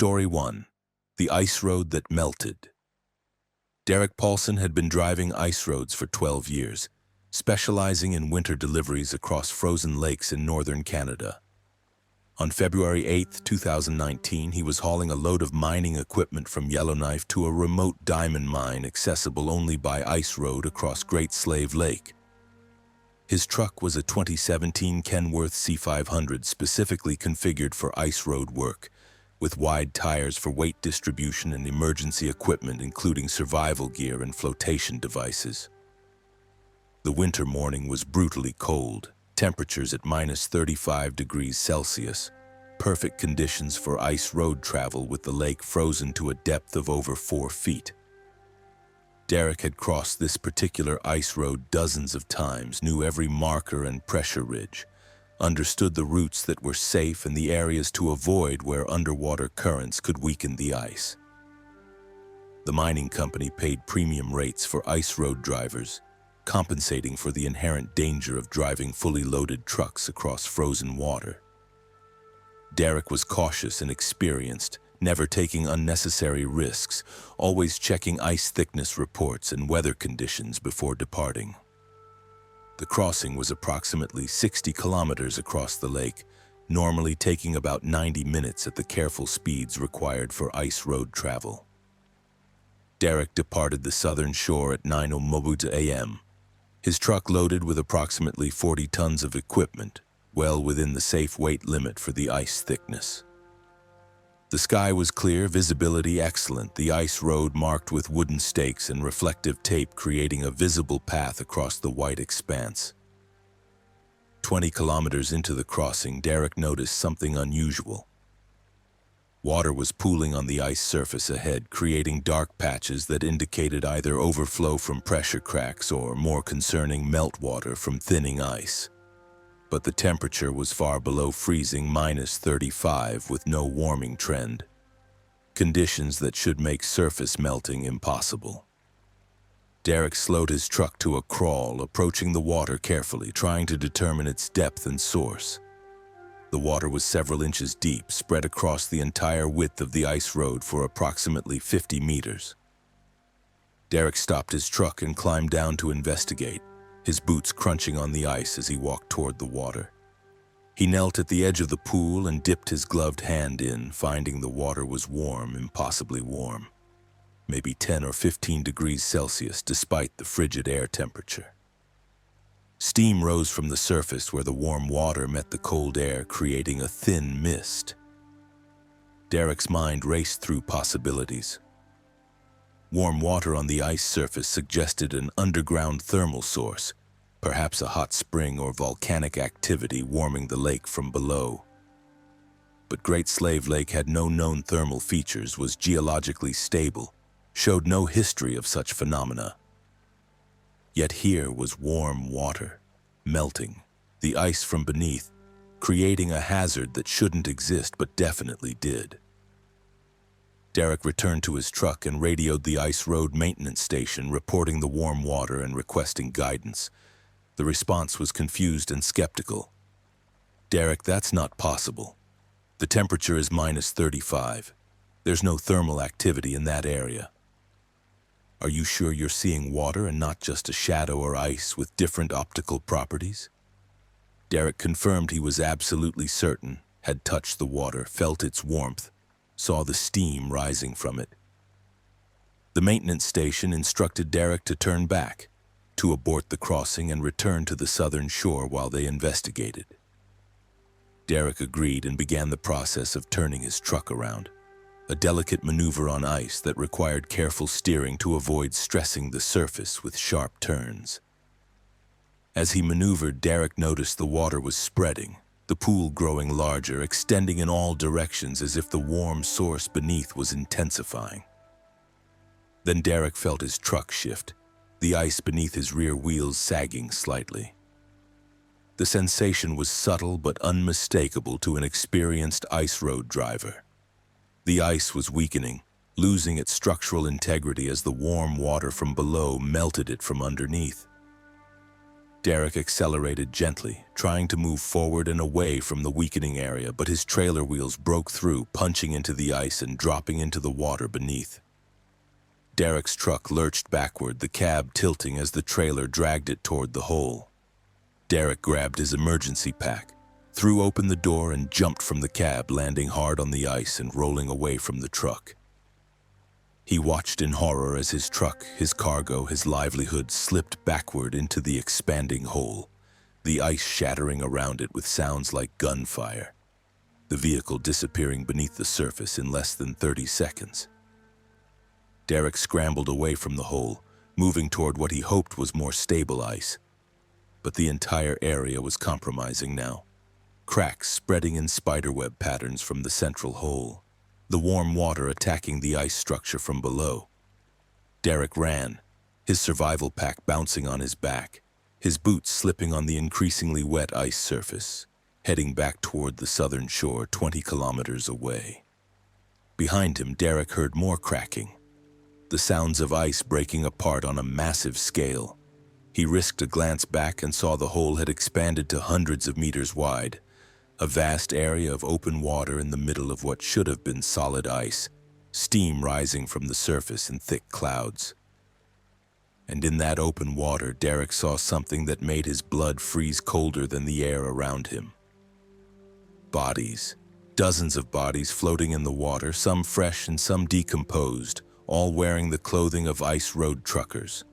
Story 1. The Ice Road That Melted. Derek Paulson had been driving ice roads for 12 years, specializing in winter deliveries across frozen lakes in northern Canada. On February 8, 2019, he was hauling a load of mining equipment from Yellowknife to a remote diamond mine accessible only by ice road across Great Slave Lake. His truck was a 2017 Kenworth C500 specifically configured for ice road work, with wide tires for weight distribution and emergency equipment including survival gear and flotation devices. The winter morning was brutally cold, temperatures at minus 35 degrees Celsius, perfect conditions for ice road travel with the lake frozen to a depth of over 4 feet. Derek had crossed this particular ice road dozens of times, knew every marker and pressure ridge, understood the routes that were safe and the areas to avoid where underwater currents could weaken the ice. The mining company paid premium rates for ice road drivers, compensating for the inherent danger of driving fully loaded trucks across frozen water. Derek was cautious and experienced, never taking unnecessary risks, always checking ice thickness reports and weather conditions before departing. The crossing was approximately 60 kilometers across the lake, normally taking about 90 minutes at the careful speeds required for ice road travel. Derek departed the southern shore at 9:00 a.m., his truck loaded with approximately 40 tons of equipment, well within the safe weight limit for the ice thickness. The sky was clear, visibility excellent, the ice road marked with wooden stakes and reflective tape creating a visible path across the white expanse. 20 kilometers into the crossing, Derek noticed something unusual. Water was pooling on the ice surface ahead, creating dark patches that indicated either overflow from pressure cracks or, more concerning, meltwater from thinning ice. But the temperature was far below freezing, minus 35, with no warming trend. Conditions that should make surface melting impossible. Derek slowed his truck to a crawl, approaching the water carefully, trying to determine its depth and source. The water was several inches deep, spread across the entire width of the ice road for approximately 50 meters. Derek stopped his truck and climbed down to investigate, his boots crunching on the ice as he walked toward the water. He knelt at the edge of the pool and dipped his gloved hand in, finding the water was warm, impossibly warm, maybe 10 or 15 degrees Celsius despite the frigid air temperature. Steam rose from the surface where the warm water met the cold air, creating a thin mist. Derek's mind raced through possibilities. Warm water on the ice surface suggested an underground thermal source, perhaps a hot spring or volcanic activity warming the lake from below. But Great Slave Lake had no known thermal features, was geologically stable, showed no history of such phenomena. Yet here was warm water, melting, the ice from beneath, creating a hazard that shouldn't exist but definitely did. Derek returned to his truck and radioed the ice road maintenance station, reporting the warm water and requesting guidance. The response was confused and skeptical. "Derek, that's not possible. The temperature is minus 35. There's no thermal activity in that area. Are you sure you're seeing water and not just a shadow or ice with different optical properties?" Derek confirmed he was absolutely certain, had touched the water, felt its warmth, saw the steam rising from it. The maintenance station instructed Derek to turn back, to abort the crossing and return to the southern shore while they investigated. Derek agreed and began the process of turning his truck around, a delicate maneuver on ice that required careful steering to avoid stressing the surface with sharp turns. As he maneuvered, Derek noticed the water was spreading, the pool growing larger, extending in all directions as if the warm source beneath was intensifying. Then Derek felt his truck shift, the ice beneath his rear wheels sagging slightly. The sensation was subtle but unmistakable to an experienced ice road driver. The ice was weakening, losing its structural integrity as the warm water from below melted it from underneath. Derek accelerated gently, trying to move forward and away from the weakening area, but his trailer wheels broke through, punching into the ice and dropping into the water beneath. Derek's truck lurched backward, the cab tilting as the trailer dragged it toward the hole. Derek grabbed his emergency pack, threw open the door and jumped from the cab, landing hard on the ice and rolling away from the truck. He watched in horror as his truck, his cargo, his livelihood slipped backward into the expanding hole, the ice shattering around it with sounds like gunfire, the vehicle disappearing beneath the surface in less than 30 seconds. Derek scrambled away from the hole, moving toward what he hoped was more stable ice. But the entire area was compromising now, cracks spreading in spiderweb patterns from the central hole, the warm water attacking the ice structure from below. Derek ran, his survival pack bouncing on his back, his boots slipping on the increasingly wet ice surface, heading back toward the southern shore 20 kilometers away. Behind him, Derek heard more cracking, the sounds of ice breaking apart on a massive scale. He risked a glance back and saw the hole had expanded to hundreds of meters wide, a vast area of open water in the middle of what should have been solid ice, steam rising from the surface in thick clouds. And in that open water, Derek saw something that made his blood freeze colder than the air around him. Bodies. Dozens of bodies floating in the water, some fresh and some decomposed, all wearing the clothing of ice road truckers.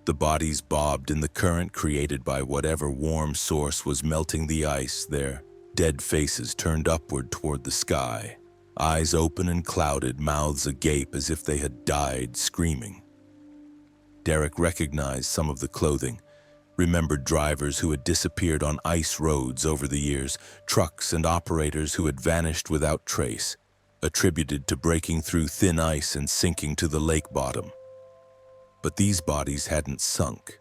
The bodies bobbed in the current created by whatever warm source was melting the ice, their dead faces turned upward toward the sky, eyes open and clouded, mouths agape as if they had died screaming. Derek recognized some of the clothing, remembered drivers who had disappeared on ice roads over the years, trucks and operators who had vanished without trace, attributed to breaking through thin ice and sinking to the lake bottom. But these bodies hadn't sunk.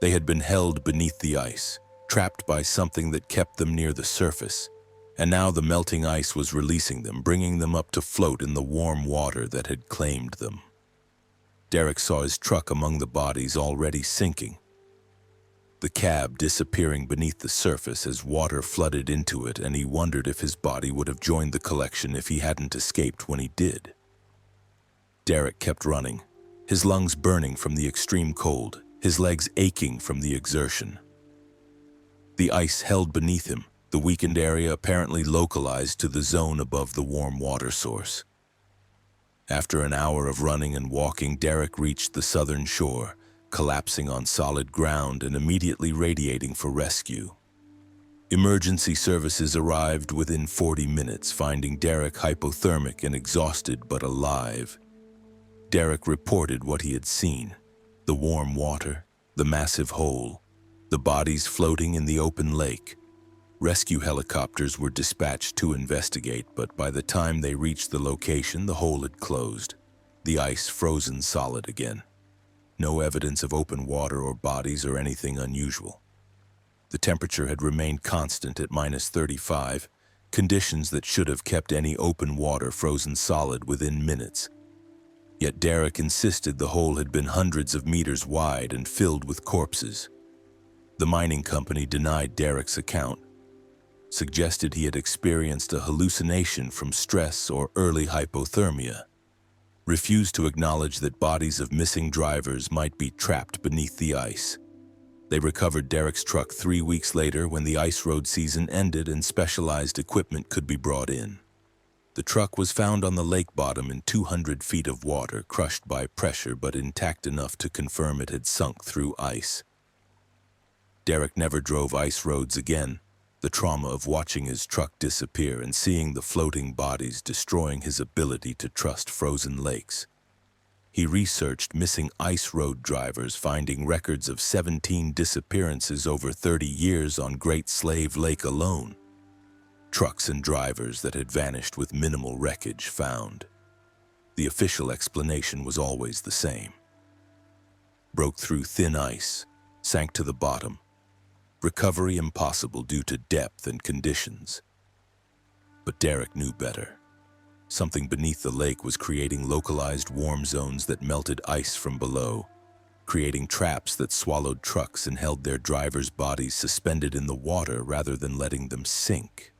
They had been held beneath the ice, trapped by something that kept them near the surface, and now the melting ice was releasing them, bringing them up to float in the warm water that had claimed them. Derek saw his truck among the bodies already sinking, the cab disappearing beneath the surface as water flooded into it, and he wondered if his body would have joined the collection if he hadn't escaped when he did. Derek kept running, his lungs burning from the extreme cold, his legs aching from the exertion. The ice held beneath him, the weakened area apparently localized to the zone above the warm water source. After an hour of running and walking, Derek reached the southern shore, collapsing on solid ground and immediately radiating for rescue. Emergency services arrived within 40 minutes, finding Derek hypothermic and exhausted but alive. Derek reported what he had seen: the warm water, the massive hole, the bodies floating in the open lake. Rescue helicopters were dispatched to investigate, but by the time they reached the location, the hole had closed, the ice frozen solid again. No evidence of open water or bodies or anything unusual. The temperature had remained constant at -35, conditions that should have kept any open water frozen solid within minutes. Yet Derek insisted the hole had been hundreds of meters wide and filled with corpses. The mining company denied Derek's account, suggested he had experienced a hallucination from stress or early hypothermia, refused to acknowledge that bodies of missing drivers might be trapped beneath the ice. They recovered Derek's truck 3 weeks later when the ice road season ended and specialized equipment could be brought in. The truck was found on the lake bottom in 200 feet of water, crushed by pressure but intact enough to confirm it had sunk through ice. Derek never drove ice roads again, the trauma of watching his truck disappear and seeing the floating bodies destroying his ability to trust frozen lakes. He researched missing ice road drivers, finding records of 17 disappearances over 30 years on Great Slave Lake alone. Trucks and drivers that had vanished with minimal wreckage found. The official explanation was always the same: broke through thin ice, sank to the bottom, recovery impossible due to depth and conditions. But Derek knew better. Something beneath the lake was creating localized warm zones that melted ice from below, creating traps that swallowed trucks and held their drivers' bodies suspended in the water rather than letting them sink.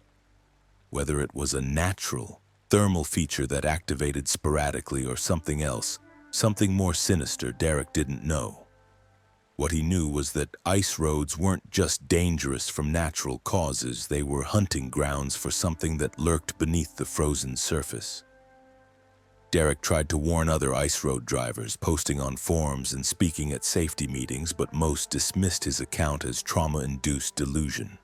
Whether it was a natural, thermal feature that activated sporadically or something else, something more sinister, Derek didn't know. What he knew was that ice roads weren't just dangerous from natural causes, they were hunting grounds for something that lurked beneath the frozen surface. Derek tried to warn other ice road drivers, posting on forums and speaking at safety meetings, but most dismissed his account as trauma-induced delusion.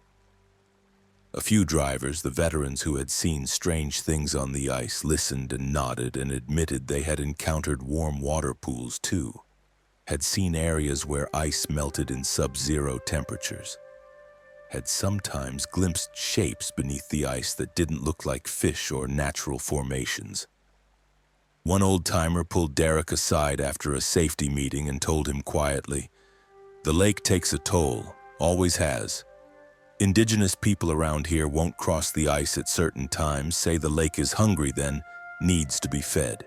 A few drivers, the veterans who had seen strange things on the ice, listened and nodded and admitted they had encountered warm water pools too, had seen areas where ice melted in sub-zero temperatures, had sometimes glimpsed shapes beneath the ice that didn't look like fish or natural formations. One old-timer pulled Derek aside after a safety meeting and told him quietly, "The lake takes a toll, always has. Indigenous people around here won't cross the ice at certain times, say the lake is hungry then, needs to be fed.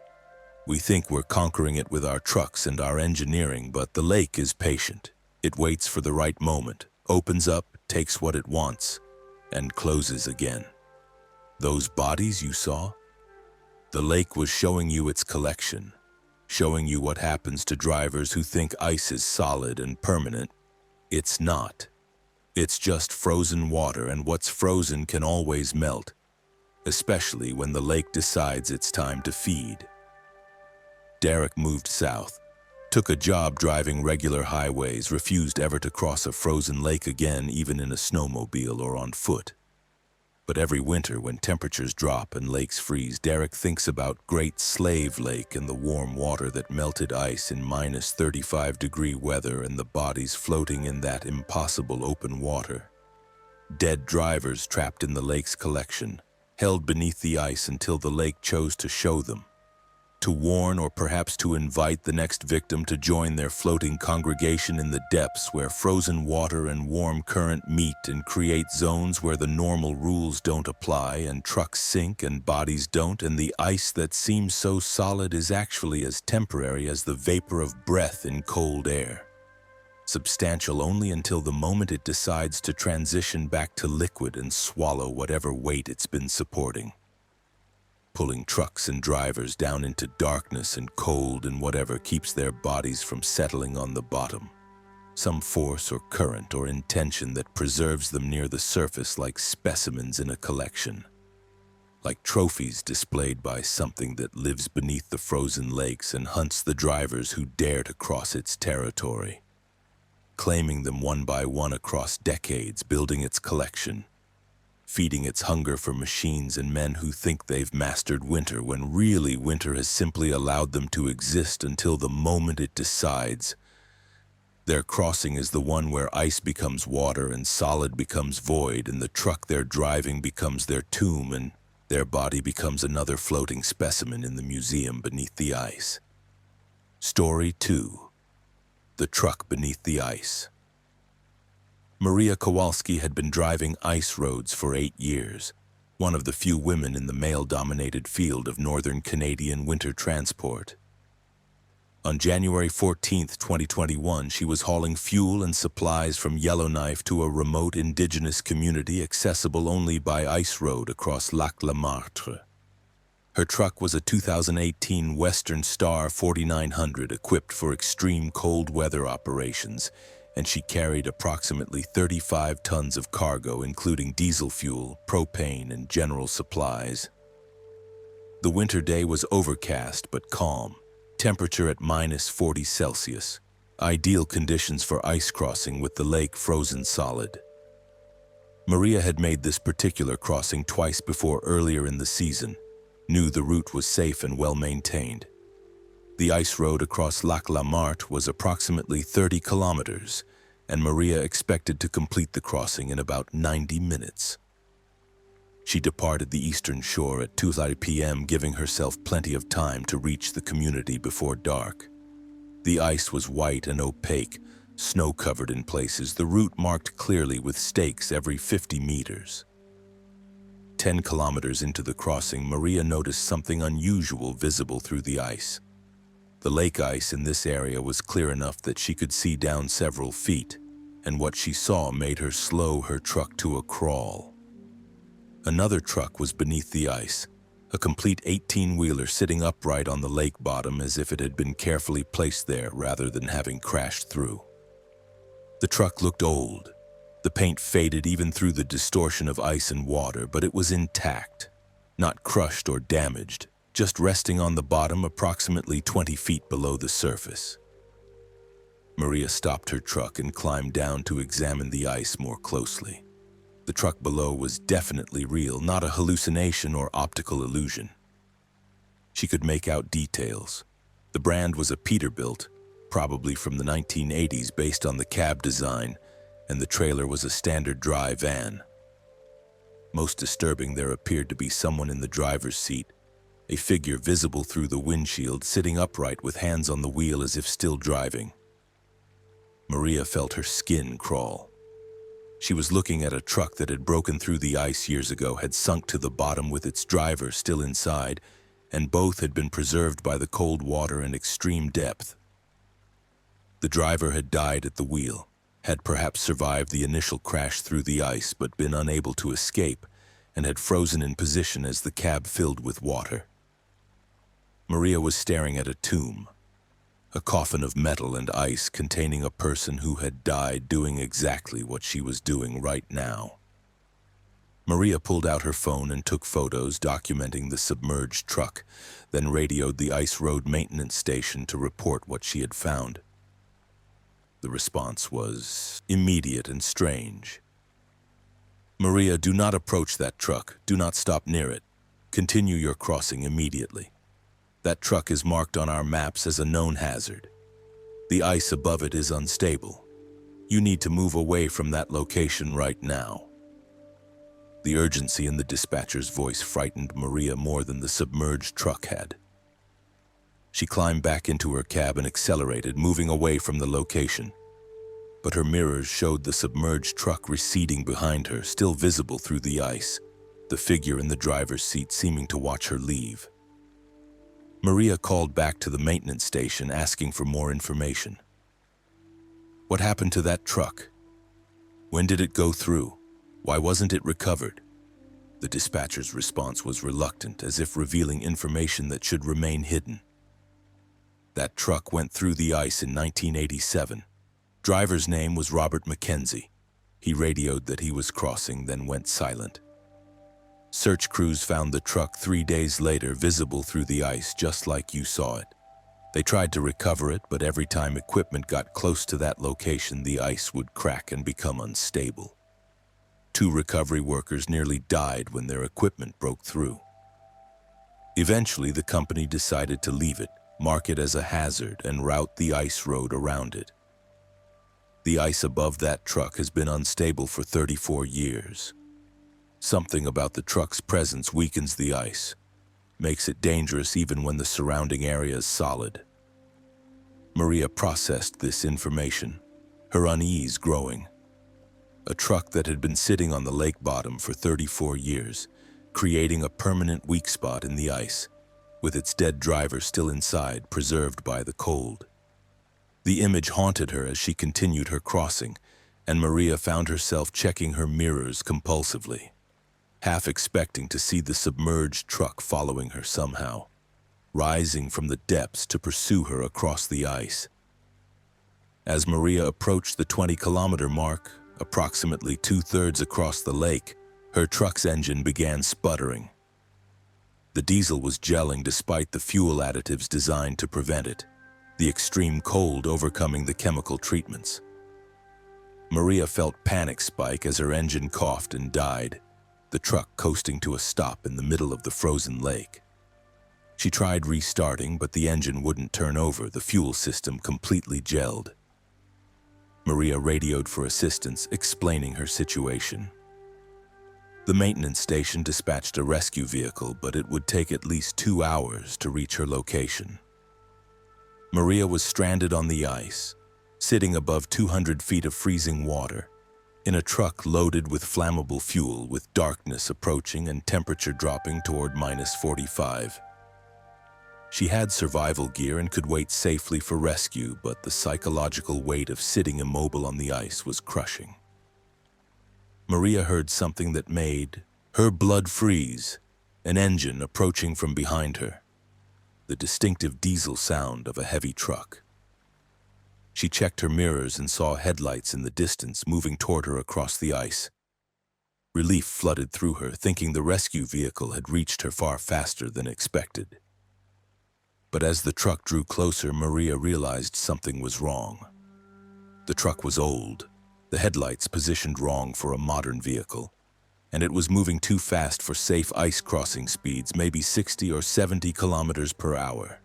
We think we're conquering it with our trucks and our engineering, but the lake is patient. It waits for the right moment, opens up, takes what it wants, and closes again. Those bodies you saw? The lake was showing you its collection, showing you what happens to drivers who think ice is solid and permanent. It's not. It's just frozen water, and what's frozen can always melt, especially when the lake decides it's time to feed." Derek moved south, took a job driving regular highways, refused ever to cross a frozen lake again, even in a snowmobile or on foot. But every winter, when temperatures drop and lakes freeze, Derek thinks about Great Slave Lake and the warm water that melted ice in minus 35-degree weather and the bodies floating in that impossible open water. Dead drivers trapped in the lake's collection, held beneath the ice until the lake chose to show them, to warn or perhaps to invite the next victim to join their floating congregation in the depths where frozen water and warm current meet and create zones where the normal rules don't apply and trucks sink and bodies don't, and the ice that seems so solid is actually as temporary as the vapor of breath in cold air, substantial only until the moment it decides to transition back to liquid and swallow whatever weight it's been supporting, pulling trucks and drivers down into darkness and cold and whatever keeps their bodies from settling on the bottom. Some force or current or intention that preserves them near the surface like specimens in a collection, like trophies displayed by something that lives beneath the frozen lakes and hunts the drivers who dare to cross its territory, claiming them one by one across decades, building its collection, feeding its hunger for machines and men who think they've mastered winter when really winter has simply allowed them to exist until the moment it decides. Their crossing is the one where ice becomes water and solid becomes void, and the truck they're driving becomes their tomb and their body becomes another floating specimen in the museum beneath the ice. Story 2. The Truck Beneath the Ice. Maria Kowalski had been driving ice roads for 8 years, one of the few women in the male-dominated field of northern Canadian winter transport. On January 14, 2021, she was hauling fuel and supplies from Yellowknife to a remote indigenous community accessible only by ice road across Lac-la-Martre. Her truck was a 2018 Western Star 4900 equipped for extreme cold weather operations, and she carried approximately 35 tons of cargo, including diesel fuel, propane, and general supplies. The winter day was overcast but calm, temperature at minus 40 Celsius, ideal conditions for ice crossing with the lake frozen solid. Maria had made this particular crossing twice before earlier in the season, knew the route was safe and well maintained. The ice road across Lac-la-Martre was approximately 30 kilometers, and Maria expected to complete the crossing in about 90 minutes. She departed the eastern shore at 2:30 p.m., giving herself plenty of time to reach the community before dark. The ice was white and opaque, snow-covered in places, the route marked clearly with stakes every 50 meters. 10 kilometers into the crossing, Maria noticed something unusual visible through the ice. The lake ice in this area was clear enough that she could see down several feet, and what she saw made her slow her truck to a crawl. Another truck was beneath the ice, a complete 18-wheeler sitting upright on the lake bottom as if it had been carefully placed there rather than having crashed through. The truck looked old. The paint faded even through the distortion of ice and water, but it was intact, not crushed or damaged, just resting on the bottom approximately 20 feet below the surface. Maria stopped her truck and climbed down to examine the ice more closely. The truck below was definitely real, not a hallucination or optical illusion. She could make out details. The brand was a Peterbilt, probably from the 1980s based on the cab design, and the trailer was a standard dry van. Most disturbing, there appeared to be someone in the driver's seat, a figure visible through the windshield, sitting upright with hands on the wheel as if still driving. Maria felt her skin crawl. She was looking at a truck that had broken through the ice years ago, had sunk to the bottom with its driver still inside, and both had been preserved by the cold water and extreme depth. The driver had died at the wheel, had perhaps survived the initial crash through the ice but been unable to escape, and had frozen in position as the cab filled with water. Maria was staring at a tomb, a coffin of metal and ice containing a person who had died doing exactly what she was doing right now. Maria pulled out her phone and took photos documenting the submerged truck, then radioed the ice road maintenance station to report what she had found. The response was immediate and strange. "Maria, do not approach that truck. Do not stop near it. Continue your crossing immediately. That truck is marked on our maps as a known hazard. The ice above it is unstable. You need to move away from that location right now." The urgency in the dispatcher's voice frightened Maria more than the submerged truck had. She climbed back into her cab and accelerated, moving away from the location. But her mirrors showed the submerged truck receding behind her, still visible through the ice, the figure in the driver's seat seeming to watch her leave. Maria called back to the maintenance station asking for more information. What happened to that truck? When did it go through? Why wasn't it recovered? The dispatcher's response was reluctant, as if revealing information that should remain hidden. That truck went through the ice in 1987. Driver's name was Robert Mackenzie. He radioed that he was crossing, then went silent. Search crews found the truck 3 days later, visible through the ice, just like you saw it. They tried to recover it, but every time equipment got close to that location, the ice would crack and become unstable. 2 recovery workers nearly died when their equipment broke through. Eventually, the company decided to leave it, mark it as a hazard, and route the ice road around it. The ice above that truck has been unstable for 34 years. Something about the truck's presence weakens the ice, makes it dangerous even when the surrounding area is solid. Maria processed this information, her unease growing. A truck that had been sitting on the lake bottom for 34 years, creating a permanent weak spot in the ice, with its dead driver still inside, preserved by the cold. The image haunted her as she continued her crossing, and Maria found herself checking her mirrors compulsively, half expecting to see the submerged truck following her somehow, rising from the depths to pursue her across the ice. As Maria approached the 20-kilometer mark, approximately 2/3 across the lake, her truck's engine began sputtering. The diesel was gelling despite the fuel additives designed to prevent it, the extreme cold overcoming the chemical treatments. Maria felt panic spike as her engine coughed and died, the truck coasting to a stop in the middle of the frozen lake. She tried restarting, but the engine wouldn't turn over, the fuel system completely gelled. Maria radioed for assistance, explaining her situation. The maintenance station dispatched a rescue vehicle, but it would take at least 2 hours to reach her location. Maria was stranded on the ice, sitting above 200 feet of freezing water, in a truck loaded with flammable fuel, with darkness approaching and temperature dropping toward -45. She had survival gear and could wait safely for rescue, but the psychological weight of sitting immobile on the ice was crushing. Maria heard something that made her blood freeze, an engine approaching from behind her, the distinctive diesel sound of a heavy truck. She checked her mirrors and saw headlights in the distance moving toward her across the ice. Relief flooded through her, thinking the rescue vehicle had reached her far faster than expected. But as the truck drew closer, Maria realized something was wrong. The truck was old, the headlights positioned wrong for a modern vehicle, and it was moving too fast for safe ice crossing speeds, maybe 60 or 70 kilometers per hour.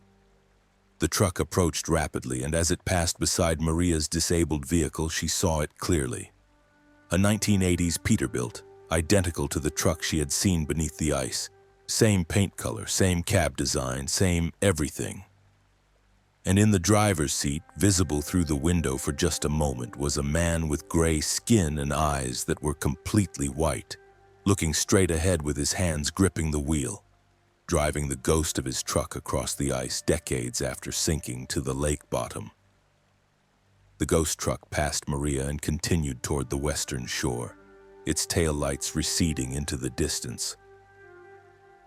The truck approached rapidly, and as it passed beside Maria's disabled vehicle, she saw it clearly. A 1980s Peterbilt, identical to the truck she had seen beneath the ice. Same paint color, same cab design, same everything. And in the driver's seat, visible through the window for just a moment, was a man with gray skin and eyes that were completely white, looking straight ahead with his hands gripping the wheel, driving the ghost of his truck across the ice decades after sinking to the lake bottom. The ghost truck passed Maria and continued toward the western shore, its taillights receding into the distance.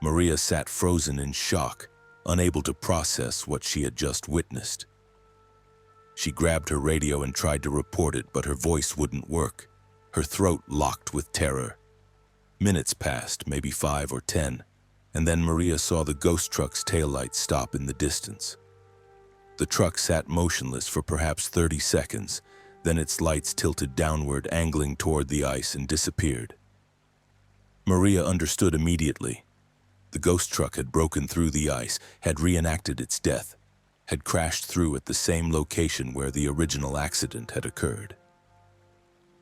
Maria sat frozen in shock, unable to process what she had just witnessed. She grabbed her radio and tried to report it, but her voice wouldn't work, her throat locked with terror. Minutes passed, maybe 5 or 10, and then Maria saw the ghost truck's taillights stop in the distance. The truck sat motionless for perhaps 30 seconds, then its lights tilted downward, angling toward the ice, and disappeared. Maria understood immediately. The ghost truck had broken through the ice, had reenacted its death, had crashed through at the same location where the original accident had occurred.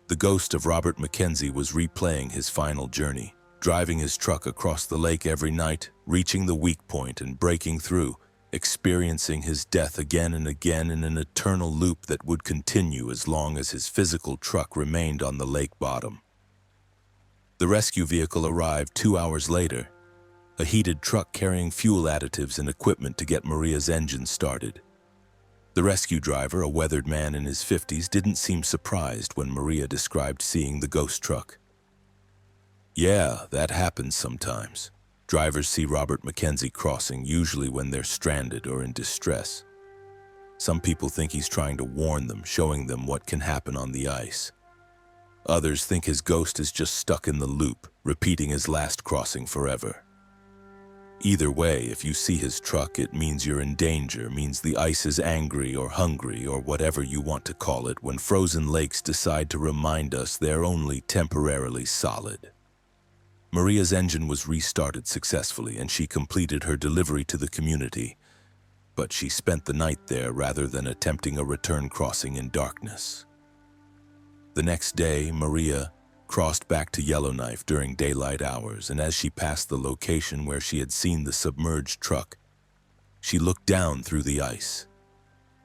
The ghost of Robert Mackenzie was replaying his final journey, driving his truck across the lake every night, reaching the weak point and breaking through, experiencing his death again and again in an eternal loop that would continue as long as his physical truck remained on the lake bottom. The rescue vehicle arrived 2 hours later, a heated truck carrying fuel additives and equipment to get Maria's engine started. The rescue driver, a weathered man in his 50s, didn't seem surprised when Maria described seeing the ghost truck. "Yeah, that happens sometimes. Drivers see Robert Mackenzie crossing, usually when they're stranded or in distress. Some people think he's trying to warn them, showing them what can happen on the ice. Others think his ghost is just stuck in the loop, repeating his last crossing forever. Either way, if you see his truck, it means you're in danger, means the ice is angry or hungry or whatever you want to call it when frozen lakes decide to remind us they're only temporarily solid." Maria's engine was restarted successfully and she completed her delivery to the community, but she spent the night there rather than attempting a return crossing in darkness. The next day, Maria crossed back to Yellowknife during daylight hours, and as she passed the location where she had seen the submerged truck, she looked down through the ice.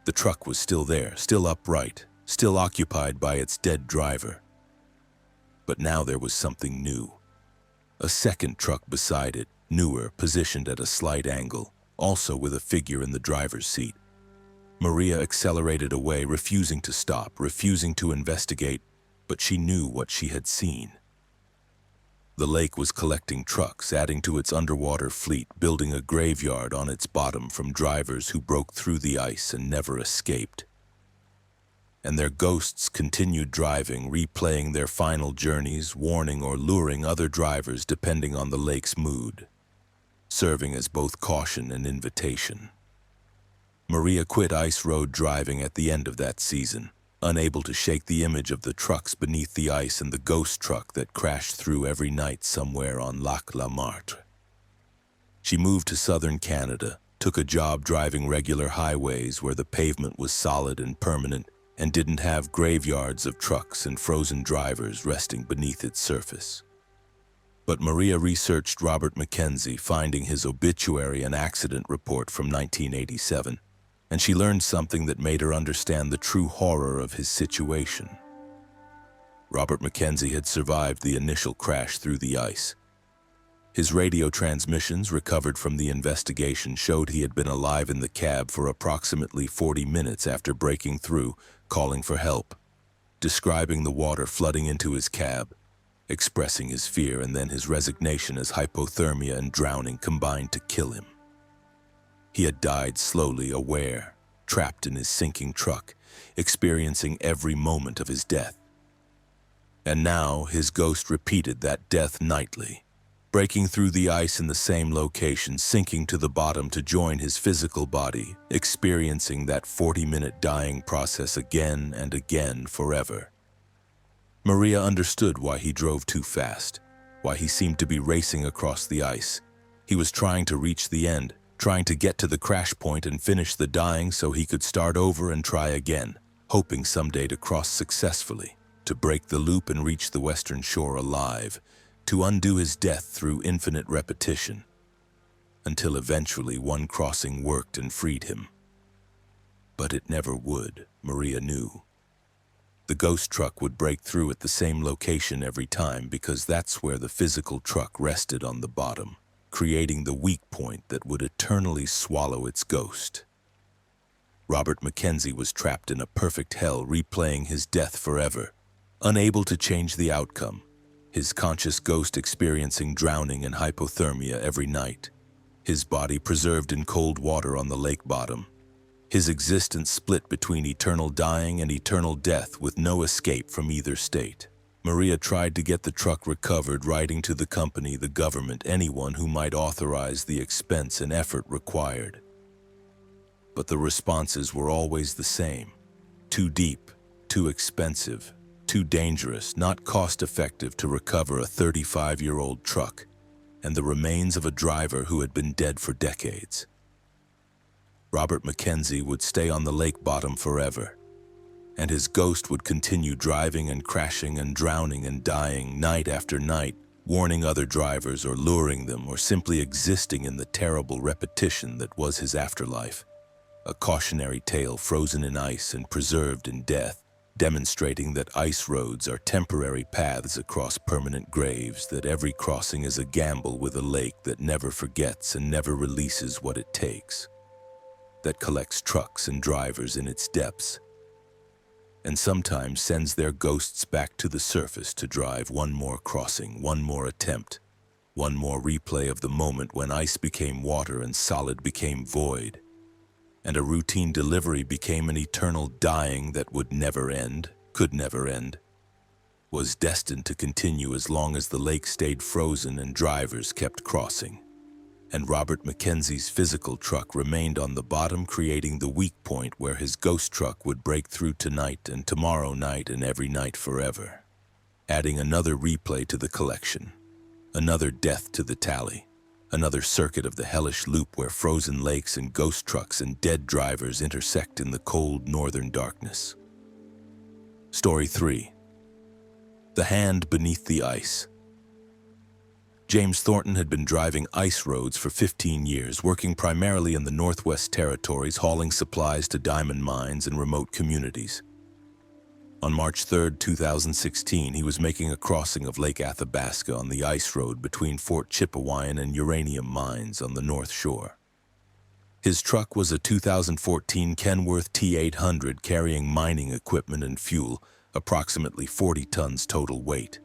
The truck was still there, still upright, still occupied by its dead driver. But now there was something new. A second truck beside it, newer, positioned at a slight angle, also with a figure in the driver's seat. Maria accelerated away, refusing to stop, refusing to investigate, but she knew what she had seen. The lake was collecting trucks, adding to its underwater fleet, building a graveyard on its bottom from drivers who broke through the ice and never escaped. And their ghosts continued driving, replaying their final journeys, warning or luring other drivers depending on the lake's mood, serving as both caution and invitation. Maria quit ice road driving at the end of that season, unable to shake the image of the trucks beneath the ice and the ghost truck that crashed through every night somewhere on Lac La Martre. She moved to southern Canada, took a job driving regular highways where the pavement was solid and permanent and didn't have graveyards of trucks and frozen drivers resting beneath its surface. But Maria researched Robert Mackenzie, finding his obituary and accident report from 1987, and she learned something that made her understand the true horror of his situation. Robert Mackenzie had survived the initial crash through the ice. His radio transmissions recovered from the investigation showed he had been alive in the cab for approximately 40 minutes after breaking through, calling for help, describing the water flooding into his cab, expressing his fear and then his resignation as hypothermia and drowning combined to kill him. He had died slowly, aware, trapped in his sinking truck, experiencing every moment of his death. And now his ghost repeated that death nightly, breaking through the ice in the same location, sinking to the bottom to join his physical body, experiencing that 40-minute dying process again and again forever. Maria understood why he drove too fast, why he seemed to be racing across the ice. He was trying to reach the end, trying to get to the crash point and finish the dying so he could start over and try again, hoping someday to cross successfully, to break the loop and reach the western shore alive, to undo his death through infinite repetition, until eventually one crossing worked and freed him. But it never would, Maria knew. The ghost truck would break through at the same location every time because that's where the physical truck rested on the bottom, creating the weak point that would eternally swallow its ghost. Robert Mackenzie was trapped in a perfect hell, replaying his death forever, unable to change the outcome, his conscious ghost experiencing drowning and hypothermia every night, his body preserved in cold water on the lake bottom, his existence split between eternal dying and eternal death with no escape from either state. Maria tried to get the truck recovered, writing to the company, the government, anyone who might authorize the expense and effort required. But the responses were always the same: too deep, too expensive, too dangerous, not cost-effective to recover a 35-year-old truck and the remains of a driver who had been dead for decades. Robert Mackenzie would stay on the lake bottom forever, and his ghost would continue driving and crashing and drowning and dying night after night, warning other drivers or luring them or simply existing in the terrible repetition that was his afterlife, a cautionary tale frozen in ice and preserved in death, demonstrating that ice roads are temporary paths across permanent graves, that every crossing is a gamble with a lake that never forgets and never releases what it takes, that collects trucks and drivers in its depths, and sometimes sends their ghosts back to the surface to drive one more crossing, one more attempt, one more replay of the moment when ice became water and solid became void, and a routine delivery became an eternal dying that would never end, could never end, was destined to continue as long as the lake stayed frozen and drivers kept crossing. And Robert Mackenzie's physical truck remained on the bottom, creating the weak point where his ghost truck would break through tonight and tomorrow night and every night forever, adding another replay to the collection, another death to the tally, another circuit of the hellish loop where frozen lakes and ghost trucks and dead drivers intersect in the cold northern darkness. Story 3. The Hand Beneath the Ice. James Thornton had been driving ice roads for 15 years, working primarily in the Northwest Territories, hauling supplies to diamond mines and remote communities. On March 3, 2016, he was making a crossing of Lake Athabasca on the ice road between Fort Chipewyan and uranium mines on the North Shore. His truck was a 2014 Kenworth T800 carrying mining equipment and fuel, approximately 40 tons total weight.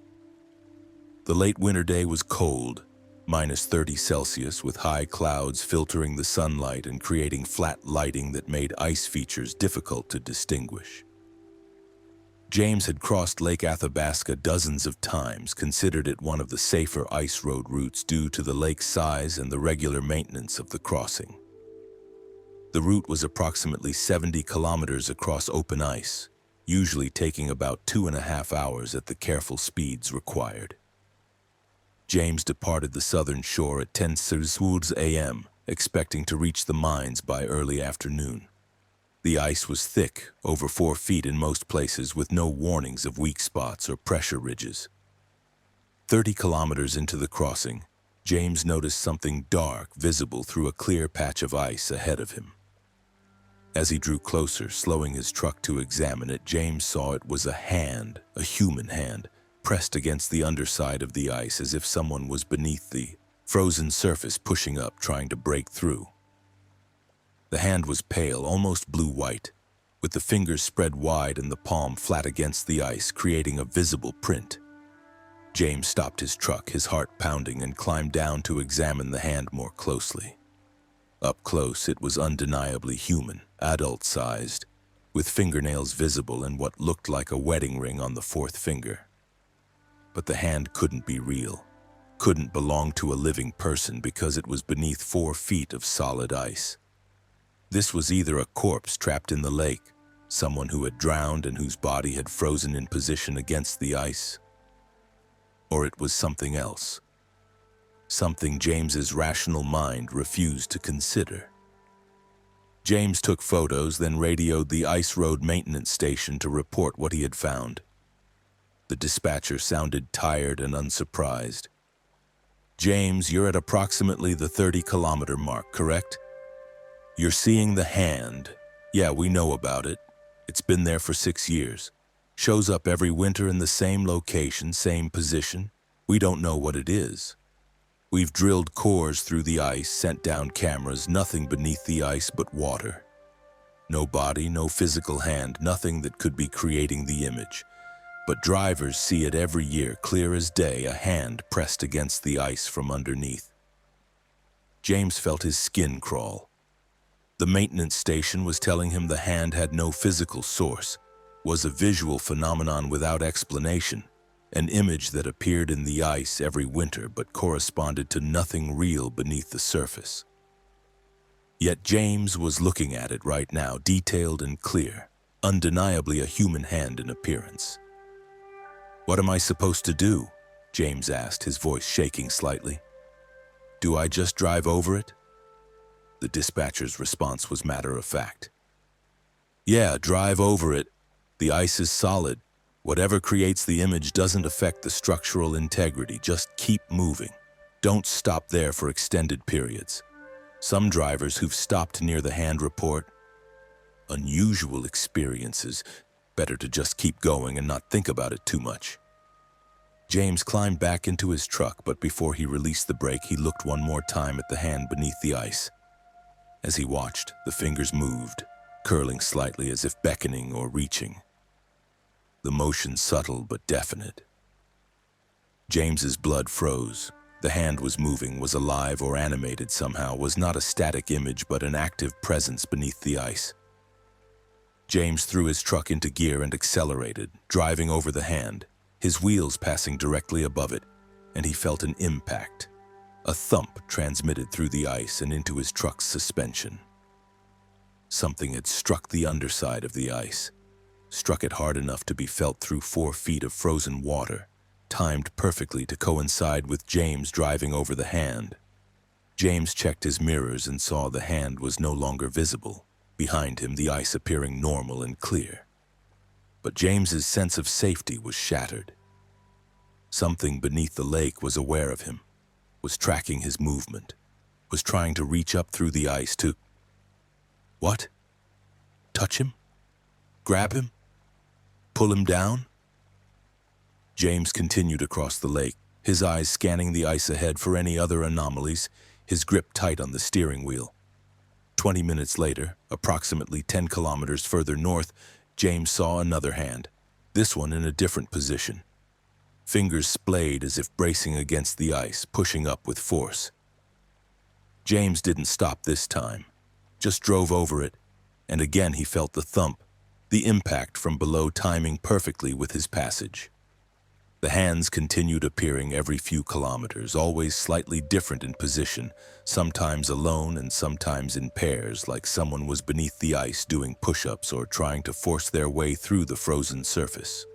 The late winter day was cold, minus 30 Celsius, with high clouds filtering the sunlight and creating flat lighting that made ice features difficult to distinguish. James had crossed Lake Athabasca dozens of times, considered it one of the safer ice road routes due to the lake's size and the regular maintenance of the crossing. The route was approximately 70 kilometers across open ice, usually taking about 2.5 hours at the careful speeds required. James departed the southern shore at 10 a.m., expecting to reach the mines by early afternoon. The ice was thick, over 4 feet in most places, with no warnings of weak spots or pressure ridges. 30 kilometers into the crossing, James noticed something dark visible through a clear patch of ice ahead of him. As he drew closer, slowing his truck to examine it, James saw it was a hand, a human hand, pressed against the underside of the ice as if someone was beneath the frozen surface pushing up, trying to break through. The hand was pale, almost blue-white, with the fingers spread wide and the palm flat against the ice, creating a visible print. James stopped his truck, his heart pounding, and climbed down to examine the hand more closely. Up close, it was undeniably human, adult-sized, with fingernails visible and what looked like a wedding ring on the fourth finger. But the hand couldn't be real, couldn't belong to a living person because it was beneath 4 feet of solid ice. This was either a corpse trapped in the lake, someone who had drowned and whose body had frozen in position against the ice, or it was something else, something James's rational mind refused to consider. James took photos, then radioed the ice road maintenance station to report what he had found. The dispatcher sounded tired and unsurprised. "James, you're at approximately the 30-kilometer mark, correct? You're seeing the hand. Yeah, we know about it. It's been there for 6 years. Shows up every winter in the same location, same position. We don't know what it is. We've drilled cores through the ice, sent down cameras, nothing beneath the ice but water. No body, no physical hand, nothing that could be creating the image. But drivers see it every year, clear as day, a hand pressed against the ice from underneath." James felt his skin crawl. The maintenance station was telling him the hand had no physical source, was a visual phenomenon without explanation, an image that appeared in the ice every winter but corresponded to nothing real beneath the surface. Yet James was looking at it right now, detailed and clear, undeniably a human hand in appearance. "What am I supposed to do?" James asked, his voice shaking slightly. "Do I just drive over it?" The dispatcher's response was matter-of-fact. "Yeah, drive over it. The ice is solid. Whatever creates the image doesn't affect the structural integrity. Just keep moving. Don't stop there for extended periods." Some drivers who've stopped near the hand report unusual experiences. Better to just keep going and not think about it too much. James climbed back into his truck, but before he released the brake, he looked one more time at the hand beneath the ice. As he watched, the fingers moved, curling slightly as if beckoning or reaching. The motion subtle but definite. James's blood froze. The hand was moving, was alive or animated somehow, was not a static image but an active presence beneath the ice. James threw his truck into gear and accelerated, driving over the hand, his wheels passing directly above it, and he felt an impact. A thump transmitted through the ice and into his truck's suspension. Something had struck the underside of the ice, struck it hard enough to be felt through 4 feet of frozen water, timed perfectly to coincide with James driving over the hand. James checked his mirrors and saw the hand was no longer visible, behind him the ice appearing normal and clear. But James's sense of safety was shattered. Something beneath the lake was aware of him, was tracking his movement, was trying to reach up through the ice to... What? Touch him? Grab him? Pull him down? James continued across the lake, his eyes scanning the ice ahead for any other anomalies, his grip tight on the steering wheel. 20 minutes later, approximately 10 kilometers further north, James saw another hand, this one in a different position. Fingers splayed as if bracing against the ice, pushing up with force. James didn't stop this time, just drove over it, and again he felt the thump, the impact from below timing perfectly with his passage. The hands continued appearing every few kilometers, always slightly different in position, sometimes alone and sometimes in pairs, like someone was beneath the ice doing push-ups or trying to force their way through the frozen surface.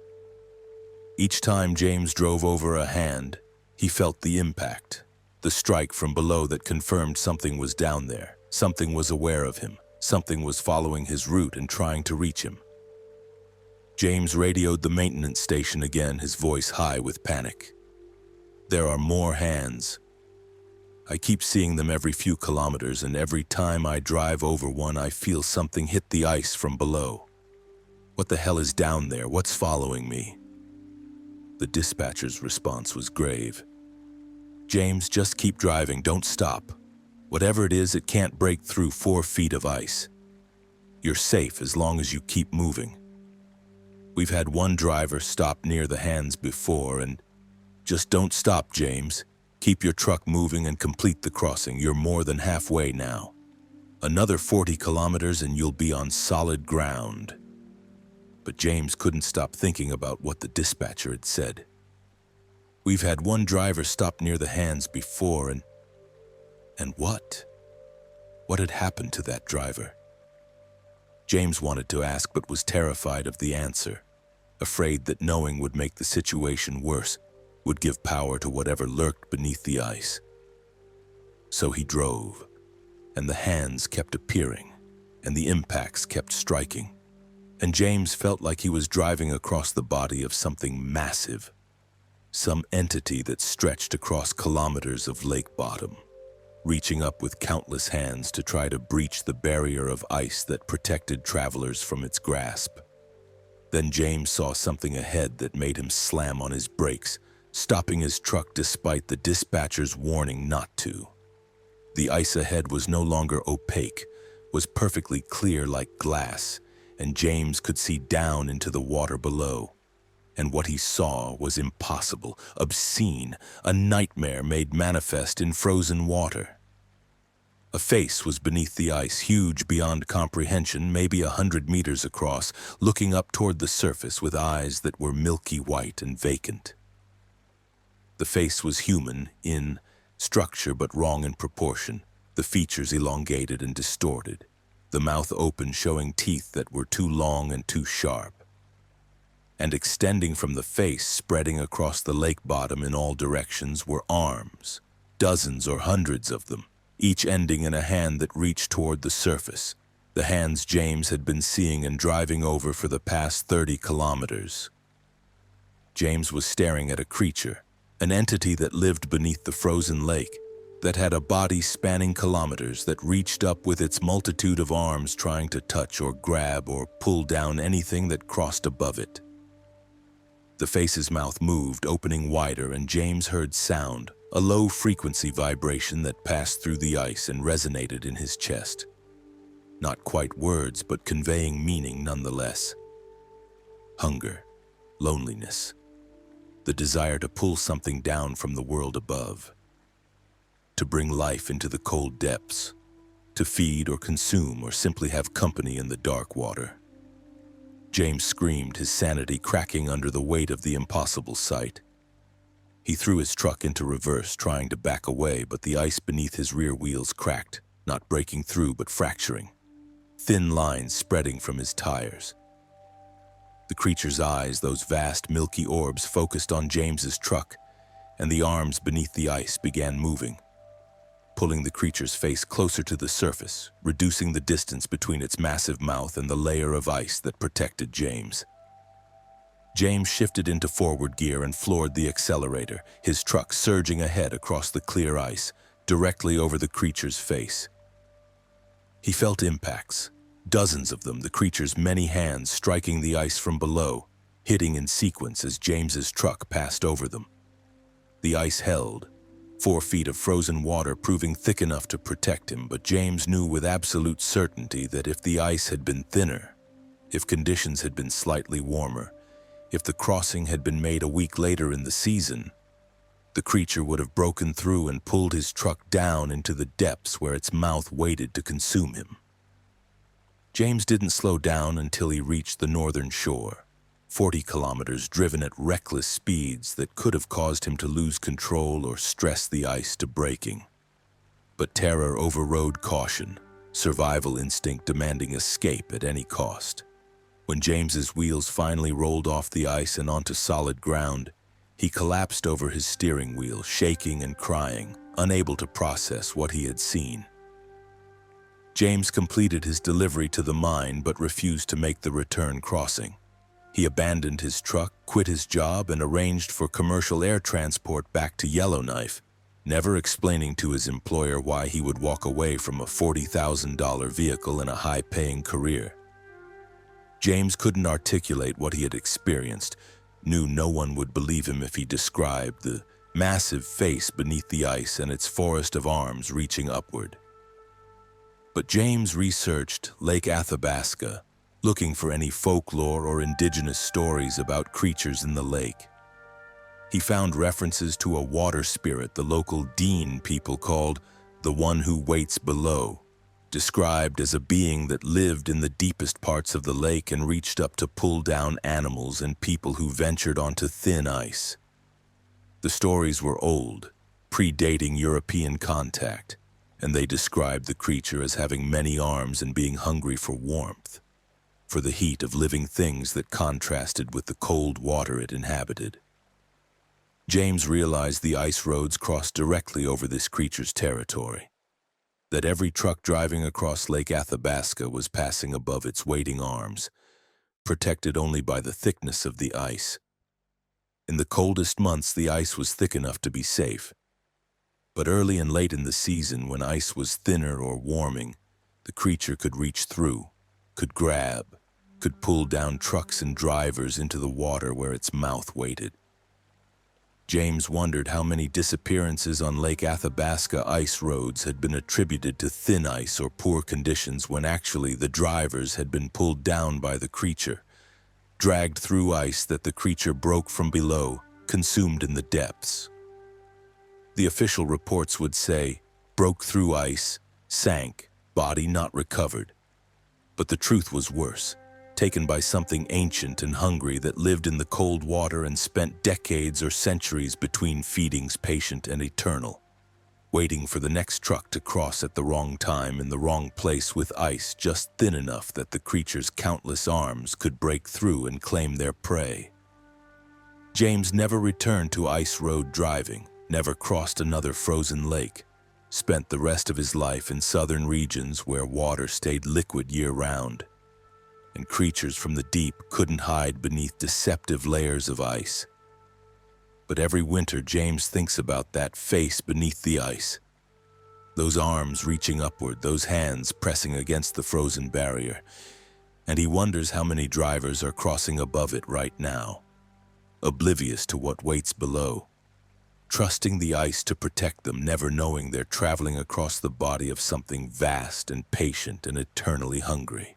Each time James drove over a hand, he felt the impact, the strike from below that confirmed something was down there, something was aware of him, something was following his route and trying to reach him. James radioed the maintenance station again, his voice high with panic. "There are more hands. I keep seeing them every few kilometers, and every time I drive over one, I feel something hit the ice from below. What the hell is down there? What's following me?" The dispatcher's response was grave. "James, just keep driving, don't stop. Whatever it is, it can't break through 4 feet of ice. You're safe as long as you keep moving. We've had one driver stop near the hands before, and just don't stop, James. Keep your truck moving and complete the crossing. You're more than halfway now. Another 40 kilometers and you'll be on solid ground." But James couldn't stop thinking about what the dispatcher had said. "We've had one driver stop near the hands before, and what? What had happened to that driver?" James wanted to ask but was terrified of the answer, afraid that knowing would make the situation worse, would give power to whatever lurked beneath the ice. So he drove, and the hands kept appearing, and the impacts kept striking, and James felt like he was driving across the body of something massive, some entity that stretched across kilometers of lake bottom, reaching up with countless hands to try to breach the barrier of ice that protected travelers from its grasp. Then James saw something ahead that made him slam on his brakes, stopping his truck despite the dispatcher's warning not to. The ice ahead was no longer opaque, was perfectly clear like glass, and James could see down into the water below. And what he saw was impossible, obscene, a nightmare made manifest in frozen water. A face was beneath the ice, huge beyond comprehension, maybe 100 meters across, looking up toward the surface with eyes that were milky white and vacant. The face was human in structure but wrong in proportion, the features elongated and distorted, the mouth open showing teeth that were too long and too sharp. And extending from the face, spreading across the lake bottom in all directions, were arms, dozens or hundreds of them, each ending in a hand that reached toward the surface, the hands James had been seeing and driving over for the past 30 kilometers. James was staring at a creature, an entity that lived beneath the frozen lake, that had a body spanning kilometers, that reached up with its multitude of arms trying to touch or grab or pull down anything that crossed above it. The face's mouth moved, opening wider, and James heard sound, a low-frequency vibration that passed through the ice and resonated in his chest. Not quite words, but conveying meaning nonetheless. Hunger, loneliness, the desire to pull something down from the world above, to bring life into the cold depths, to feed or consume or simply have company in the dark water. James screamed, his sanity cracking under the weight of the impossible sight. He threw his truck into reverse, trying to back away, but the ice beneath his rear wheels cracked, not breaking through but fracturing, thin lines spreading from his tires. The creature's eyes, those vast milky orbs, focused on James's truck, and the arms beneath the ice began moving, pulling the creature's face closer to the surface, reducing the distance between its massive mouth and the layer of ice that protected James. James shifted into forward gear and floored the accelerator, his truck surging ahead across the clear ice, directly over the creature's face. He felt impacts, dozens of them, the creature's many hands striking the ice from below, hitting in sequence as James's truck passed over them. The ice held, 4 feet of frozen water proving thick enough to protect him, but James knew with absolute certainty that if the ice had been thinner, if conditions had been slightly warmer, if the crossing had been made a week later in the season, the creature would have broken through and pulled his truck down into the depths where its mouth waited to consume him. James didn't slow down until he reached the northern shore, 40 kilometers driven at reckless speeds that could have caused him to lose control or stress the ice to breaking. But terror overrode caution, survival instinct demanding escape at any cost. When James's wheels finally rolled off the ice and onto solid ground, he collapsed over his steering wheel, shaking and crying, unable to process what he had seen. James completed his delivery to the mine but refused to make the return crossing. He abandoned his truck, quit his job, and arranged for commercial air transport back to Yellowknife, never explaining to his employer why he would walk away from a $40,000 vehicle and a high-paying career. James couldn't articulate what he had experienced, knew no one would believe him if he described the massive face beneath the ice and its forest of arms reaching upward. But James researched Lake Athabasca, looking for any folklore or indigenous stories about creatures in the lake. He found references to a water spirit the local Dean people called the one who waits below, described as a being that lived in the deepest parts of the lake and reached up to pull down animals and people who ventured onto thin ice. The stories were old, predating European contact, and they described the creature as having many arms and being hungry for warmth, for the heat of living things that contrasted with the cold water it inhabited. James realized the ice roads crossed directly over this creature's territory, that every truck driving across Lake Athabasca was passing above its waiting arms, protected only by the thickness of the ice. In the coldest months, the ice was thick enough to be safe. But early and late in the season, when ice was thinner or warming, the creature could reach through, could grab, could pull down trucks and drivers into the water where its mouth waited. James wondered how many disappearances on Lake Athabasca ice roads had been attributed to thin ice or poor conditions when actually the drivers had been pulled down by the creature, dragged through ice that the creature broke from below, consumed in the depths. The official reports would say, broke through ice, sank, body not recovered. But the truth was worse, taken by something ancient and hungry that lived in the cold water and spent decades or centuries between feedings, patient and eternal, waiting for the next truck to cross at the wrong time in the wrong place with ice just thin enough that the creature's countless arms could break through and claim their prey. James never returned to ice road driving, never crossed another frozen lake, spent the rest of his life in southern regions where water stayed liquid year-round, and creatures from the deep couldn't hide beneath deceptive layers of ice. But every winter, James thinks about that face beneath the ice, those arms reaching upward, those hands pressing against the frozen barrier, and he wonders how many drivers are crossing above it right now, oblivious to what waits below, trusting the ice to protect them, never knowing they're traveling across the body of something vast and patient and eternally hungry.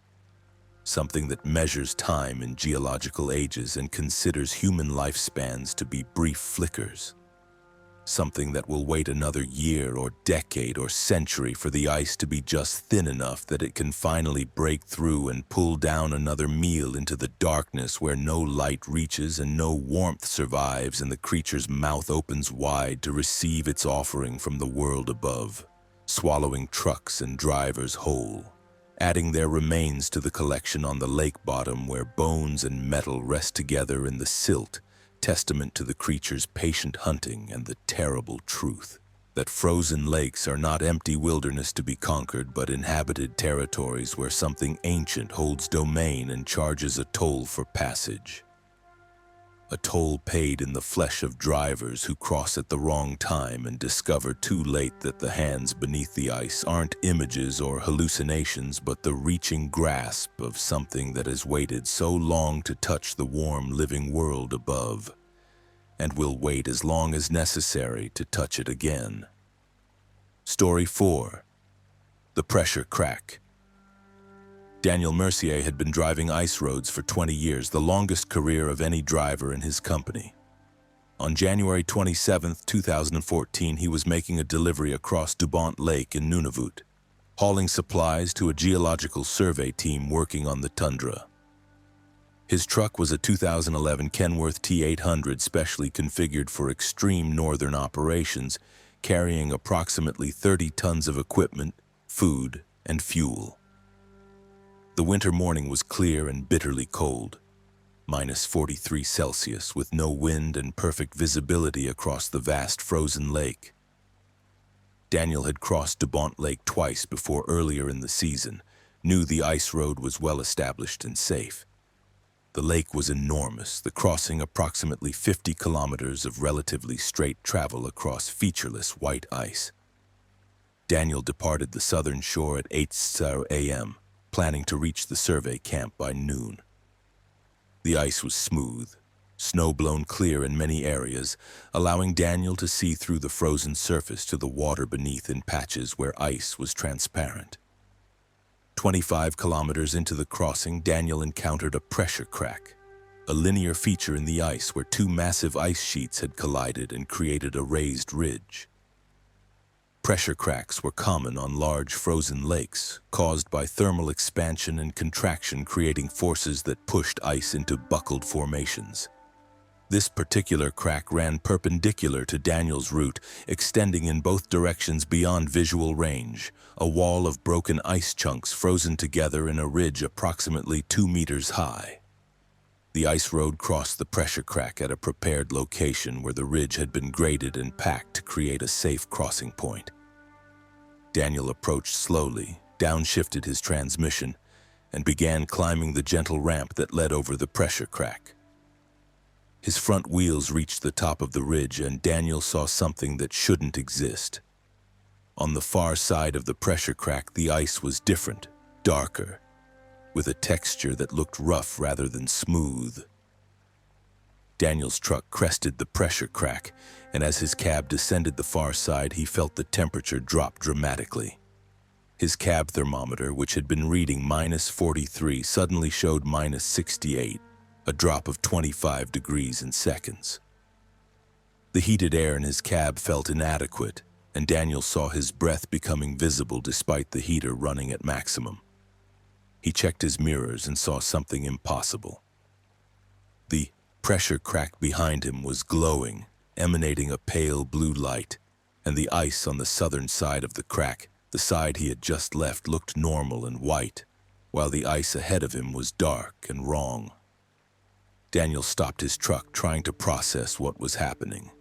Something that measures time in geological ages and considers human lifespans to be brief flickers. Something that will wait another year or decade or century for the ice to be just thin enough that it can finally break through and pull down another meal into the darkness where no light reaches and no warmth survives, and the creature's mouth opens wide to receive its offering from the world above, swallowing trucks and drivers whole, adding their remains to the collection on the lake bottom where bones and metal rest together in the silt, testament to the creature's patient hunting and the terrible truth that frozen lakes are not empty wilderness to be conquered, but inhabited territories where something ancient holds domain and charges a toll for passage. A toll paid in the flesh of drivers who cross at the wrong time and discover too late that the hands beneath the ice aren't images or hallucinations, but the reaching grasp of something that has waited so long to touch the warm living world above, and will wait as long as necessary to touch it again. Story 4. The Pressure Crack. Daniel Mercier had been driving ice roads for 20 years, the longest career of any driver in his company. On January 27, 2014, he was making a delivery across Dubont Lake in Nunavut, hauling supplies to a geological survey team working on the tundra. His truck was a 2011 Kenworth T800 specially configured for extreme northern operations, carrying approximately 30 tons of equipment, food, and fuel. The winter morning was clear and bitterly cold, -43 Celsius, with no wind and perfect visibility across the vast frozen lake. Daniel had crossed Dubont Lake twice before earlier in the season, knew the ice road was well established and safe. The lake was enormous, the crossing approximately 50 kilometers of relatively straight travel across featureless white ice. Daniel departed the southern shore at 8 a.m., planning to reach the survey camp by noon. The ice was smooth, snow blown clear in many areas, allowing Daniel to see through the frozen surface to the water beneath in patches where ice was transparent. 25 kilometers into the crossing, Daniel encountered a pressure crack, a linear feature in the ice where two massive ice sheets had collided and created a raised ridge. Pressure cracks were common on large frozen lakes, caused by thermal expansion and contraction, creating forces that pushed ice into buckled formations. This particular crack ran perpendicular to Daniel's route, extending in both directions beyond visual range, a wall of broken ice chunks frozen together in a ridge approximately 2 meters high. The ice road crossed the pressure crack at a prepared location where the ridge had been graded and packed to create a safe crossing point. Daniel approached slowly, downshifted his transmission, and began climbing the gentle ramp that led over the pressure crack. His front wheels reached the top of the ridge, and Daniel saw something that shouldn't exist. On the far side of the pressure crack, the ice was different, darker, with a texture that looked rough rather than smooth. Daniel's truck crested the pressure crack, and as his cab descended the far side, he felt the temperature drop dramatically. His cab thermometer, which had been reading -43, suddenly showed -68, a drop of 25 degrees in seconds. The heated air in his cab felt inadequate, and Daniel saw his breath becoming visible despite the heater running at maximum. He checked his mirrors and saw something impossible. The pressure crack behind him was glowing, emanating a pale blue light, and the ice on the southern side of the crack, the side he had just left, looked normal and white, while the ice ahead of him was dark and wrong. Daniel stopped his truck, trying to process what was happening.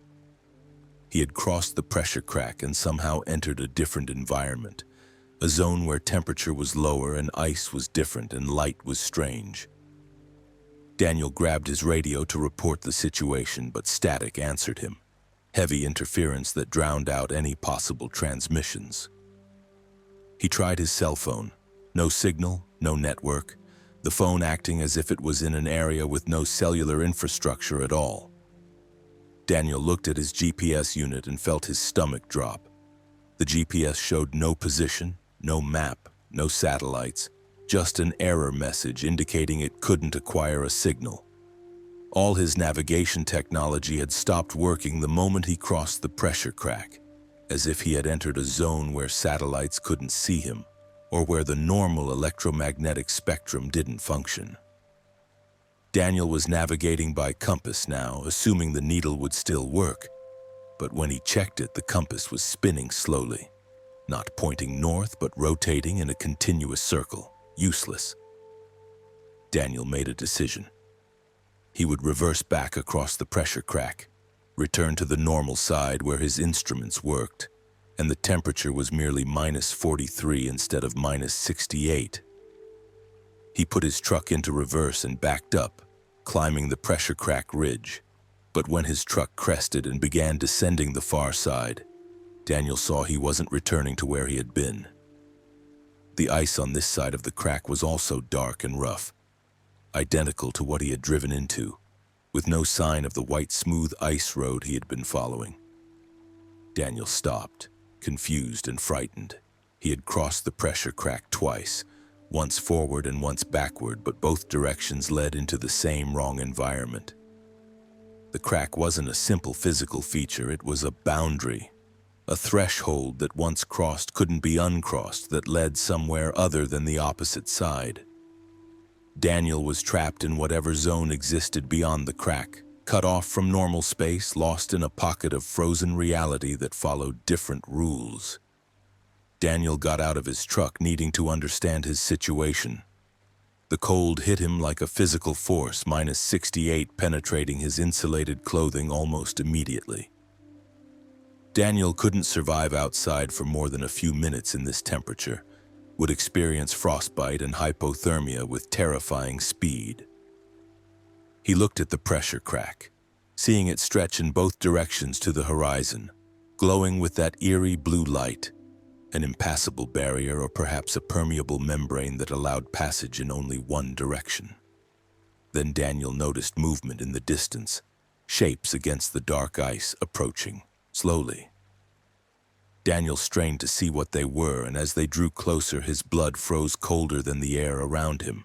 He had crossed the pressure crack and somehow entered a different environment, a zone where temperature was lower and ice was different and light was strange. Daniel grabbed his radio to report the situation, but static answered him, heavy interference that drowned out any possible transmissions. He tried his cell phone. No signal, no network, the phone acting as if it was in an area with no cellular infrastructure at all. Daniel looked at his GPS unit and felt his stomach drop. The GPS showed no position, no map, no satellites, just an error message indicating it couldn't acquire a signal. All his navigation technology had stopped working the moment he crossed the pressure crack, as if he had entered a zone where satellites couldn't see him, or where the normal electromagnetic spectrum didn't function. Daniel was navigating by compass now, assuming the needle would still work, but when he checked it, the compass was spinning slowly, not pointing north but rotating in a continuous circle. Useless. Daniel made a decision. He would reverse back across the pressure crack, return to the normal side where his instruments worked, and the temperature was merely -43 instead of -68. He put his truck into reverse and backed up, climbing the pressure crack ridge. But when his truck crested and began descending the far side, Daniel saw he wasn't returning to where he had been. The ice on this side of the crack was also dark and rough, identical to what he had driven into, with no sign of the white smooth ice road he had been following. Daniel stopped, confused and frightened. He had crossed the pressure crack twice, once forward and once backward, but both directions led into the same wrong environment. The crack wasn't a simple physical feature, it was a boundary, a threshold that once crossed couldn't be uncrossed, that led somewhere other than the opposite side. Daniel was trapped in whatever zone existed beyond the crack, cut off from normal space, lost in a pocket of frozen reality that followed different rules. Daniel got out of his truck, needing to understand his situation. The cold hit him like a physical force, -68 penetrating his insulated clothing almost immediately. Daniel couldn't survive outside for more than a few minutes in this temperature, would experience frostbite and hypothermia with terrifying speed. He looked at the pressure crack, seeing it stretch in both directions to the horizon, glowing with that eerie blue light, an impassable barrier or perhaps a permeable membrane that allowed passage in only one direction. Then Daniel noticed movement in the distance, shapes against the dark ice approaching, slowly. Daniel strained to see what they were, and as they drew closer, his blood froze colder than the air around him.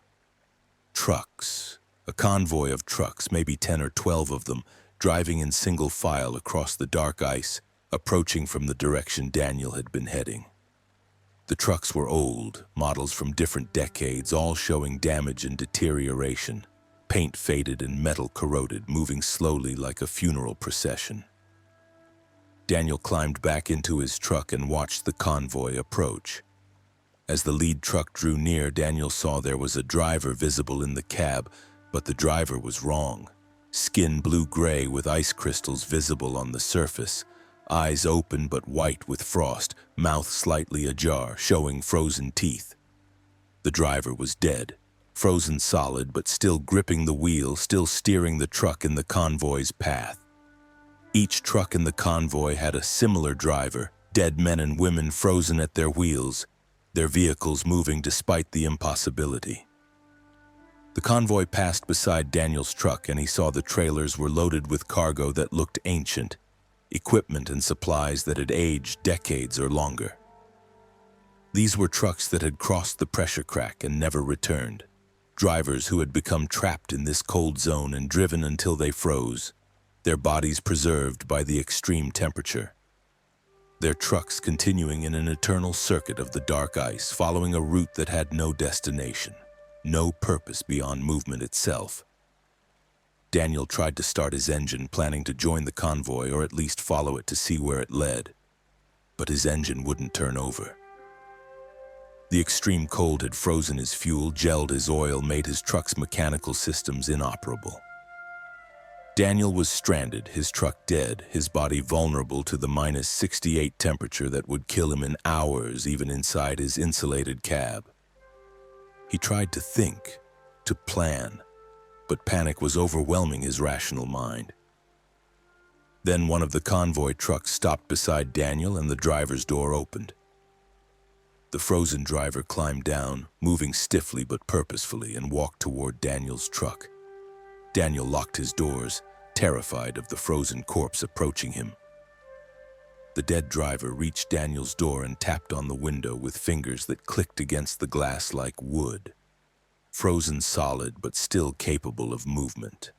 Trucks. A convoy of trucks, maybe 10 or 12 of them, driving in single file across the dark ice, approaching from the direction Daniel had been heading. The trucks were old, models from different decades, all showing damage and deterioration. Paint faded and metal corroded, moving slowly like a funeral procession. Daniel climbed back into his truck and watched the convoy approach. As the lead truck drew near, Daniel saw there was a driver visible in the cab, but the driver was wrong. Skin blue-gray with ice crystals visible on the surface, eyes open but white with frost, mouth slightly ajar, showing frozen teeth. The driver was dead, frozen solid but still gripping the wheel, still steering the truck in the convoy's path. Each truck in the convoy had a similar driver, dead men and women frozen at their wheels, their vehicles moving despite the impossibility. The convoy passed beside Daniel's truck, and he saw the trailers were loaded with cargo that looked ancient, equipment and supplies that had aged decades or longer. These were trucks that had crossed the pressure crack and never returned, drivers who had become trapped in this cold zone and driven until they froze, their bodies preserved by the extreme temperature. Their trucks continuing in an eternal circuit of the dark ice, following a route that had no destination, no purpose beyond movement itself. Daniel tried to start his engine, planning to join the convoy or at least follow it to see where it led, but his engine wouldn't turn over. The extreme cold had frozen his fuel, gelled his oil, made his truck's mechanical systems inoperable. Daniel was stranded, his truck dead, his body vulnerable to the -68 temperature that would kill him in hours, even inside his insulated cab. He tried to think, to plan, but panic was overwhelming his rational mind. Then one of the convoy trucks stopped beside Daniel and the driver's door opened. The frozen driver climbed down, moving stiffly but purposefully, and walked toward Daniel's truck. Daniel locked his doors, terrified of the frozen corpse approaching him. The dead driver reached Daniel's door and tapped on the window with fingers that clicked against the glass like wood, frozen solid but still capable of movement.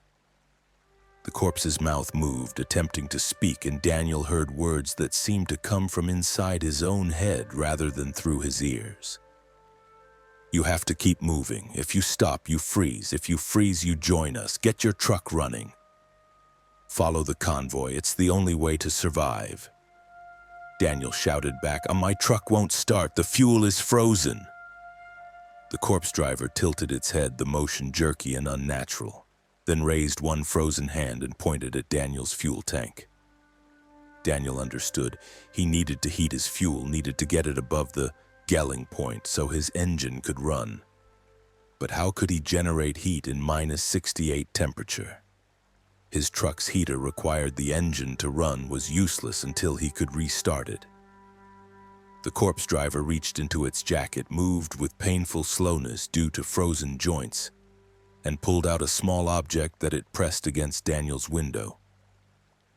The corpse's mouth moved, attempting to speak, and Daniel heard words that seemed to come from inside his own head rather than through his ears. "You have to keep moving. If you stop, you freeze. If you freeze, you join us. Get your truck running. Follow the convoy. It's the only way to survive." Daniel shouted back, "My truck won't start. The fuel is frozen." The corpse driver tilted its head, the motion jerky and unnatural, then raised one frozen hand and pointed at Daniel's fuel tank. Daniel understood. He needed to heat his fuel, needed to get it above the gelling point so his engine could run. But how could he generate heat in -68 temperature? His truck's heater required the engine to run was useless until he could restart it. The corpse driver reached into its jacket, moved with painful slowness due to frozen joints, and pulled out a small object that it pressed against Daniel's window.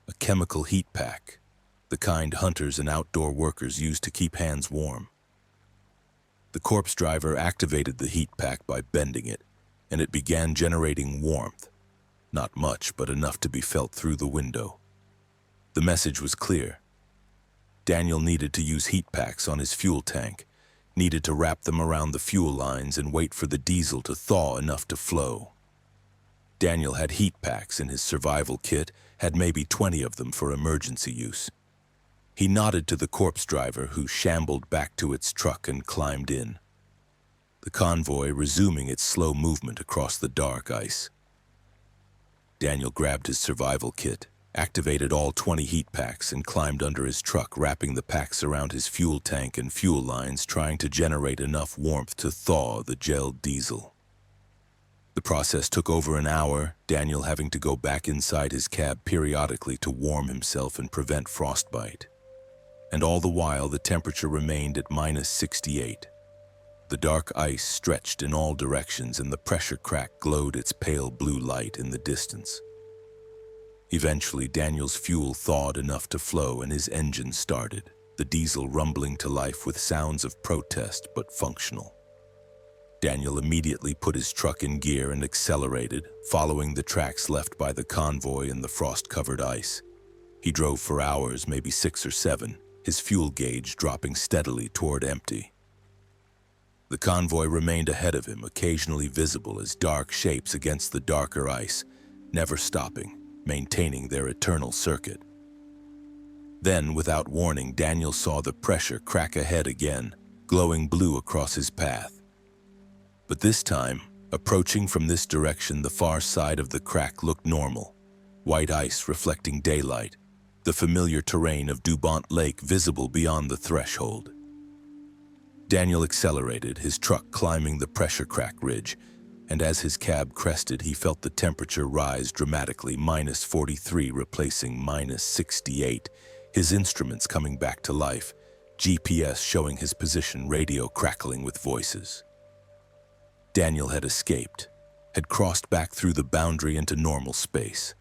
A chemical heat pack, the kind hunters and outdoor workers use to keep hands warm. The corpse driver activated the heat pack by bending it, and it began generating warmth. Not much, but enough to be felt through the window. The message was clear. Daniel needed to use heat packs on his fuel tank, needed to wrap them around the fuel lines and wait for the diesel to thaw enough to flow. Daniel had heat packs in his survival kit, had maybe 20 of them for emergency use. He nodded to the corpse driver, who shambled back to its truck and climbed in, the convoy resuming its slow movement across the dark ice. Daniel grabbed his survival kit, activated all 20 heat packs, and climbed under his truck, wrapping the packs around his fuel tank and fuel lines, trying to generate enough warmth to thaw the gelled diesel. The process took over an hour, Daniel having to go back inside his cab periodically to warm himself and prevent frostbite. And all the while, the temperature remained at -68. The dark ice stretched in all directions and the pressure crack glowed its pale blue light in the distance. Eventually, Daniel's fuel thawed enough to flow and his engine started, the diesel rumbling to life with sounds of protest but functional. Daniel immediately put his truck in gear and accelerated, following the tracks left by the convoy in the frost-covered ice. He drove for hours, maybe 6 or 7, his fuel gauge dropping steadily toward empty. The convoy remained ahead of him, occasionally visible as dark shapes against the darker ice, never stopping, maintaining their eternal circuit. Then, without warning, Daniel saw the pressure crack ahead again, glowing blue across his path. But this time, approaching from this direction, the far side of the crack looked normal. White ice reflecting daylight, the familiar terrain of Dubont Lake visible beyond the threshold. Daniel accelerated, his truck climbing the pressure crack ridge, and as his cab crested, he felt the temperature rise dramatically, -43 replacing -68, his instruments coming back to life, GPS showing his position, radio crackling with voices. Daniel had escaped, had crossed back through the boundary into normal space.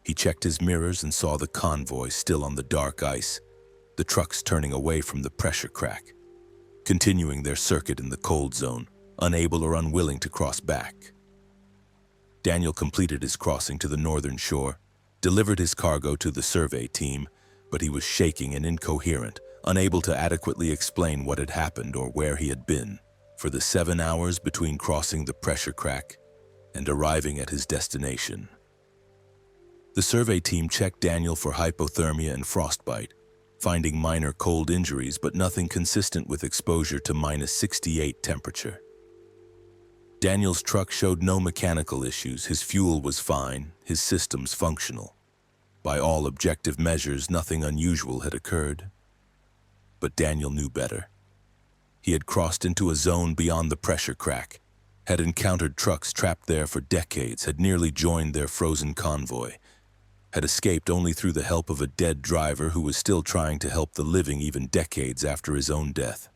He checked his mirrors and saw the convoy still on the dark ice, the trucks turning away from the pressure crack, continuing their circuit in the cold zone, unable or unwilling to cross back. Daniel completed his crossing to the northern shore, delivered his cargo to the survey team, but he was shaking and incoherent, unable to adequately explain what had happened or where he had been for the 7 hours between crossing the pressure crack and arriving at his destination. The survey team checked Daniel for hypothermia and frostbite, finding minor cold injuries but nothing consistent with exposure to -68 temperature. Daniel's truck showed no mechanical issues, his fuel was fine, his systems functional. By all objective measures, nothing unusual had occurred. But Daniel knew better. He had crossed into a zone beyond the pressure crack, had encountered trucks trapped there for decades, had nearly joined their frozen convoy, had escaped only through the help of a dead driver who was still trying to help the living even decades after his own death.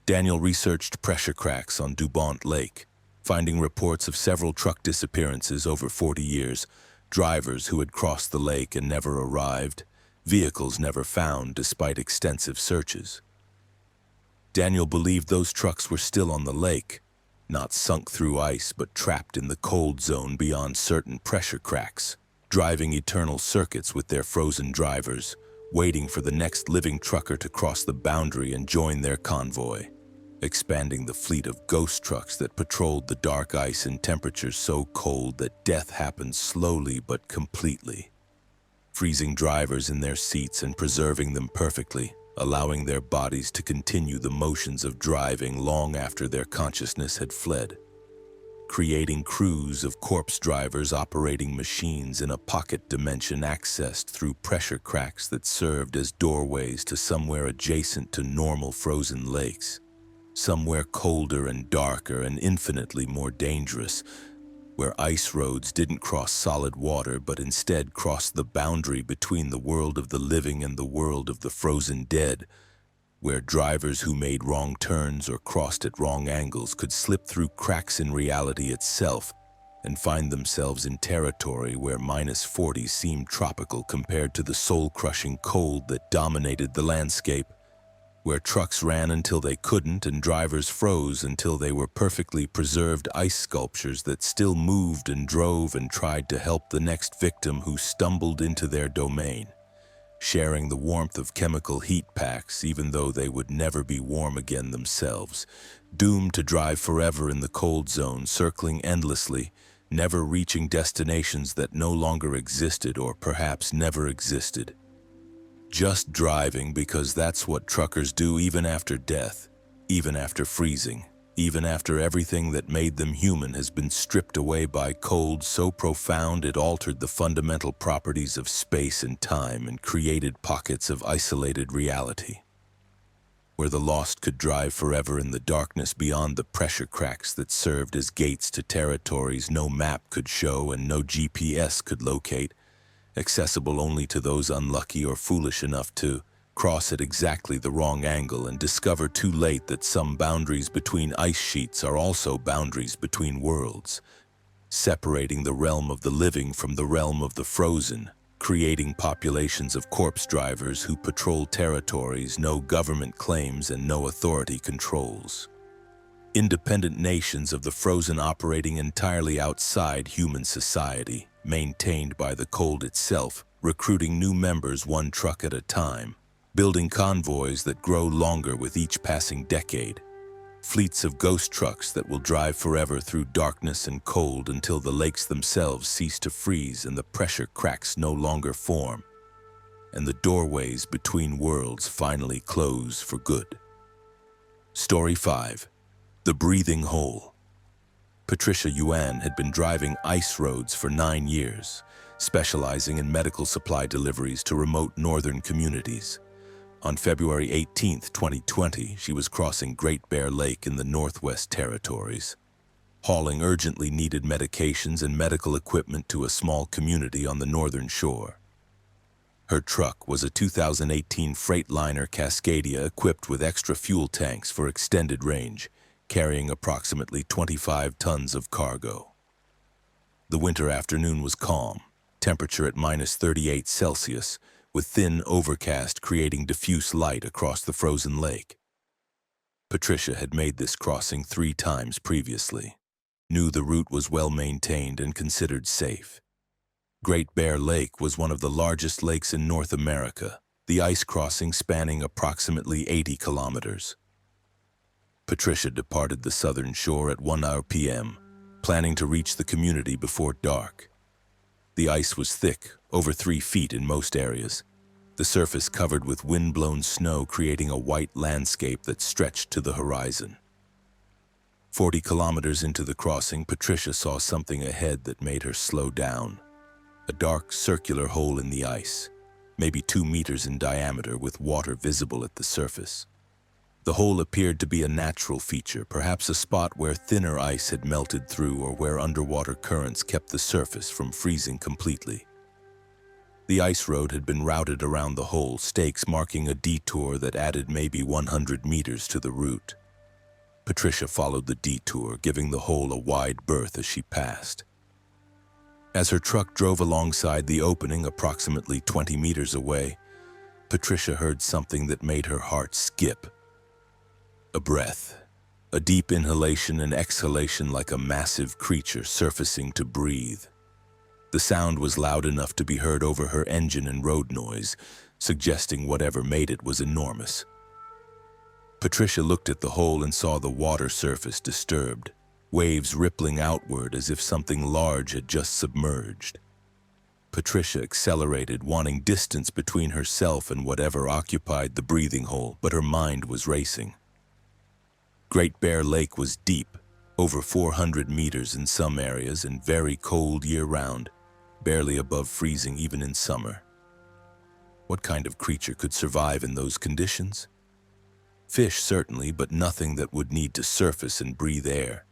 Daniel researched pressure cracks on Dubont Lake, finding reports of several truck disappearances over 40 years, drivers who had crossed the lake and never arrived, vehicles never found despite extensive searches. Daniel believed those trucks were still on the lake, not sunk through ice but trapped in the cold zone beyond certain pressure cracks, driving eternal circuits with their frozen drivers, waiting for the next living trucker to cross the boundary and join their convoy, expanding the fleet of ghost trucks that patrolled the dark ice in temperatures so cold that death happened slowly but completely, freezing drivers in their seats and preserving them perfectly, allowing their bodies to continue the motions of driving long after their consciousness had fled, creating crews of corpse drivers operating machines in a pocket dimension accessed through pressure cracks that served as doorways to somewhere adjacent to normal frozen lakes, somewhere colder and darker and infinitely more dangerous, where ice roads didn't cross solid water but instead crossed the boundary between the world of the living and the world of the frozen dead, where drivers who made wrong turns or crossed at wrong angles could slip through cracks in reality itself and find themselves in territory where -40 seemed tropical compared to the soul-crushing cold that dominated the landscape, where trucks ran until they couldn't and drivers froze until they were perfectly preserved ice sculptures that still moved and drove and tried to help the next victim who stumbled into their domain, sharing the warmth of chemical heat packs even though they would never be warm again themselves, doomed to drive forever in the cold zone, circling endlessly, never reaching destinations that no longer existed or perhaps never existed. Just driving because that's what truckers do even after death, even after freezing, even after everything that made them human has been stripped away by cold so profound it altered the fundamental properties of space and time and created pockets of isolated reality, where the lost could drive forever in the darkness beyond the pressure cracks that served as gates to territories no map could show and no GPS could locate, accessible only to those unlucky or foolish enough to cross at exactly the wrong angle, and discover too late that some boundaries between ice sheets are also boundaries between worlds, separating the realm of the living from the realm of the frozen, creating populations of corpse drivers who patrol territories no government claims and no authority controls. Independent nations of the frozen operating entirely outside human society, maintained by the cold itself, recruiting new members one truck at a time, building convoys that grow longer with each passing decade, fleets of ghost trucks that will drive forever through darkness and cold until the lakes themselves cease to freeze and the pressure cracks no longer form, and the doorways between worlds finally close for good. Story 5. The Breathing Hole. Patricia Yuan had been driving ice roads for 9 years, specializing in medical supply deliveries to remote northern communities. On February 18, 2020, she was crossing Great Bear Lake in the Northwest Territories, hauling urgently needed medications and medical equipment to a small community on the northern shore. Her truck was a 2018 Freightliner Cascadia equipped with extra fuel tanks for extended range, carrying approximately 25 tons of cargo. The winter afternoon was calm, temperature at -38°C, with thin overcast creating diffuse light across the frozen lake. Patricia had made this crossing 3 times previously, knew the route was well maintained and considered safe. Great Bear Lake was one of the largest lakes in North America, the ice crossing spanning approximately 80 kilometers. Patricia departed the southern shore at 1 p.m., planning to reach the community before dark. The ice was thick, over 3 feet in most areas, the surface covered with wind-blown snow creating a white landscape that stretched to the horizon. 40 kilometers into the crossing, Patricia saw something ahead that made her slow down. A dark, circular hole in the ice, maybe 2 meters in diameter with water visible at the surface. The hole appeared to be a natural feature, perhaps a spot where thinner ice had melted through or where underwater currents kept the surface from freezing completely. The ice road had been routed around the hole, stakes marking a detour that added maybe 100 meters to the route. Patricia followed the detour, giving the hole a wide berth as she passed. As her truck drove alongside the opening approximately 20 meters away, Patricia heard something that made her heart skip. A breath, a deep inhalation and exhalation like a massive creature surfacing to breathe. The sound was loud enough to be heard over her engine and road noise, suggesting whatever made it was enormous. Patricia looked at the hole and saw the water surface disturbed, waves rippling outward as if something large had just submerged. Patricia accelerated, wanting distance between herself and whatever occupied the breathing hole, but her mind was racing. Great Bear Lake was deep, over 400 meters in some areas and very cold year-round, barely above freezing even in summer. What kind of creature could survive in those conditions? Fish certainly, but nothing that would need to surface and breathe air.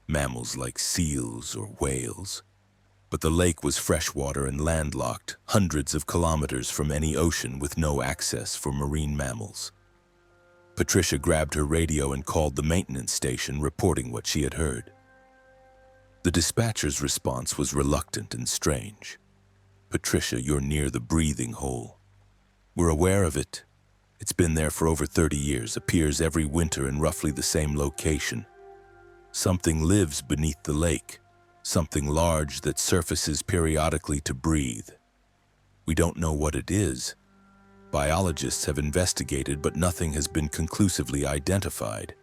Mammals like seals or whales. But the lake was freshwater and landlocked, hundreds of kilometers from any ocean with no access for marine mammals. Patricia grabbed her radio and called the maintenance station, reporting what she had heard. The dispatcher's response was reluctant and strange. "Patricia, you're near the breathing hole. We're aware of it. It's been there for over 30 years, appears every winter in roughly the same location. Something lives beneath the lake, something large that surfaces periodically to breathe. We don't know what it is. Biologists have investigated, but nothing has been conclusively identified.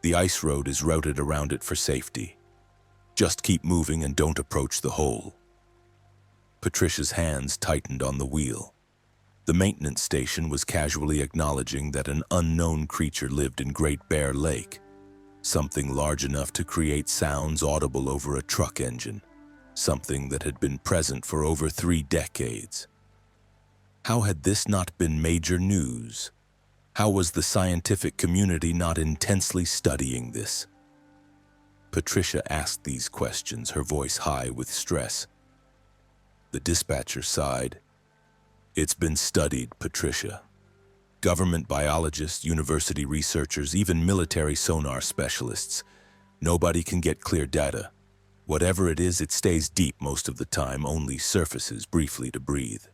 The ice road is routed around it for safety. Just keep moving and don't approach the hole." Patricia's hands tightened on the wheel. The maintenance station was casually acknowledging that an unknown creature lived in Great Bear Lake, something large enough to create sounds audible over a truck engine, something that had been present for over 3 decades. How had this not been major news? How was the scientific community not intensely studying this? Patricia asked these questions, her voice high with stress. The dispatcher sighed. It's been studied, Patricia. Government biologists, university researchers, even military sonar specialists. Nobody can get clear data. Whatever it is, it stays deep most of the time, only surfaces briefly to breathe.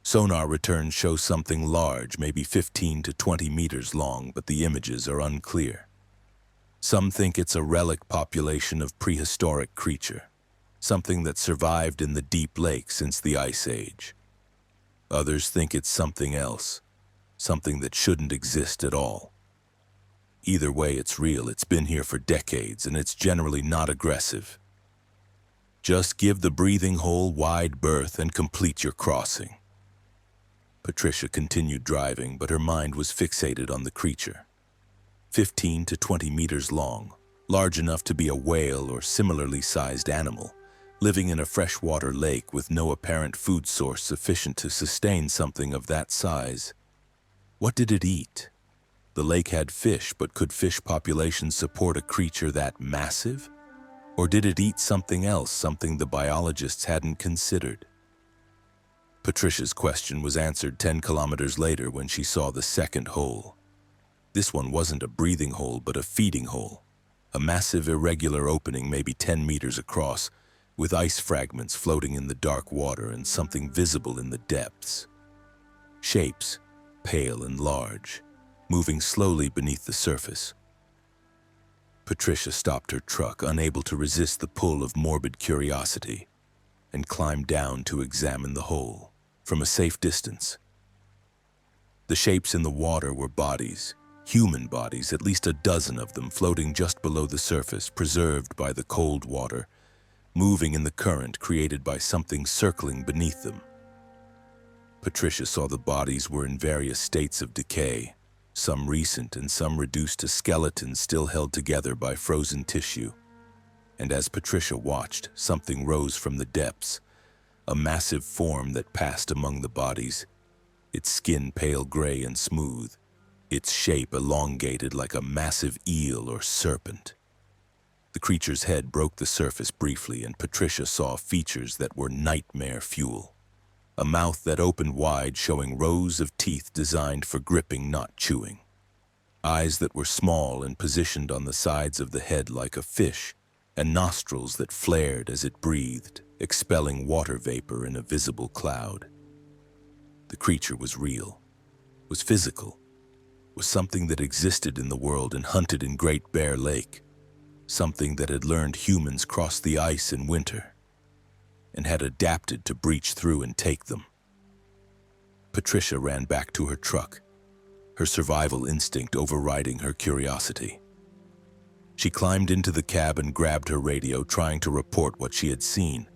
Sonar returns show something large, maybe 15 to 20 meters long, but the images are unclear. Some think it's a relic population of prehistoric creature, something that survived in the deep lake since the Ice Age. Others think it's something else, something that shouldn't exist at all. Either way, it's real. It's been here for decades, and it's generally not aggressive. Just give the breathing hole wide berth and complete your crossing. Patricia continued driving, but her mind was fixated on the creature. 15 to 20 meters long, large enough to be a whale or similarly sized animal, living in a freshwater lake with no apparent food source sufficient to sustain something of that size. What did it eat? The lake had fish, but could fish populations support a creature that massive? Or did it eat something else, something the biologists hadn't considered? Patricia's question was answered 10 kilometers later when she saw the second hole. This one wasn't a breathing hole, but a feeding hole. A massive irregular opening maybe 10 meters across, with ice fragments floating in the dark water and something visible in the depths. Shapes, pale and large, moving slowly beneath the surface. Patricia stopped her truck, unable to resist the pull of morbid curiosity, and climbed down to examine the hole from a safe distance. The shapes in the water were bodies, human bodies, at least a dozen of them floating just below the surface, preserved by the cold water, moving in the current created by something circling beneath them. Patricia saw the bodies were in various states of decay, some recent and some reduced to skeletons still held together by frozen tissue. And as Patricia watched, something rose from the depths, a massive form that passed among the bodies, its skin pale gray and smooth, its shape elongated like a massive eel or serpent. The creature's head broke the surface briefly, and Patricia saw features that were nightmare fuel. A mouth that opened wide, showing rows of teeth designed for gripping, not chewing. Eyes that were small and positioned on the sides of the head like a fish, and nostrils that flared as it breathed, expelling water vapor in a visible cloud. The creature was real, was physical, was something that existed in the world and hunted in Great Bear Lake, something that had learned humans crossed the ice in winter, and had adapted to breach through and take them. Patricia ran back to her truck, her survival instinct overriding her curiosity. She climbed into the cab and grabbed her radio, trying to report what she had seen,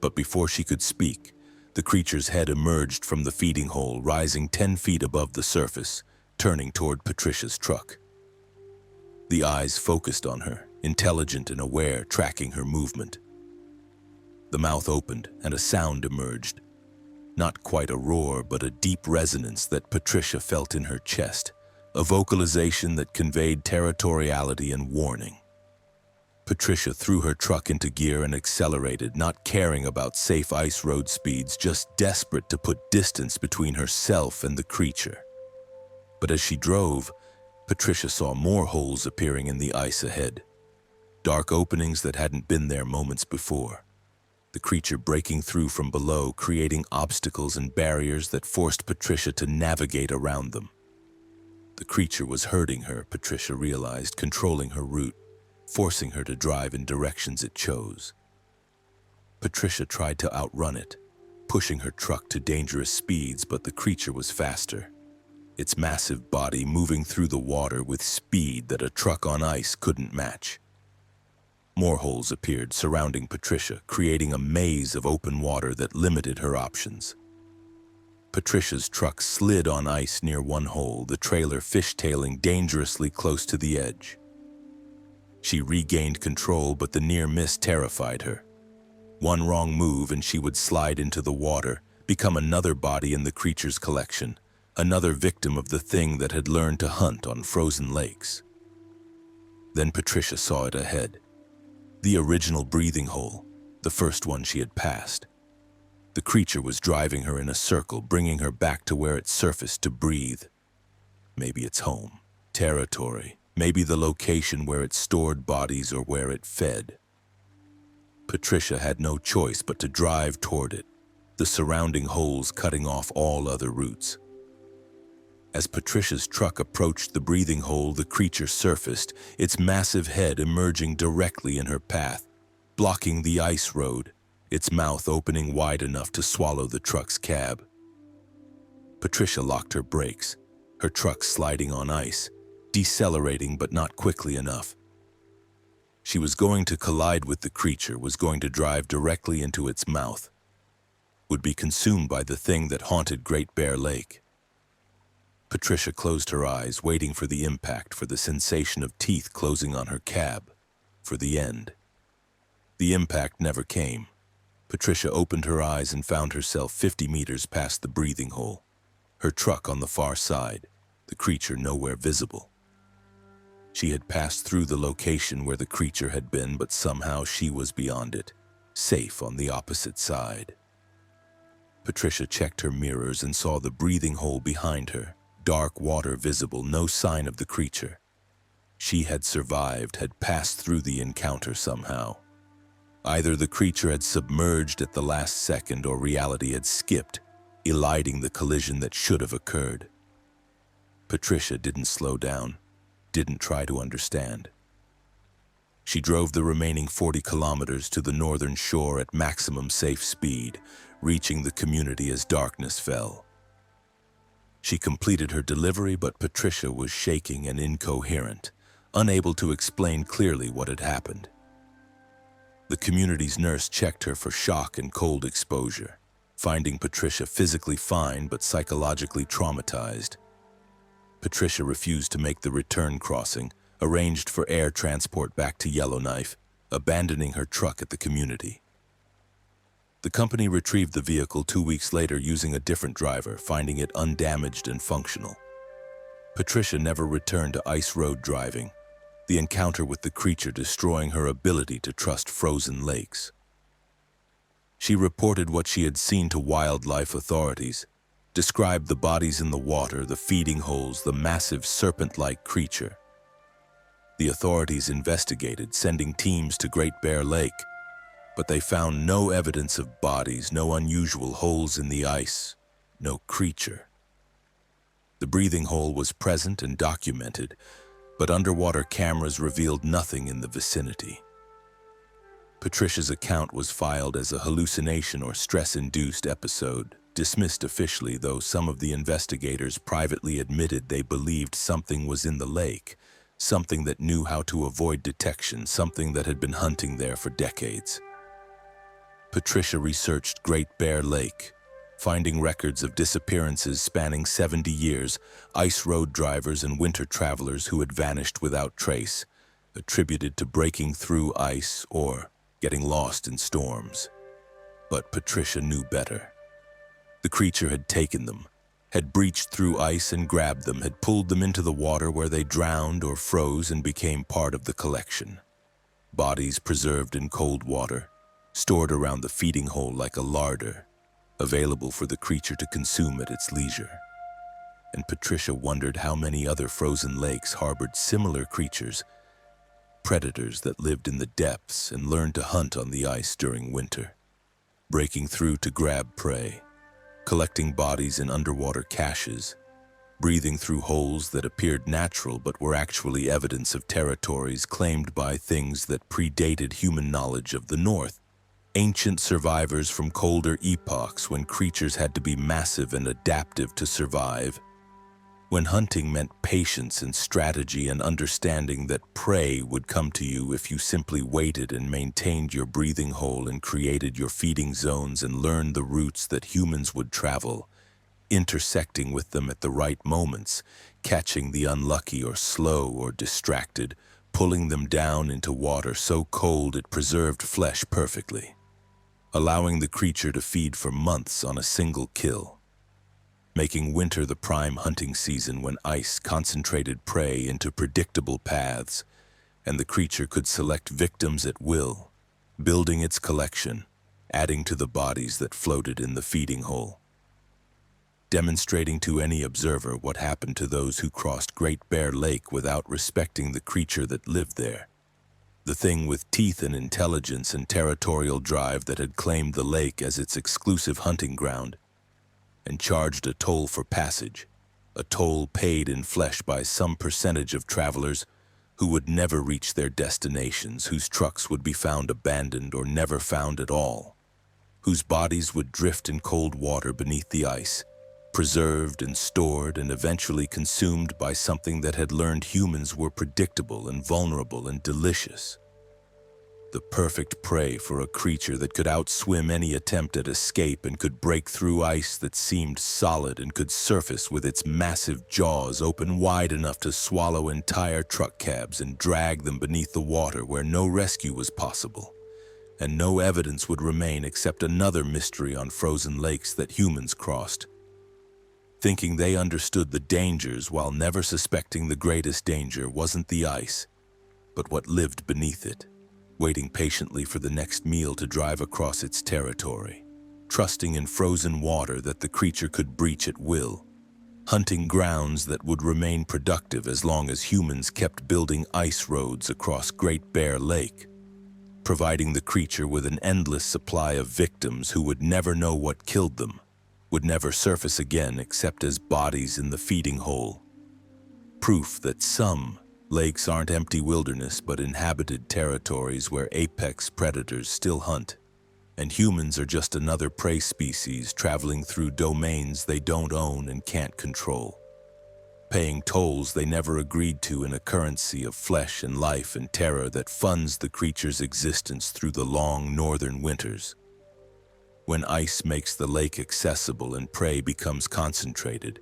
but before she could speak, the creature's head emerged from the feeding hole, rising 10 feet above the surface, turning toward Patricia's truck. The eyes focused on her, intelligent and aware, tracking her movement. The mouth opened and a sound emerged. Not quite a roar, but a deep resonance that Patricia felt in her chest, a vocalization that conveyed territoriality and warning. Patricia threw her truck into gear and accelerated, not caring about safe ice road speeds, just desperate to put distance between herself and the creature. But as she drove, Patricia saw more holes appearing in the ice ahead, dark openings that hadn't been there moments before. The creature breaking through from below, creating obstacles and barriers that forced Patricia to navigate around them. The creature was hurting her, Patricia realized, controlling her route, forcing her to drive in directions it chose. Patricia tried to outrun it, pushing her truck to dangerous speeds, but the creature was faster, its massive body moving through the water with speed that a truck on ice couldn't match. More holes appeared, surrounding Patricia, creating a maze of open water that limited her options. Patricia's truck slid on ice near one hole, the trailer fishtailing dangerously close to the edge. She regained control, but the near miss terrified her. One wrong move and she would slide into the water, become another body in the creature's collection, another victim of the thing that had learned to hunt on frozen lakes. Then Patricia saw it ahead. The original breathing hole, the first one she had passed. The creature was driving her in a circle, bringing her back to where it surfaced to breathe. Maybe its home, territory, maybe the location where it stored bodies or where it fed. Patricia had no choice but to drive toward it, the surrounding holes cutting off all other routes. As Patricia's truck approached the breathing hole, the creature surfaced, its massive head emerging directly in her path, blocking the ice road, its mouth opening wide enough to swallow the truck's cab. Patricia locked her brakes, her truck sliding on ice, decelerating but not quickly enough. She was going to collide with the creature, was going to drive directly into its mouth, would be consumed by the thing that haunted Great Bear Lake. Patricia closed her eyes, waiting for the impact, for the sensation of teeth closing on her cab, for the end. The impact never came. Patricia opened her eyes and found herself 50 meters past the breathing hole, her truck on the far side, the creature nowhere visible. She had passed through the location where the creature had been, but somehow she was beyond it, safe on the opposite side. Patricia checked her mirrors and saw the breathing hole behind her, dark water visible, no sign of the creature. She had survived, had passed through the encounter somehow. Either the creature had submerged at the last second or reality had skipped, eliding the collision that should have occurred. Patricia didn't slow down, didn't try to understand. She drove the remaining 40 kilometers to the northern shore at maximum safe speed, reaching the community as darkness fell. She completed her delivery, but Patricia was shaking and incoherent, unable to explain clearly what had happened. The community's nurse checked her for shock and cold exposure, finding Patricia physically fine but psychologically traumatized. Patricia refused to make the return crossing, arranged for air transport back to Yellowknife, abandoning her truck at the community. The company retrieved the vehicle 2 weeks later using a different driver, finding it undamaged and functional. Patricia never returned to ice road driving, the encounter with the creature destroying her ability to trust frozen lakes. She reported what she had seen to wildlife authorities, described the bodies in the water, the feeding holes, the massive serpent-like creature. The authorities investigated, sending teams to Great Bear Lake, but they found no evidence of bodies, no unusual holes in the ice, no creature. The breathing hole was present and documented, but underwater cameras revealed nothing in the vicinity. Patricia's account was filed as a hallucination or stress-induced episode, dismissed officially, though some of the investigators privately admitted they believed something was in the lake, something that knew how to avoid detection, something that had been hunting there for decades. Patricia researched Great Bear Lake, finding records of disappearances spanning 70 years, ice road drivers and winter travelers who had vanished without trace, attributed to breaking through ice or getting lost in storms. But Patricia knew better. The creature had taken them, had breached through ice and grabbed them, had pulled them into the water where they drowned or froze and became part of the collection. Bodies preserved in cold water, stored around the feeding hole like a larder, available for the creature to consume at its leisure. And Patricia wondered how many other frozen lakes harbored similar creatures, predators that lived in the depths and learned to hunt on the ice during winter, breaking through to grab prey, collecting bodies in underwater caches, breathing through holes that appeared natural but were actually evidence of territories claimed by things that predated human knowledge of the North, ancient survivors from colder epochs when creatures had to be massive and adaptive to survive, when hunting meant patience and strategy and understanding that prey would come to you if you simply waited and maintained your breathing hole and created your feeding zones and learned the routes that humans would travel, intersecting with them at the right moments, catching the unlucky or slow or distracted, pulling them down into water so cold it preserved flesh perfectly, allowing the creature to feed for months on a single kill, making winter the prime hunting season when ice concentrated prey into predictable paths, and the creature could select victims at will, building its collection, adding to the bodies that floated in the feeding hole, demonstrating to any observer what happened to those who crossed Great Bear Lake without respecting the creature that lived there. The thing with teeth and intelligence and territorial drive that had claimed the lake as its exclusive hunting ground and charged a toll for passage, a toll paid in flesh by some percentage of travelers who would never reach their destinations, whose trucks would be found abandoned or never found at all, whose bodies would drift in cold water beneath the ice, preserved and stored and eventually consumed by something that had learned humans were predictable and vulnerable and delicious. The perfect prey for a creature that could outswim any attempt at escape and could break through ice that seemed solid and could surface with its massive jaws open wide enough to swallow entire truck cabs and drag them beneath the water where no rescue was possible, and no evidence would remain except another mystery on frozen lakes that humans crossed, thinking they understood the dangers while never suspecting the greatest danger wasn't the ice, but what lived beneath it, waiting patiently for the next meal to drive across its territory, trusting in frozen water that the creature could breach at will, hunting grounds that would remain productive as long as humans kept building ice roads across Great Bear Lake, providing the creature with an endless supply of victims who would never know what killed them, would never surface again except as bodies in the feeding hole. Proof that some lakes aren't empty wilderness but inhabited territories where apex predators still hunt, and humans are just another prey species traveling through domains they don't own and can't control, paying tolls they never agreed to in a currency of flesh and life and terror that funds the creature's existence through the long northern winters. When ice makes the lake accessible and prey becomes concentrated,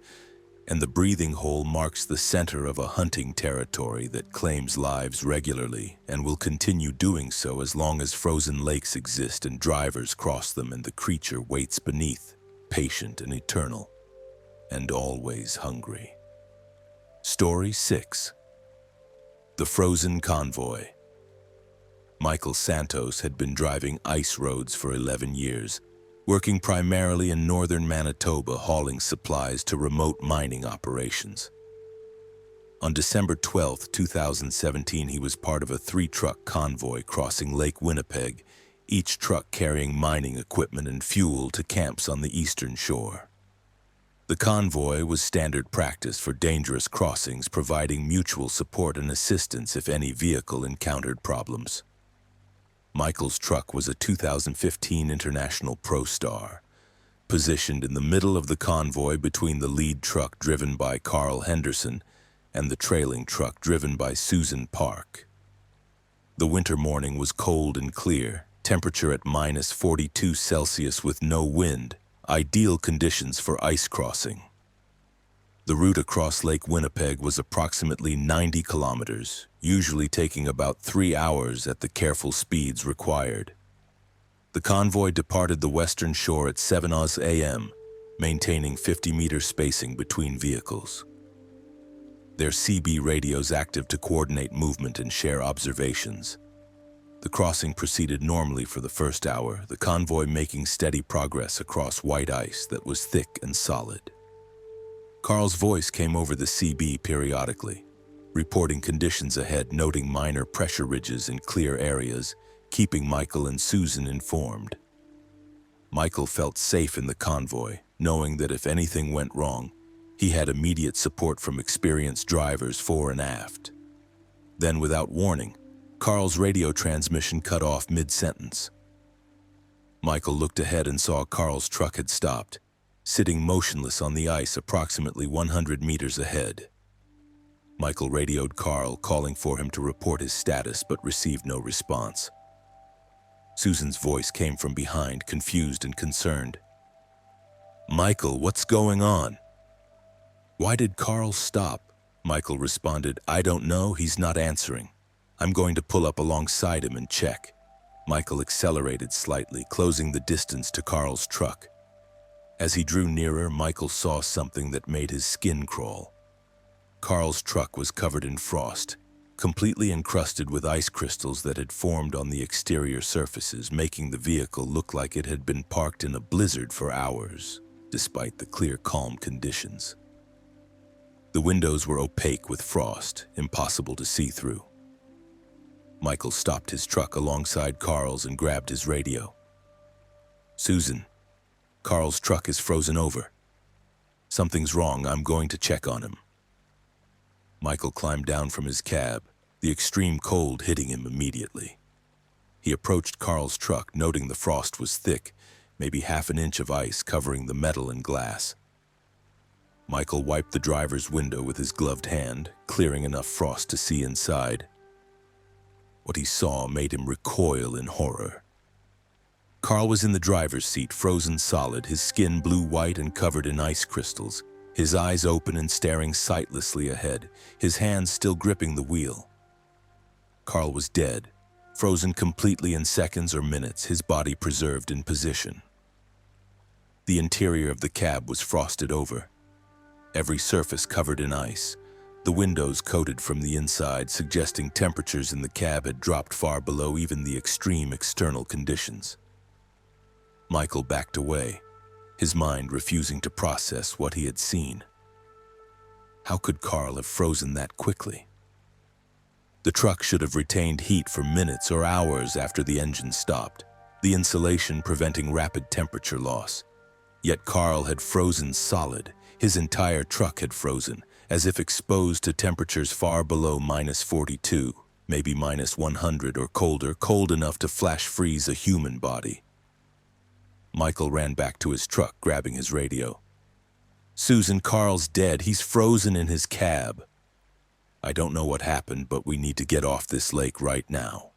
and the breathing hole marks the center of a hunting territory that claims lives regularly and will continue doing so as long as frozen lakes exist and drivers cross them and the creature waits beneath, patient and eternal, and always hungry. Story 6. The Frozen Convoy. Michael Santos had been driving ice roads for 11 years, working primarily in northern Manitoba hauling supplies to remote mining operations. On December 12, 2017, he was part of a 3-truck convoy crossing Lake Winnipeg, each truck carrying mining equipment and fuel to camps on the eastern shore. The convoy was standard practice for dangerous crossings, providing mutual support and assistance if any vehicle encountered problems. Michael's truck was a 2015 International Pro Star, positioned in the middle of the convoy between the lead truck driven by Carl Henderson and the trailing truck driven by Susan Park. The winter morning was cold and clear, temperature at -42 Celsius with no wind, ideal conditions for ice crossing. The route across Lake Winnipeg was approximately 90 kilometers, usually taking about 3 hours at the careful speeds required. The convoy departed the western shore at 7 a.m., maintaining 50-meter spacing between vehicles. Their CB radios active to coordinate movement and share observations. The crossing proceeded normally for the first hour, the convoy making steady progress across white ice that was thick and solid. Carl's voice came over the CB periodically, reporting conditions ahead, noting minor pressure ridges in clear areas, keeping Michael and Susan informed. Michael felt safe in the convoy, knowing that if anything went wrong, he had immediate support from experienced drivers fore and aft. Then, without warning, Carl's radio transmission cut off mid-sentence. Michael looked ahead and saw Carl's truck had stopped, sitting motionless on the ice approximately 100 meters ahead. Michael radioed Carl, calling for him to report his status, but received no response. Susan's voice came from behind, confused and concerned. "Michael, what's going on?" "Why did Carl stop?" Michael responded. "I don't know, he's not answering. I'm going to pull up alongside him and check." Michael accelerated slightly, closing the distance to Carl's truck. As he drew nearer, Michael saw something that made his skin crawl. Carl's truck was covered in frost, completely encrusted with ice crystals that had formed on the exterior surfaces, making the vehicle look like it had been parked in a blizzard for hours, despite the clear, calm conditions. The windows were opaque with frost, impossible to see through. Michael stopped his truck alongside Carl's and grabbed his radio. "Susan, Carl's truck is frozen over. Something's wrong, I'm going to check on him." Michael climbed down from his cab, the extreme cold hitting him immediately. He approached Carl's truck, noting the frost was thick, maybe half an inch of ice covering the metal and glass. Michael wiped the driver's window with his gloved hand, clearing enough frost to see inside. What he saw made him recoil in horror. Carl was in the driver's seat, frozen solid, his skin blue-white and covered in ice crystals, his eyes open and staring sightlessly ahead, his hands still gripping the wheel. Carl was dead, frozen completely in seconds or minutes, his body preserved in position. The interior of the cab was frosted over, every surface covered in ice, the windows coated from the inside, suggesting temperatures in the cab had dropped far below even the extreme external conditions. Michael backed away, his mind refusing to process what he had seen. How could Carl have frozen that quickly? The truck should have retained heat for minutes or hours after the engine stopped, the insulation preventing rapid temperature loss. Yet Carl had frozen solid, his entire truck had frozen, as if exposed to temperatures far below -42, maybe -100 or colder, cold enough to flash freeze a human body. Michael ran back to his truck, grabbing his radio. "Susan, Carl's dead. He's frozen in his cab. I don't know what happened, but we need to get off this lake right now."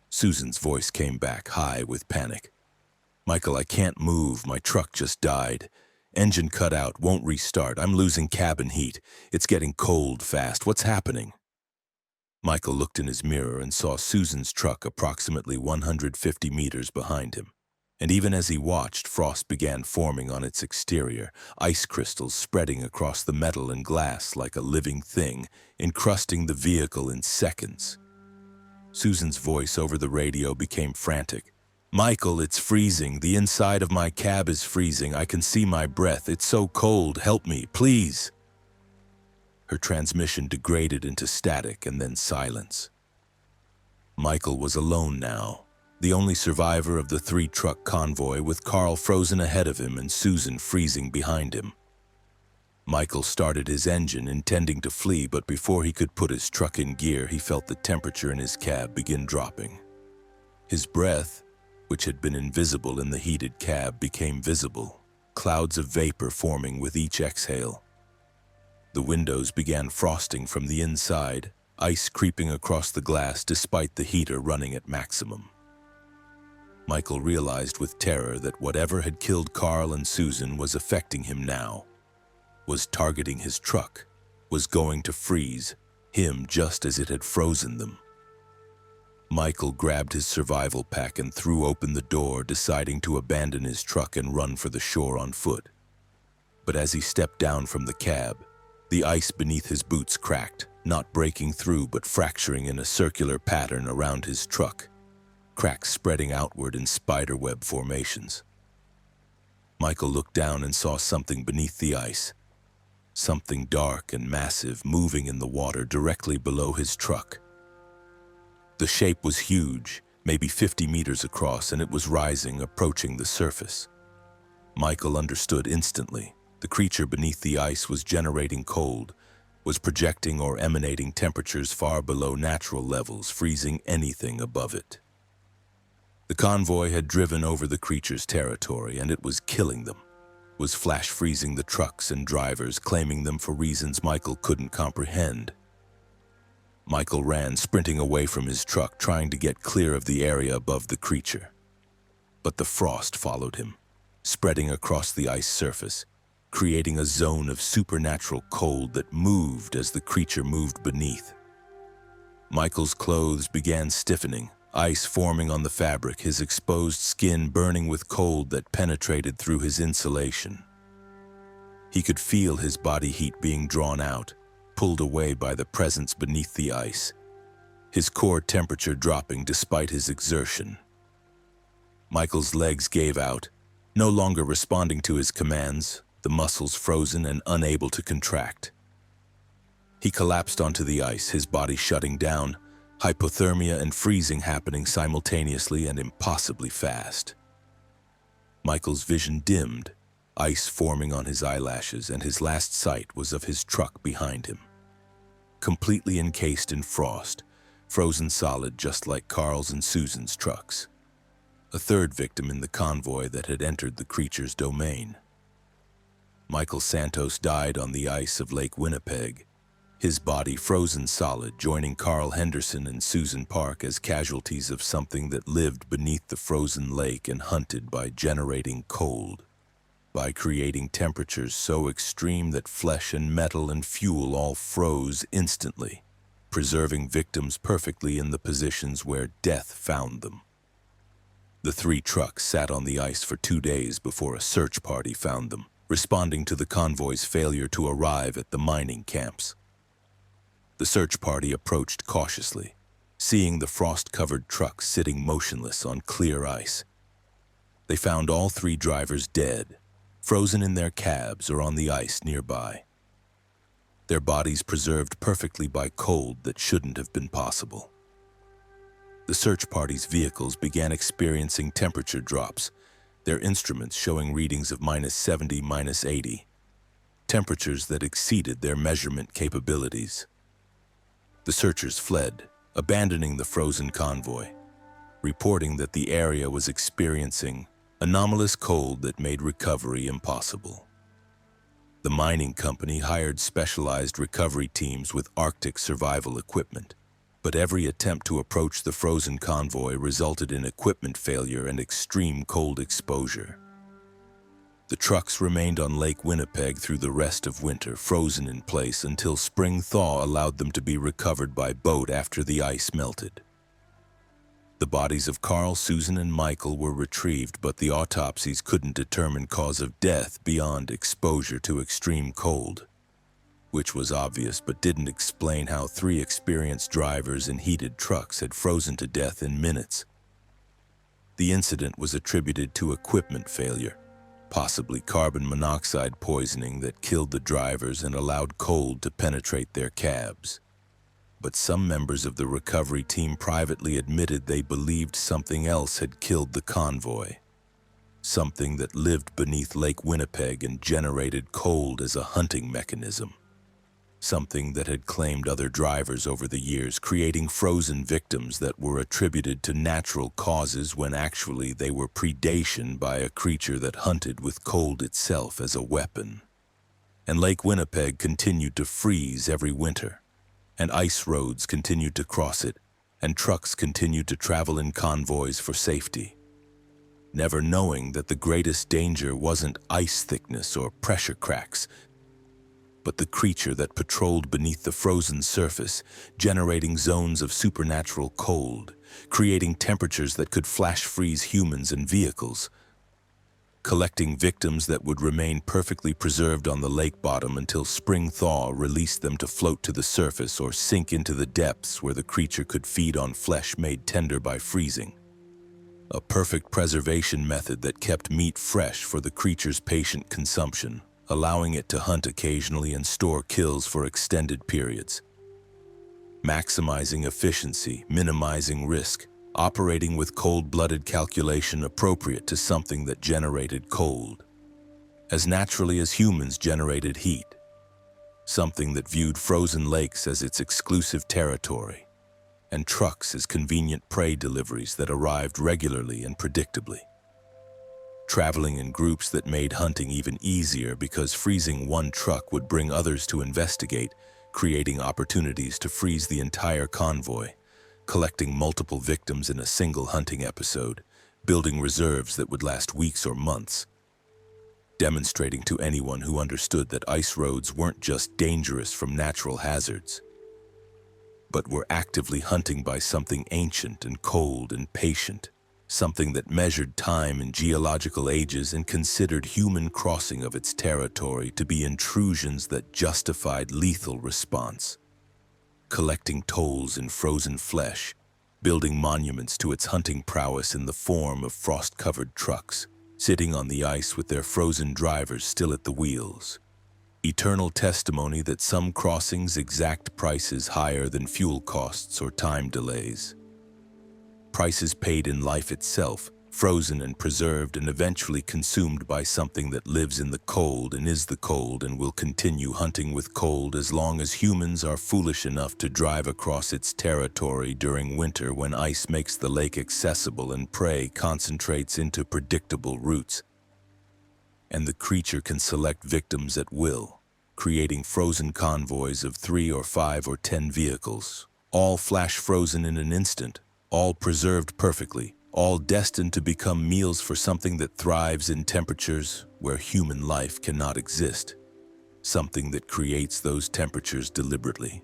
Susan's voice came back, high with panic. "Michael, I can't move. My truck just died. Engine cut out, won't restart. I'm losing cabin heat. It's getting cold fast. What's happening?" Michael looked in his mirror and saw Susan's truck approximately 150 meters behind him. And even as he watched, frost began forming on its exterior, ice crystals spreading across the metal and glass like a living thing, encrusting the vehicle in seconds. Susan's voice over the radio became frantic. "Michael, it's freezing. The inside of my cab is freezing. I can see my breath. It's so cold. Help me, please." Her transmission degraded into static and then silence. Michael was alone now, the only survivor of the three-truck convoy, with Carl frozen ahead of him and Susan freezing behind him. Michael started his engine, intending to flee, but before he could put his truck in gear, he felt the temperature in his cab begin dropping. His breath, which had been invisible in the heated cab, became visible, clouds of vapor forming with each exhale. The windows began frosting from the inside, ice creeping across the glass despite the heater running at maximum. Michael realized with terror that whatever had killed Carl and Susan was affecting him now, was targeting his truck, was going to freeze him just as it had frozen them. Michael grabbed his survival pack and threw open the door, deciding to abandon his truck and run for the shore on foot. But as he stepped down from the cab, the ice beneath his boots cracked, not breaking through but fracturing in a circular pattern around his truck, cracks spreading outward in spiderweb formations. Michael looked down and saw something beneath the ice, something dark and massive moving in the water directly below his truck. The shape was huge, maybe 50 meters across, and it was rising, approaching the surface. Michael understood instantly. The creature beneath the ice was generating cold, was projecting or emanating temperatures far below natural levels, freezing anything above it. The convoy had driven over the creature's territory, and it was killing them, was flash freezing the trucks and drivers, claiming them for reasons Michael couldn't comprehend. Michael ran, sprinting away from his truck, trying to get clear of the area above the creature. But the frost followed him, spreading across the ice surface, creating a zone of supernatural cold that moved as the creature moved beneath. Michael's clothes began stiffening, ice forming on the fabric, his exposed skin burning with cold that penetrated through his insulation. He could feel his body heat being drawn out, pulled away by the presence beneath the ice, his core temperature dropping despite his exertion. Michael's legs gave out, no longer responding to his commands, the muscles frozen and unable to contract. He collapsed onto the ice, his body shutting down, hypothermia and freezing happening simultaneously and impossibly fast. Michael's vision dimmed, ice forming on his eyelashes, and his last sight was of his truck behind him. Completely encased in frost, frozen solid just like Carl's and Susan's trucks. A third victim in the convoy that had entered the creature's domain. Michael Santos died on the ice of Lake Winnipeg, his body frozen solid, joining Carl Henderson and Susan Park as casualties of something that lived beneath the frozen lake and hunted by generating cold, by creating temperatures so extreme that flesh and metal and fuel all froze instantly, preserving victims perfectly in the positions where death found them. The 3 trucks sat on the ice for 2 days before a search party found them, responding to the convoy's failure to arrive at the mining camps. The search party approached cautiously, seeing the frost-covered trucks sitting motionless on clear ice. They found all 3 drivers dead, frozen in their cabs or on the ice nearby. Their bodies preserved perfectly by cold that shouldn't have been possible. The search party's vehicles began experiencing temperature drops, their instruments showing readings of -70, -80, temperatures that exceeded their measurement capabilities. The searchers fled, abandoning the frozen convoy, reporting that the area was experiencing anomalous cold that made recovery impossible. The mining company hired specialized recovery teams with Arctic survival equipment, but every attempt to approach the frozen convoy resulted in equipment failure and extreme cold exposure. The trucks remained on Lake Winnipeg through the rest of winter, frozen in place until spring thaw allowed them to be recovered by boat after the ice melted. The bodies of Carl, Susan, and Michael were retrieved, but the autopsies couldn't determine cause of death beyond exposure to extreme cold, which was obvious but didn't explain how 3 experienced drivers in heated trucks had frozen to death in minutes. The incident was attributed to equipment failure, possibly carbon monoxide poisoning that killed the drivers and allowed cold to penetrate their cabs. But some members of the recovery team privately admitted they believed something else had killed the convoy. Something that lived beneath Lake Winnipeg and generated cold as a hunting mechanism. Something that had claimed other drivers over the years, creating frozen victims that were attributed to natural causes when actually they were predation by a creature that hunted with cold itself as a weapon. And Lake Winnipeg continued to freeze every winter, and ice roads continued to cross it, and trucks continued to travel in convoys for safety, never knowing that the greatest danger wasn't ice thickness or pressure cracks, but the creature that patrolled beneath the frozen surface, generating zones of supernatural cold, creating temperatures that could flash freeze humans and vehicles, collecting victims that would remain perfectly preserved on the lake bottom until spring thaw released them to float to the surface or sink into the depths where the creature could feed on flesh made tender by freezing. A perfect preservation method that kept meat fresh for the creature's patient consumption, allowing it to hunt occasionally and store kills for extended periods. Maximizing efficiency, minimizing risk, operating with cold-blooded calculation appropriate to something that generated cold, as naturally as humans generated heat. Something that viewed frozen lakes as its exclusive territory, and trucks as convenient prey deliveries that arrived regularly and predictably. Traveling in groups that made hunting even easier because freezing one truck would bring others to investigate, creating opportunities to freeze the entire convoy, collecting multiple victims in a single hunting episode, building reserves that would last weeks or months, demonstrating to anyone who understood that ice roads weren't just dangerous from natural hazards, but were actively hunting by something ancient and cold and patient, something that measured time and geological ages and considered human crossing of its territory to be intrusions that justified lethal response. Collecting tolls in frozen flesh, building monuments to its hunting prowess in the form of frost-covered trucks, sitting on the ice with their frozen drivers still at the wheels. Eternal testimony that some crossings exact prices higher than fuel costs or time delays. Prices paid in life itself, frozen and preserved and eventually consumed by something that lives in the cold and is the cold and will continue hunting with cold as long as humans are foolish enough to drive across its territory during winter when ice makes the lake accessible and prey concentrates into predictable routes. And the creature can select victims at will, creating frozen convoys of 3 or 5 or 10 vehicles, all flash frozen in an instant, all preserved perfectly, all destined to become meals for something that thrives in temperatures where human life cannot exist, something that creates those temperatures deliberately.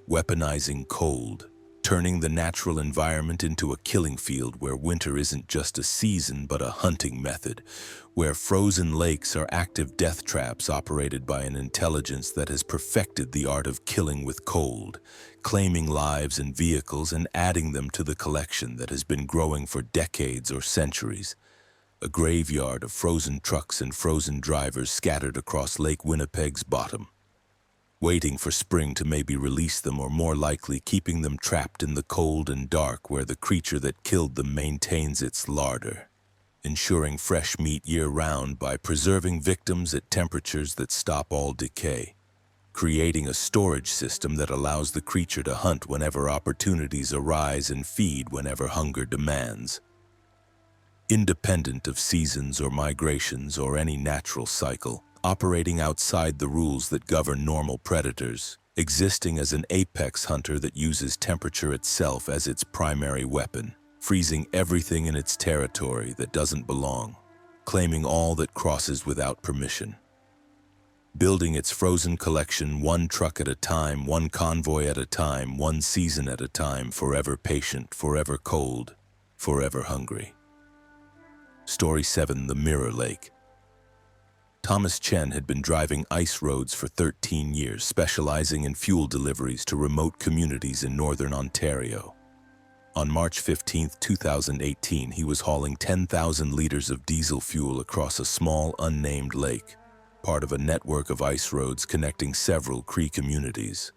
Weaponizing cold, turning the natural environment into a killing field where winter isn't just a season but a hunting method, where frozen lakes are active death traps operated by an intelligence that has perfected the art of killing with cold, claiming lives and vehicles and adding them to the collection that has been growing for decades or centuries. A graveyard of frozen trucks and frozen drivers scattered across Lake Winnipeg's bottom, waiting for spring to maybe release them, or more likely keeping them trapped in the cold and dark where the creature that killed them maintains its larder, ensuring fresh meat year-round by preserving victims at temperatures that stop all decay, creating a storage system that allows the creature to hunt whenever opportunities arise and feed whenever hunger demands. Independent of seasons or migrations or any natural cycle, operating outside the rules that govern normal predators, existing as an apex hunter that uses temperature itself as its primary weapon, freezing everything in its territory that doesn't belong, claiming all that crosses without permission. Building its frozen collection one truck at a time, one convoy at a time, one season at a time, forever patient, forever cold, forever hungry. Story 7. The Mirror Lake. Thomas Chen had been driving ice roads for 13 years, specializing in fuel deliveries to remote communities in northern Ontario. On March 15, 2018, he was hauling 10,000 liters of diesel fuel across a small, unnamed lake, part of a network of ice roads connecting several Cree communities.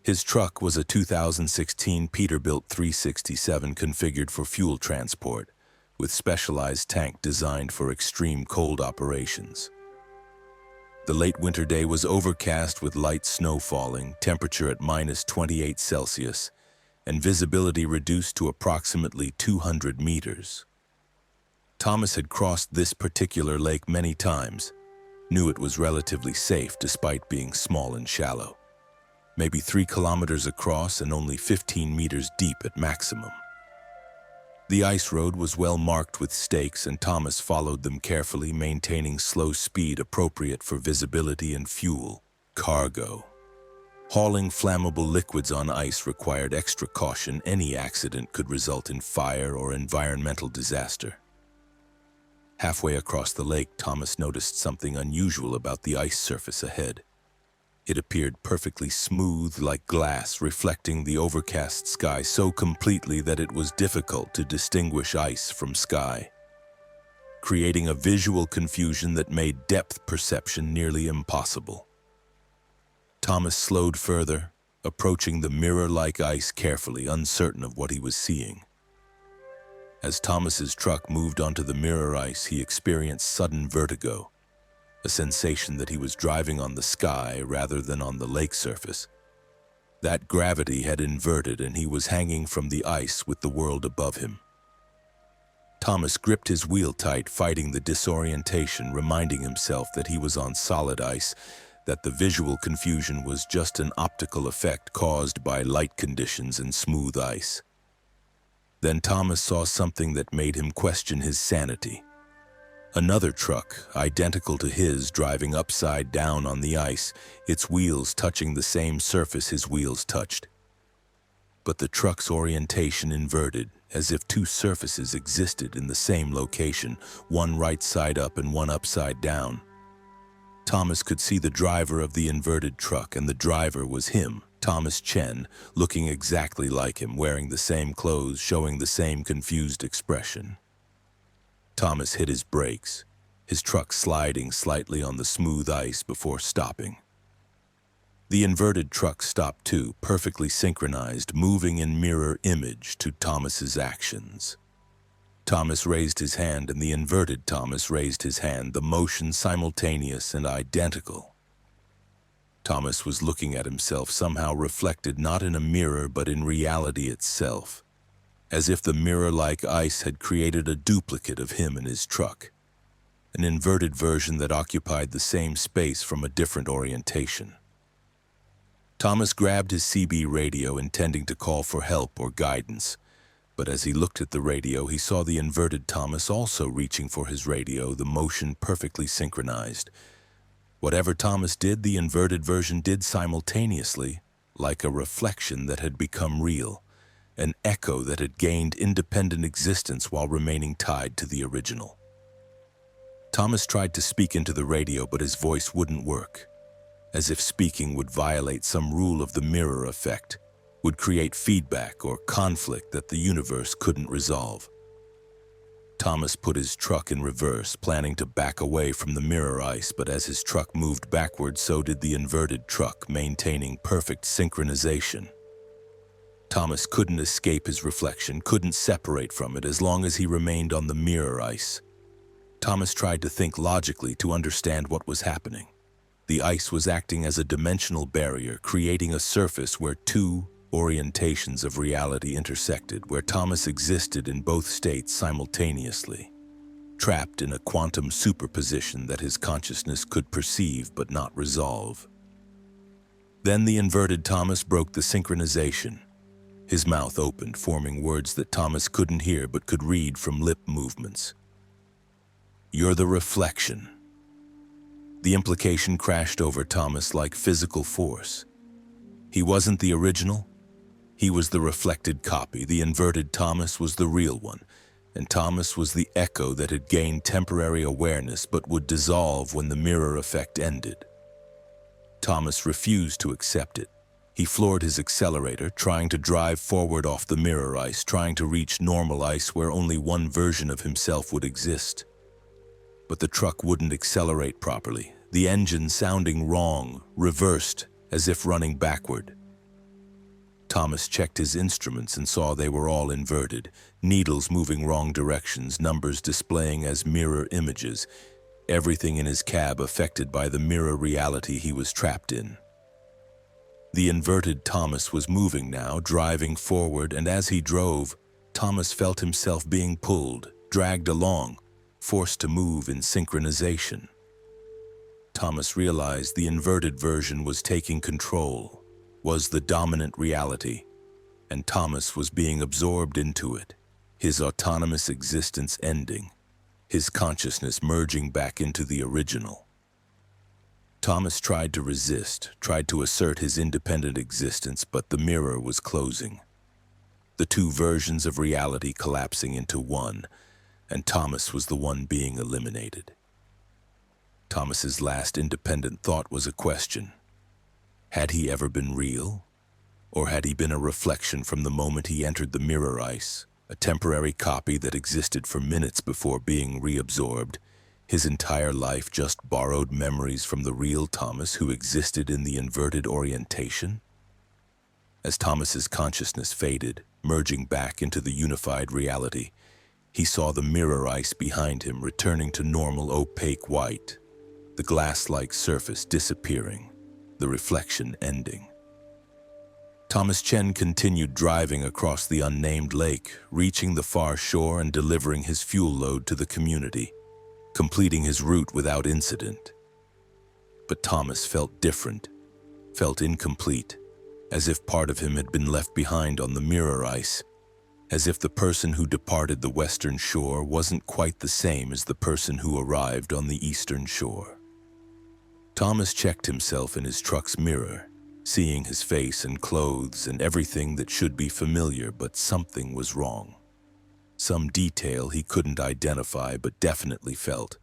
His truck was a 2016 Peterbilt 367 configured for fuel transport, with specialized tank designed for extreme cold operations. The late winter day was overcast with light snow falling, temperature at -28 Celsius, and visibility reduced to approximately 200 meters. Thomas had crossed this particular lake many times, knew it was relatively safe despite being small and shallow, maybe 3 kilometers across and only 15 meters deep at maximum. The ice road was well marked with stakes, and Thomas followed them carefully, maintaining slow speed appropriate for visibility and fuel. Cargo. Hauling flammable liquids on ice required extra caution. Any accident could result in fire or environmental disaster. Halfway across the lake, Thomas noticed something unusual about the ice surface ahead. It appeared perfectly smooth, like glass, reflecting the overcast sky so completely that it was difficult to distinguish ice from sky, creating a visual confusion that made depth perception nearly impossible. Thomas slowed further, approaching the mirror-like ice carefully, uncertain of what he was seeing. As Thomas's truck moved onto the mirror ice, he experienced sudden vertigo, a sensation that he was driving on the sky rather than on the lake surface. That gravity had inverted and he was hanging from the ice with the world above him. Thomas gripped his wheel tight, fighting the disorientation, reminding himself that he was on solid ice, that the visual confusion was just an optical effect caused by light conditions and smooth ice. Then Thomas saw something that made him question his sanity. Another truck, identical to his, driving upside down on the ice, its wheels touching the same surface his wheels touched. but the truck's orientation inverted, as if two surfaces existed in the same location, one right side up and one upside down. Thomas could see the driver of the inverted truck, and the driver was him, Thomas Chen, looking exactly like him, wearing the same clothes, showing the same confused expression. Thomas hit his brakes, his truck sliding slightly on the smooth ice before stopping. The inverted truck stopped too, perfectly synchronized, moving in mirror image to Thomas's actions. Thomas raised his hand and the inverted Thomas raised his hand, the motion simultaneous and identical. Thomas was looking at himself, somehow reflected not in a mirror but in reality itself, as if the mirror-like ice had created a duplicate of him and his truck, an inverted version that occupied the same space from a different orientation. Thomas grabbed his CB radio, intending to call for help or guidance, but as he looked at the radio, he saw the inverted Thomas also reaching for his radio, the motion perfectly synchronized. Whatever Thomas did, the inverted version did simultaneously, like a reflection that had become real, an echo that had gained independent existence while remaining tied to the original. Thomas tried to speak into the radio, but his voice wouldn't work, as if speaking would violate some rule of the mirror effect, would create feedback or conflict that the universe couldn't resolve. Thomas put his truck in reverse, planning to back away from the mirror ice, but as his truck moved backward, so did the inverted truck, maintaining perfect synchronization. Thomas couldn't escape his reflection, couldn't separate from it as long as he remained on the mirror ice. Thomas tried to think logically to understand what was happening. The ice was acting as a dimensional barrier, creating a surface where two orientations of reality intersected, where Thomas existed in both states simultaneously, trapped in a quantum superposition that his consciousness could perceive but not resolve. Then the inverted Thomas broke the synchronization. His mouth opened, forming words that Thomas couldn't hear but could read from lip movements. "You're the reflection." The implication crashed over Thomas like physical force. He wasn't the original. He was the reflected copy. The inverted Thomas was the real one, and Thomas was the echo that had gained temporary awareness but would dissolve when the mirror effect ended. Thomas refused to accept it. He floored his accelerator, trying to drive forward off the mirror ice, trying to reach normal ice where only one version of himself would exist. But the truck wouldn't accelerate properly, the engine sounding wrong, reversed, as if running backward. Thomas checked his instruments and saw they were all inverted, needles moving wrong directions, numbers displaying as mirror images, everything in his cab affected by the mirror reality he was trapped in. The inverted Thomas was moving now, driving forward, and as he drove, Thomas felt himself being pulled, dragged along, forced to move in synchronization. Thomas realized the inverted version was taking control, was the dominant reality, and Thomas was being absorbed into it, his autonomous existence ending, his consciousness merging back into the original. Thomas tried to resist, tried to assert his independent existence, but the mirror was closing. The two versions of reality collapsing into one, and Thomas was the one being eliminated. Thomas's last independent thought was a question. Had he ever been real? Or had he been a reflection from the moment he entered the mirror ice, a temporary copy that existed for minutes before being reabsorbed, his entire life just borrowed memories from the real Thomas who existed in the inverted orientation? As Thomas's consciousness faded, merging back into the unified reality, he saw the mirror ice behind him returning to normal opaque white, the glass-like surface disappearing, the reflection ending. Thomas Chen continued driving across the unnamed lake, reaching the far shore and delivering his fuel load to the community, completing his route without incident. But Thomas felt different, felt incomplete, as if part of him had been left behind on the mirror ice, as if the person who departed the western shore wasn't quite the same as the person who arrived on the eastern shore. Thomas checked himself in his truck's mirror, seeing his face and clothes and everything that should be familiar, but something was wrong. Some detail he couldn't identify but definitely felt.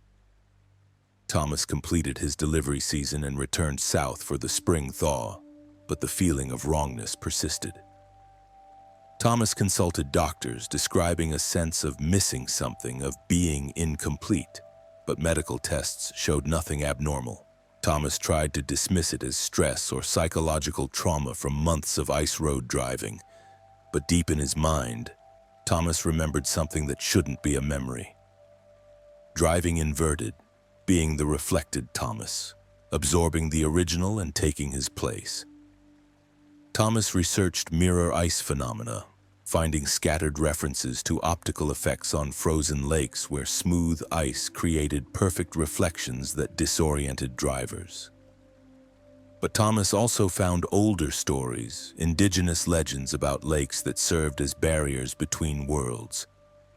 Thomas completed his delivery season and returned south for the spring thaw, but the feeling of wrongness persisted. Thomas consulted doctors, describing a sense of missing something, of being incomplete, but medical tests showed nothing abnormal. Thomas tried to dismiss it as stress or psychological trauma from months of ice road driving, but deep in his mind, Thomas remembered something that shouldn't be a memory. Driving inverted, being the reflected Thomas, absorbing the original and taking his place. Thomas researched mirror ice phenomena, finding scattered references to optical effects on frozen lakes where smooth ice created perfect reflections that disoriented drivers. But Thomas also found older stories, indigenous legends about lakes that served as barriers between worlds,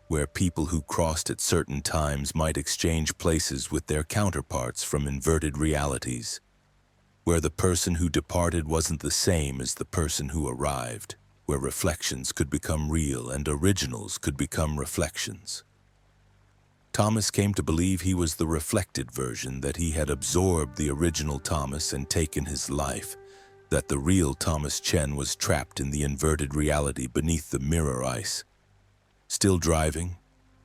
where people who crossed at certain times might exchange places with their counterparts from inverted realities, where the person who departed wasn't the same as the person who arrived, where reflections could become real and originals could become reflections. Thomas came to believe he was the reflected version, that he had absorbed the original Thomas and taken his life, that the real Thomas Chen was trapped in the inverted reality beneath the mirror ice, still driving,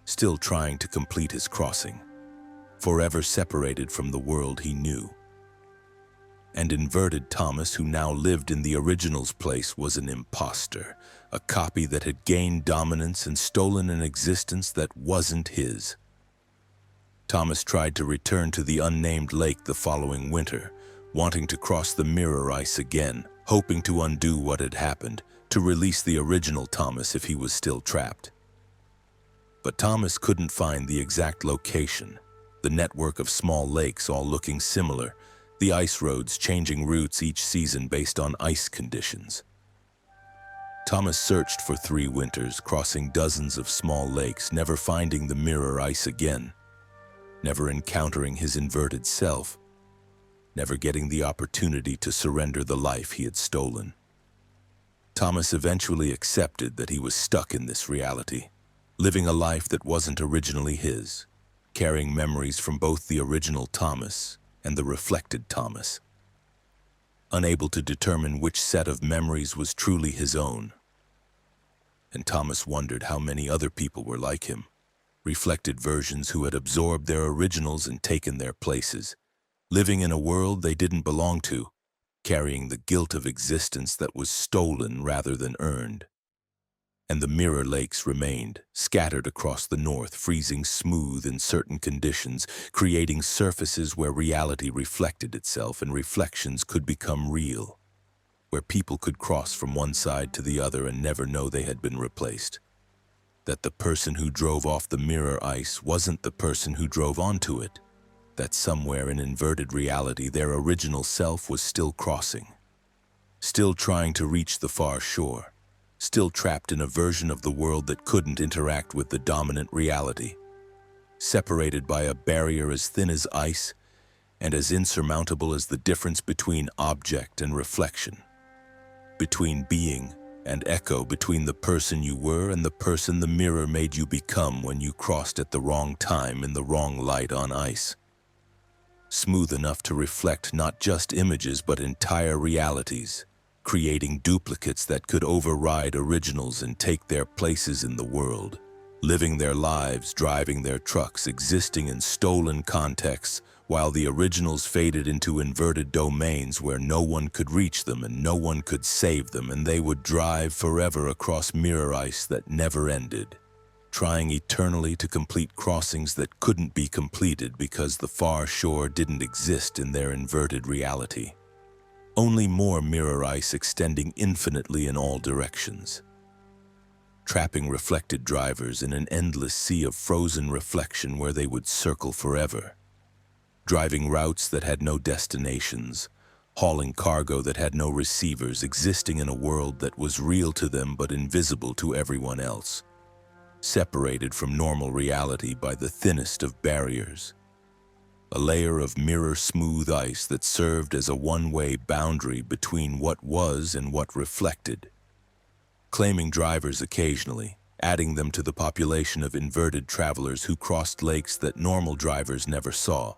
still trying to complete his crossing, forever separated from the world he knew. And inverted Thomas, who now lived in the original's place, was an imposter, a copy that had gained dominance and stolen an existence that wasn't his. Thomas tried to return to the unnamed lake the following winter, wanting to cross the mirror ice again, hoping to undo what had happened, to release the original Thomas if he was still trapped. But Thomas couldn't find the exact location, the network of small lakes all looking similar, the ice roads changing routes each season based on ice conditions. Thomas searched for 3 winters, crossing dozens of small lakes, never finding the mirror ice again, never encountering his inverted self, never getting the opportunity to surrender the life he had stolen. Thomas eventually accepted that he was stuck in this reality, living a life that wasn't originally his, carrying memories from both the original Thomas and the reflected Thomas, unable to determine which set of memories was truly his own. And Thomas wondered how many other people were like him, reflected versions who had absorbed their originals and taken their places, living in a world they didn't belong to, carrying the guilt of existence that was stolen rather than earned. And the mirror lakes remained, scattered across the north, freezing smooth in certain conditions, creating surfaces where reality reflected itself and reflections could become real, where people could cross from one side to the other and never know they had been replaced. That the person who drove off the mirror ice wasn't the person who drove onto it, that somewhere in inverted reality their original self was still crossing, still trying to reach the far shore, still trapped in a version of the world that couldn't interact with the dominant reality, separated by a barrier as thin as ice and as insurmountable as the difference between object and reflection, between being and echo, between the person you were and the person the mirror made you become when you crossed at the wrong time in the wrong light on ice. Smooth enough to reflect not just images but entire realities, creating duplicates that could override originals and take their places in the world, living their lives, driving their trucks, existing in stolen contexts, while the originals faded into inverted domains where no one could reach them and no one could save them, and they would drive forever across mirror ice that never ended, trying eternally to complete crossings that couldn't be completed because the far shore didn't exist in their inverted reality. Only more mirror ice extending infinitely in all directions, trapping reflected drivers in an endless sea of frozen reflection where they would circle forever, driving routes that had no destinations, hauling cargo that had no receivers, existing in a world that was real to them but invisible to everyone else, separated from normal reality by the thinnest of barriers. a layer of mirror-smooth ice that served as a one-way boundary between what was and what reflected, claiming drivers occasionally, adding them to the population of inverted travelers who crossed lakes that normal drivers never saw,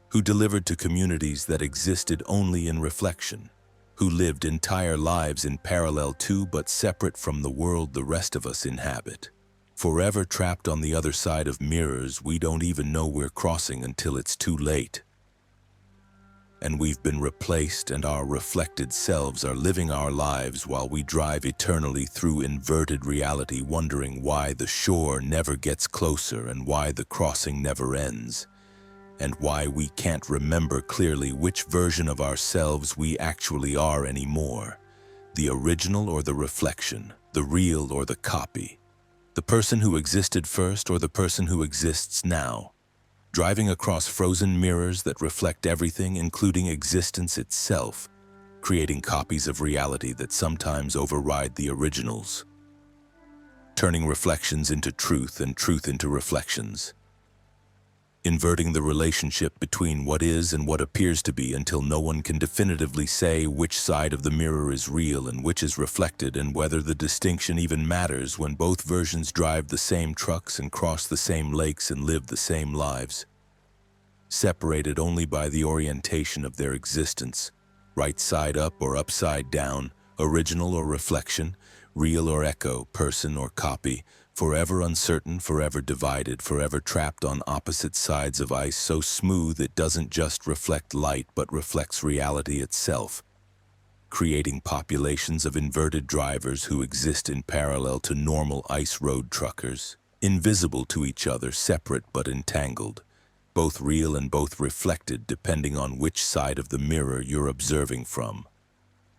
who delivered to communities that existed only in reflection, who lived entire lives in parallel to but separate from the world the rest of us inhabit. Forever trapped on the other side of mirrors, we don't even know we're crossing until it's too late. And we've been replaced, and our reflected selves are living our lives while we drive eternally through inverted reality, wondering why the shore never gets closer and why the crossing never ends, and why we can't remember clearly which version of ourselves we actually are anymore, the original or the reflection, the real or the copy, the person who existed first or the person who exists now, driving across frozen mirrors that reflect everything, including existence itself, creating copies of reality that sometimes override the originals, turning reflections into truth and truth into reflections, inverting the relationship between what is and what appears to be until no one can definitively say which side of the mirror is real and which is reflected, and whether the distinction even matters when both versions drive the same trucks and cross the same lakes and live the same lives, separated only by the orientation of their existence, right side up or upside down, original or reflection, real or echo, person or copy, forever uncertain, forever divided, forever trapped on opposite sides of ice so smooth it doesn't just reflect light but reflects reality itself, creating populations of inverted drivers who exist in parallel to normal ice road truckers, invisible to each other, separate but entangled, both real and both reflected depending on which side of the mirror you're observing from,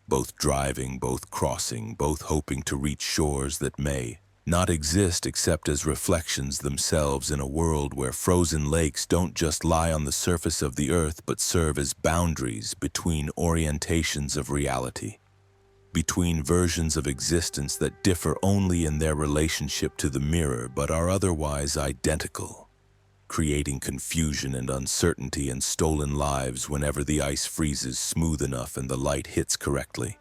both driving, both crossing, both hoping to reach shores that may not exist except as reflections themselves in a world where frozen lakes don't just lie on the surface of the earth but serve as boundaries between orientations of reality, between versions of existence that differ only in their relationship to the mirror but are otherwise identical, creating confusion and uncertainty and stolen lives whenever the ice freezes smooth enough and the light hits correctly,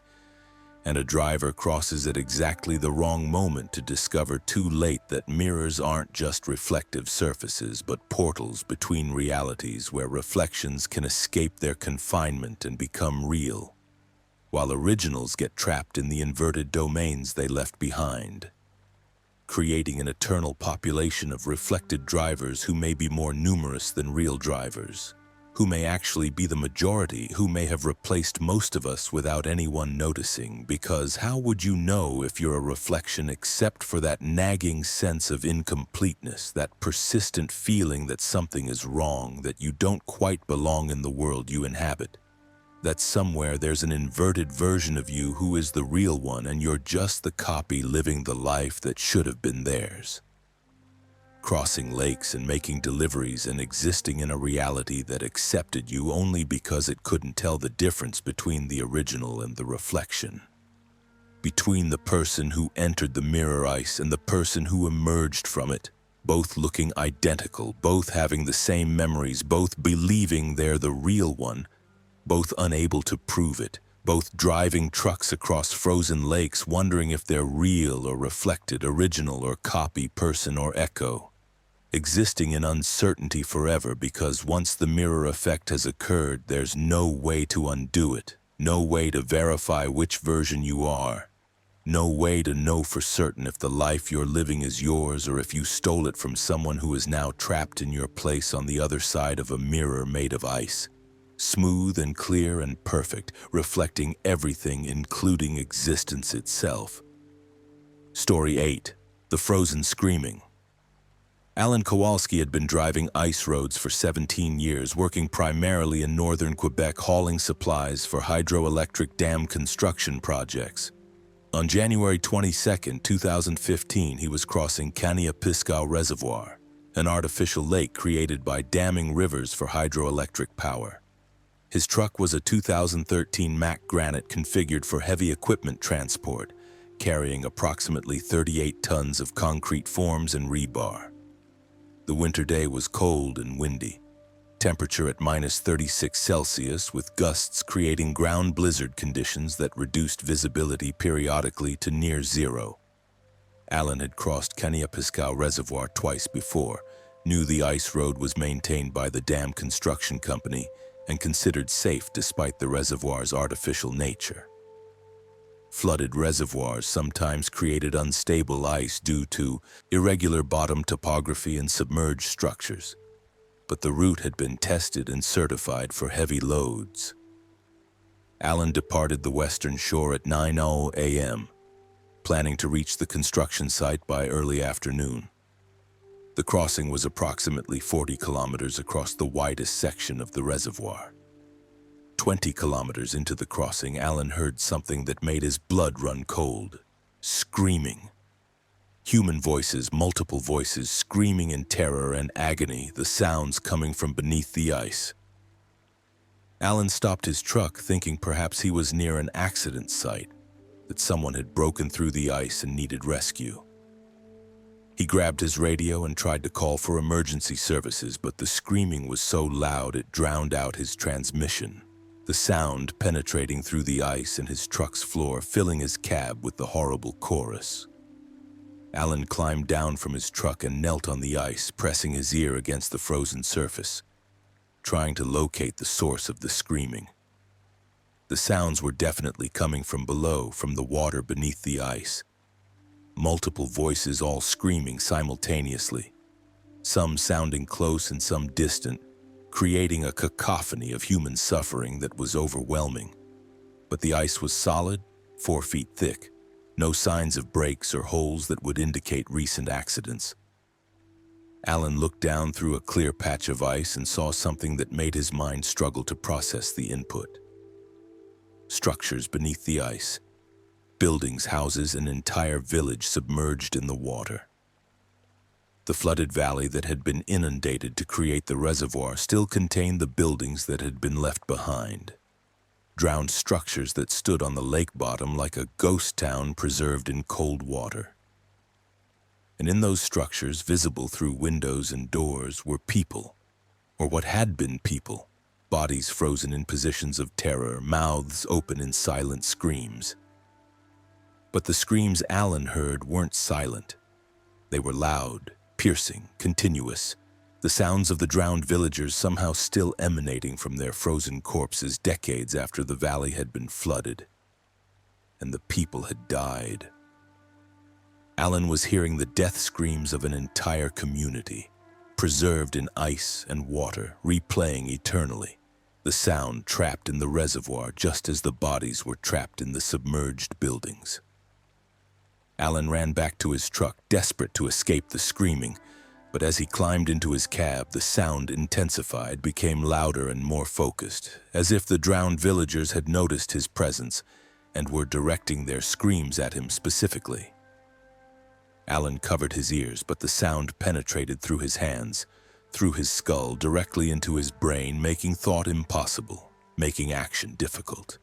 and a driver crosses at exactly the wrong moment to discover too late that mirrors aren't just reflective surfaces but portals between realities where reflections can escape their confinement and become real, while originals get trapped in the inverted domains they left behind, creating an eternal population of reflected drivers who may be more numerous than real drivers, who may actually be the majority, who may have replaced most of us without anyone noticing, because how would you know if you're a reflection except for that nagging sense of incompleteness, that persistent feeling that something is wrong, that you don't quite belong in the world you inhabit, that somewhere there's an inverted version of you who is the real one and you're just the copy living the life that should have been theirs, crossing lakes and making deliveries and existing in a reality that accepted you only because it couldn't tell the difference between the original and the reflection, between the person who entered the mirror ice and the person who emerged from it, both looking identical, both having the same memories, both believing they're the real one, both unable to prove it, both driving trucks across frozen lakes wondering if they're real or reflected, original or copy, person or echo, existing in uncertainty forever because once the mirror effect has occurred, there's no way to undo it, no way to verify which version you are, no way to know for certain if the life you're living is yours or if you stole it from someone who is now trapped in your place on the other side of a mirror made of ice, smooth and clear and perfect, reflecting everything including existence itself. Story 8. The Frozen Screaming. Alan Kowalski had been driving ice roads for 17 years, working primarily in northern Quebec, hauling supplies for hydroelectric dam construction projects. On January 22, 2015, he was crossing Kaniapiskau Reservoir, an artificial lake created by damming rivers for hydroelectric power. His truck was a 2013 Mack Granite configured for heavy equipment transport, carrying approximately 38 tons of concrete forms and rebar. The winter day was cold and windy. temperature at -36 Celsius, with gusts creating ground blizzard conditions that reduced visibility periodically to near zero. Alan had crossed Kaniapiskau Reservoir twice before, knew the ice road was maintained by the dam construction company, and considered safe despite the reservoir's artificial nature. Flooded reservoirs sometimes created unstable ice due to irregular bottom topography and submerged structures, but the route had been tested and certified for heavy loads. Alan departed the western shore at 9:00 a.m., planning to reach the construction site by early afternoon. The crossing was approximately 40 kilometers across the widest section of the reservoir. 20 kilometers into the crossing, Alan heard something that made his blood run cold. Screaming. Human voices, multiple voices, screaming in terror and agony, the sounds coming from beneath the ice. Alan stopped his truck, thinking perhaps he was near an accident site, that someone had broken through the ice and needed rescue. He grabbed his radio and tried to call for emergency services, but the screaming was so loud it drowned out his transmission, the sound penetrating through the ice and his truck's floor, filling his cab with the horrible chorus. Alan climbed down from his truck and knelt on the ice, pressing his ear against the frozen surface, trying to locate the source of the screaming. The sounds were definitely coming from below, from the water beneath the ice. Multiple voices all screaming simultaneously, some sounding close and some distant, creating a cacophony of human suffering that was overwhelming. But the ice was solid, 4 feet thick, no signs of breaks or holes that would indicate recent accidents. Alan looked down through a clear patch of ice and saw something that made his mind struggle to process the input. Structures beneath the ice. Buildings, houses, an entire village submerged in the water. The flooded valley that had been inundated to create the reservoir still contained the buildings that had been left behind. Drowned structures that stood on the lake bottom like a ghost town preserved in cold water. And in those structures, visible through windows and doors, were people, or what had been people, bodies frozen in positions of terror, mouths open in silent screams. But the screams Alan heard weren't silent. They were loud, piercing, continuous, the sounds of the drowned villagers somehow still emanating from their frozen corpses decades after the valley had been flooded, and the people had died. Alan was hearing the death screams of an entire community, preserved in ice and water, replaying eternally, the sound trapped in the reservoir just as the bodies were trapped in the submerged buildings. Alan ran back to his truck, desperate to escape the screaming, but as he climbed into his cab, the sound intensified, became louder and more focused, as if the drowned villagers had noticed his presence and were directing their screams at him specifically. Alan covered his ears, but the sound penetrated through his hands, through his skull, directly into his brain, making thought impossible, making action difficult,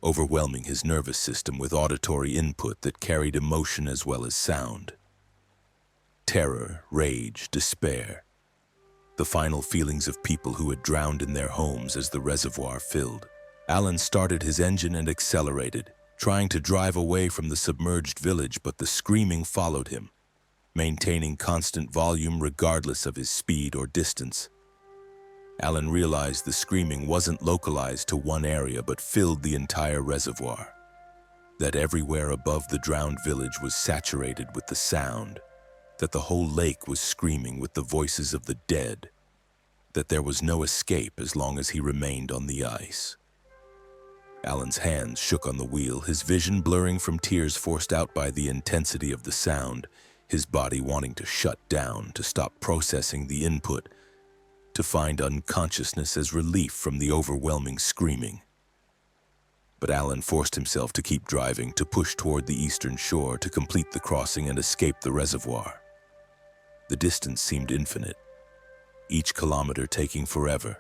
overwhelming his nervous system with auditory input that carried emotion as well as sound. Terror, rage, despair, the final feelings of people who had drowned in their homes as the reservoir filled. Alan started his engine and accelerated, trying to drive away from the submerged village, but the screaming followed him, maintaining constant volume regardless of his speed or distance. Alan realized the screaming wasn't localized to one area but filled the entire reservoir, that everywhere above the drowned village was saturated with the sound, that the whole lake was screaming with the voices of the dead, that there was no escape as long as he remained on the ice. Alan's hands shook on the wheel, his vision blurring from tears forced out by the intensity of the sound, his body wanting to shut down, to stop processing the input, to find unconsciousness as relief from the overwhelming screaming. But Alan forced himself to keep driving, to push toward the eastern shore, to complete the crossing and escape the reservoir. The distance seemed infinite, each kilometer taking forever.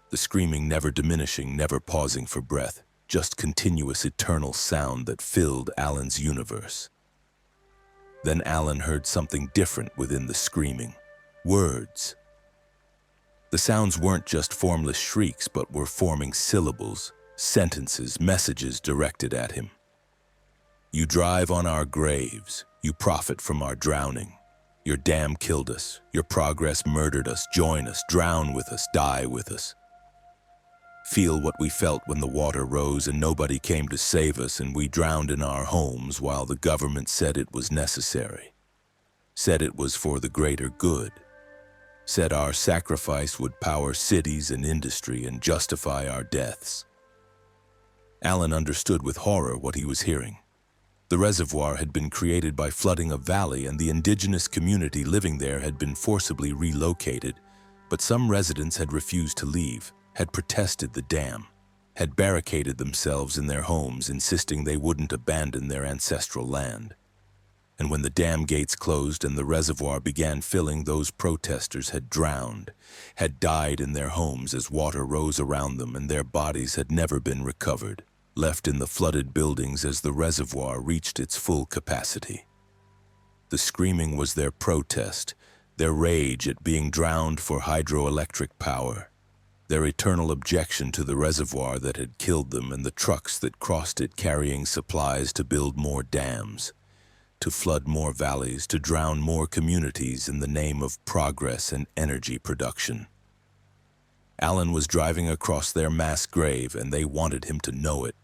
The screaming never diminishing, never pausing for breath, just continuous eternal sound that filled Alan's universe. Then Alan heard something different within the screaming. Words. The sounds weren't just formless shrieks, but were forming syllables, sentences, messages directed at him. You drive on our graves. You profit from our drowning. Your dam killed us. Your progress murdered us. Join us, drown with us, die with us. Feel what we felt when the water rose and nobody came to save us, and we drowned in our homes while the government said it was necessary. Said it was for the greater good. Said our sacrifice would power cities and industry and justify our deaths. Alan understood with horror what he was hearing. The reservoir had been created by flooding a valley, and the indigenous community living there had been forcibly relocated, but some residents had refused to leave, had protested the dam, had barricaded themselves in their homes, insisting they wouldn't abandon their ancestral land. And when the dam gates closed and the reservoir began filling, those protesters had drowned, had died in their homes as water rose around them, and their bodies had never been recovered, left in the flooded buildings as the reservoir reached its full capacity. The screaming was their protest, their rage at being drowned for hydroelectric power, their eternal objection to the reservoir that had killed them and the trucks that crossed it carrying supplies to build more dams, to flood more valleys, to drown more communities in the name of progress and energy production. Alan was driving across their mass grave, and they wanted him to know it,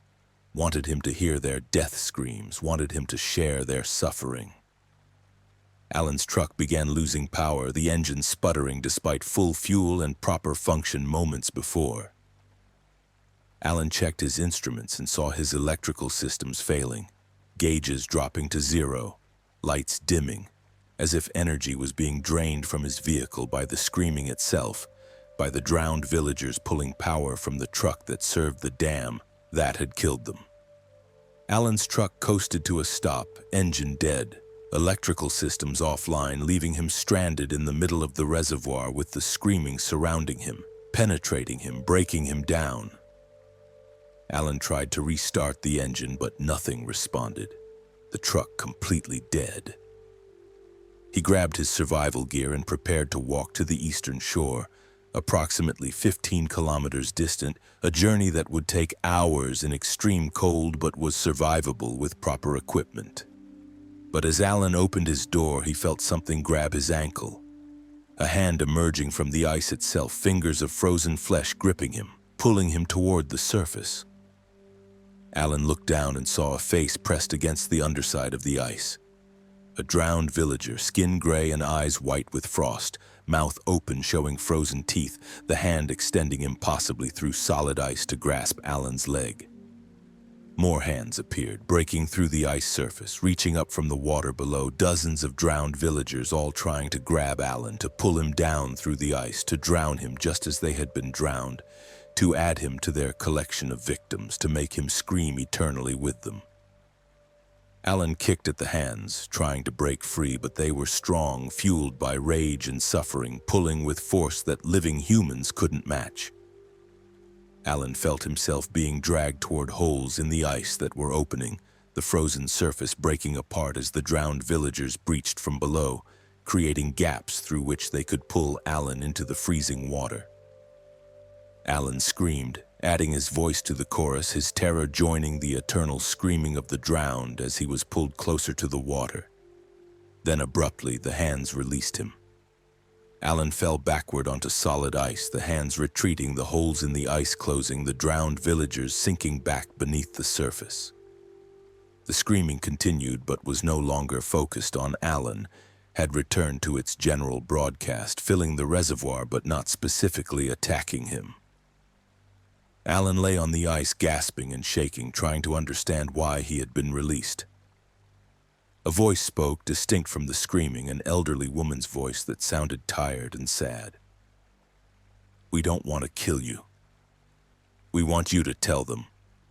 wanted him to hear their death screams, wanted him to share their suffering. Alan's truck began losing power, the engine sputtering despite full fuel and proper function moments before. Alan checked his instruments and saw his electrical systems failing, gauges dropping to zero, lights dimming, as if energy was being drained from his vehicle by the screaming itself, by the drowned villagers pulling power from the truck that served the dam that had killed them. Alan's truck coasted to a stop, engine dead, electrical systems offline, leaving him stranded in the middle of the reservoir with the screaming surrounding him, penetrating him, breaking him down. Alan tried to restart the engine, but nothing responded. The truck completely dead. He grabbed his survival gear and prepared to walk to the eastern shore, approximately 15 kilometers distant, a journey that would take hours in extreme cold but was survivable with proper equipment. But as Alan opened his door, he felt something grab his ankle. A hand emerging from the ice itself, fingers of frozen flesh gripping him, pulling him toward the surface. Alan looked down and saw a face pressed against the underside of the ice. A drowned villager, skin gray and eyes white with frost, mouth open showing frozen teeth, the hand extending impossibly through solid ice to grasp Alan's leg. More hands appeared, breaking through the ice surface, reaching up from the water below, dozens of drowned villagers all trying to grab Alan, to pull him down through the ice, to drown him just as they had been drowned, to add him to their collection of victims, to make him scream eternally with them. Alan kicked at the hands, trying to break free, but they were strong, fueled by rage and suffering, pulling with force that living humans couldn't match. Alan felt himself being dragged toward holes in the ice that were opening, the frozen surface breaking apart as the drowned villagers breached from below, creating gaps through which they could pull Alan into the freezing water. Alan screamed, adding his voice to the chorus, his terror joining the eternal screaming of the drowned as he was pulled closer to the water. Then abruptly, the hands released him. Alan fell backward onto solid ice, the hands retreating, the holes in the ice closing, the drowned villagers sinking back beneath the surface. The screaming continued, but was no longer focused on Alan, had returned to its general broadcast, filling the reservoir but not specifically attacking him. Alan lay on the ice, gasping and shaking, trying to understand why he had been released. A voice spoke, distinct from the screaming, an elderly woman's voice that sounded tired and sad. "We don't want to kill you. We want you to tell them.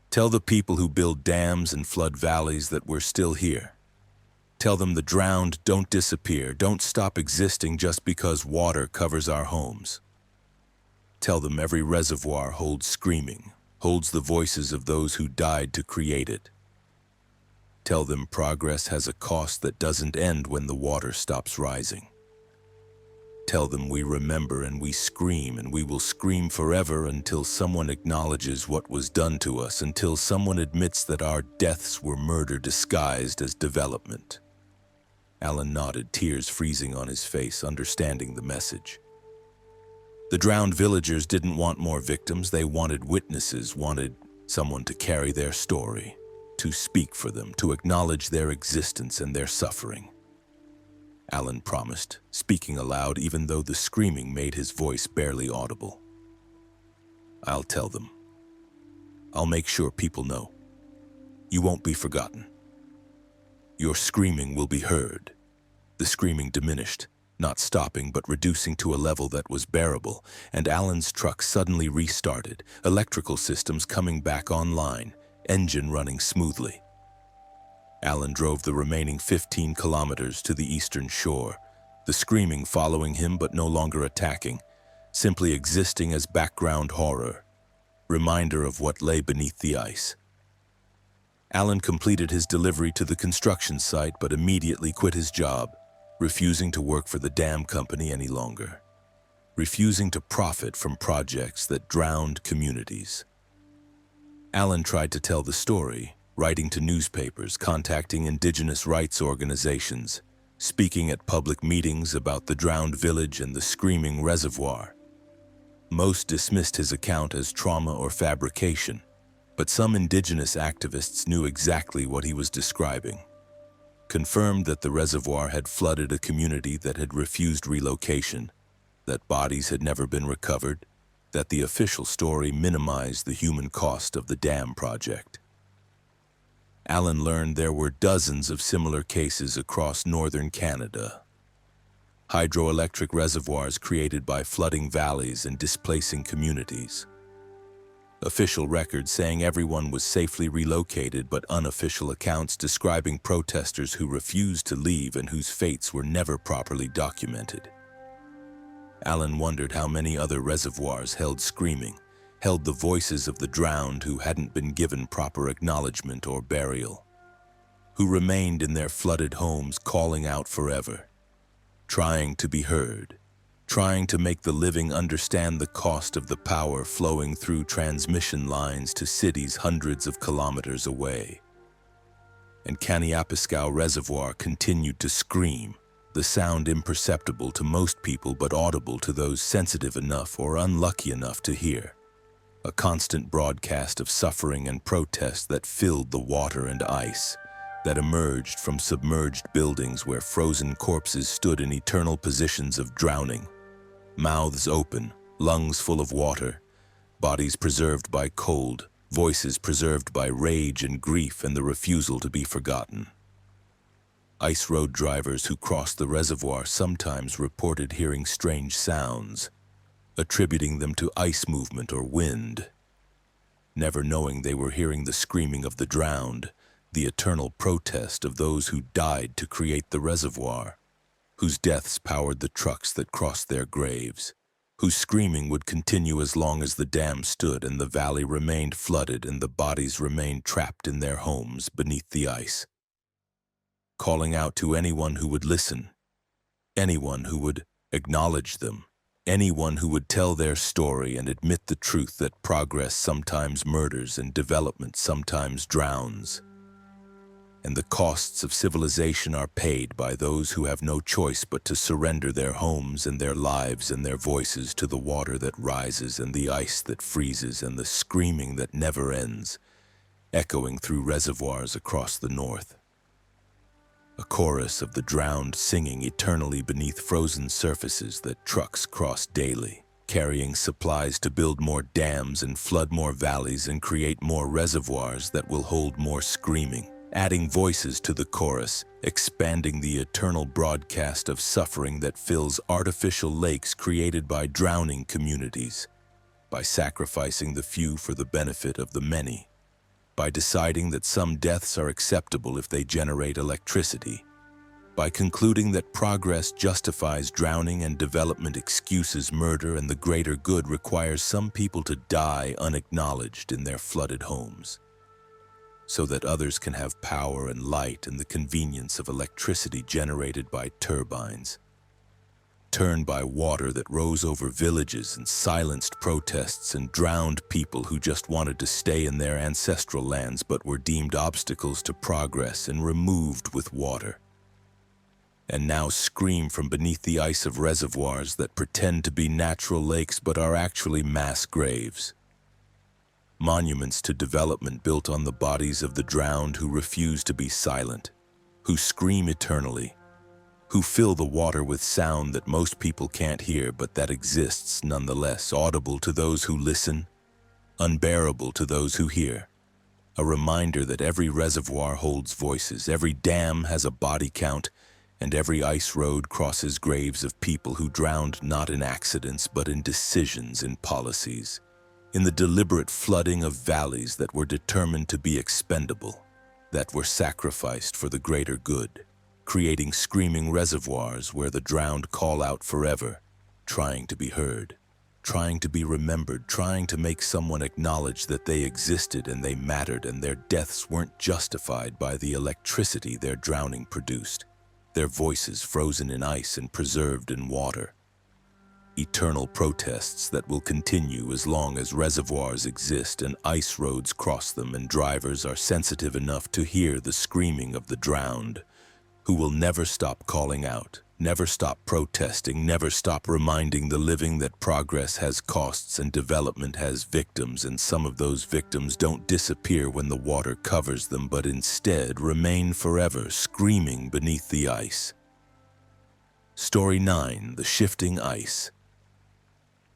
Tell the people who build dams and flood valleys that we're still here. Tell them the drowned don't disappear, don't stop existing just because water covers our homes. Tell them every reservoir holds screaming, holds the voices of those who died to create it. Tell them progress has a cost that doesn't end when the water stops rising." Tell them we remember and we scream, and we will scream forever until someone acknowledges what was done to us, until someone admits that our deaths were murder disguised as development." Alan nodded, tears freezing on his face, understanding the message. The drowned villagers didn't want more victims. They wanted witnesses, wanted someone to carry their story, to speak for them, to acknowledge their existence and their suffering. Alan promised, speaking aloud even though the screaming made his voice barely audible. "I'll tell them. I'll make sure people know. You won't be forgotten. Your screaming will be heard." The screaming diminished, not stopping but reducing to a level that was bearable, and Alan's truck suddenly restarted, electrical systems coming back online, engine running smoothly. Alan drove the remaining 15 kilometers to the eastern shore, the screaming following him but no longer attacking, simply existing as background horror, reminder of what lay beneath the ice. Alan completed his delivery to the construction site but immediately quit his job, refusing to work for the dam company any longer, refusing to profit from projects that drowned communities. Alan tried to tell the story, writing to newspapers, contacting indigenous rights organizations, speaking at public meetings about the drowned village and the screaming reservoir. Most dismissed his account as trauma or fabrication, but some indigenous activists knew exactly what he was describing. Confirmed that the reservoir had flooded a community that had refused relocation, that bodies had never been recovered, that the official story minimized the human cost of the dam project. Alan learned there were dozens of similar cases across northern Canada. Hydroelectric reservoirs created by flooding valleys and displacing communities. Official records saying everyone was safely relocated, but unofficial accounts describing protesters who refused to leave and whose fates were never properly documented. Alan wondered how many other reservoirs held screaming, held the voices of the drowned who hadn't been given proper acknowledgement or burial, who remained in their flooded homes calling out forever, trying to be heard, trying to make the living understand the cost of the power flowing through transmission lines to cities hundreds of kilometers away. And Kaniapiskau Reservoir continued to scream, the sound imperceptible to most people but audible to those sensitive enough or unlucky enough to hear. A constant broadcast of suffering and protest that filled the water and ice, that emerged from submerged buildings where frozen corpses stood in eternal positions of drowning, mouths open, lungs full of water, bodies preserved by cold, voices preserved by rage and grief and the refusal to be forgotten. Ice road drivers who crossed the reservoir sometimes reported hearing strange sounds, attributing them to ice movement or wind, never knowing they were hearing the screaming of the drowned, the eternal protest of those who died to create the reservoir, whose deaths powered the trucks that crossed their graves, whose screaming would continue as long as the dam stood and the valley remained flooded and the bodies remained trapped in their homes beneath the ice. Calling out to anyone who would listen, anyone who would acknowledge them, anyone who would tell their story and admit the truth that progress sometimes murders and development sometimes drowns. And the costs of civilization are paid by those who have no choice but to surrender their homes and their lives and their voices to the water that rises and the ice that freezes and the screaming that never ends, echoing through reservoirs across the north. A chorus of the drowned singing eternally beneath frozen surfaces that trucks cross daily, carrying supplies to build more dams and flood more valleys and create more reservoirs that will hold more screaming, adding voices to the chorus, expanding the eternal broadcast of suffering that fills artificial lakes created by drowning communities, by sacrificing the few for the benefit of the many, by deciding that some deaths are acceptable if they generate electricity, by concluding that progress justifies drowning and development excuses murder and the greater good requires some people to die unacknowledged in their flooded homes, so that others can have power and light and the convenience of electricity generated by turbines. turned by water that rose over villages and silenced protests and drowned people who just wanted to stay in their ancestral lands but were deemed obstacles to progress and removed with water. And now scream from beneath the ice of reservoirs that pretend to be natural lakes but are actually mass graves. Monuments to development built on the bodies of the drowned who refuse to be silent, who scream eternally, who fill the water with sound that most people can't hear but that exists nonetheless, audible to those who listen, unbearable to those who hear. A reminder that every reservoir holds voices, every dam has a body count, and every ice road crosses graves of people who drowned not in accidents but in decisions, in policies, in the deliberate flooding of valleys that were determined to be expendable, that were sacrificed for the greater good, creating screaming reservoirs where the drowned call out forever, trying to be heard, trying to be remembered, trying to make someone acknowledge that they existed and they mattered and their deaths weren't justified by the electricity their drowning produced, their voices frozen in ice and preserved in water. Eternal protests that will continue as long as reservoirs exist and ice roads cross them and drivers are sensitive enough to hear the screaming of the drowned, who will never stop calling out, never stop protesting, never stop reminding the living that progress has costs and development has victims, and some of those victims don't disappear when the water covers them, but instead remain forever screaming beneath the ice. Story 9: The Shifting Ice.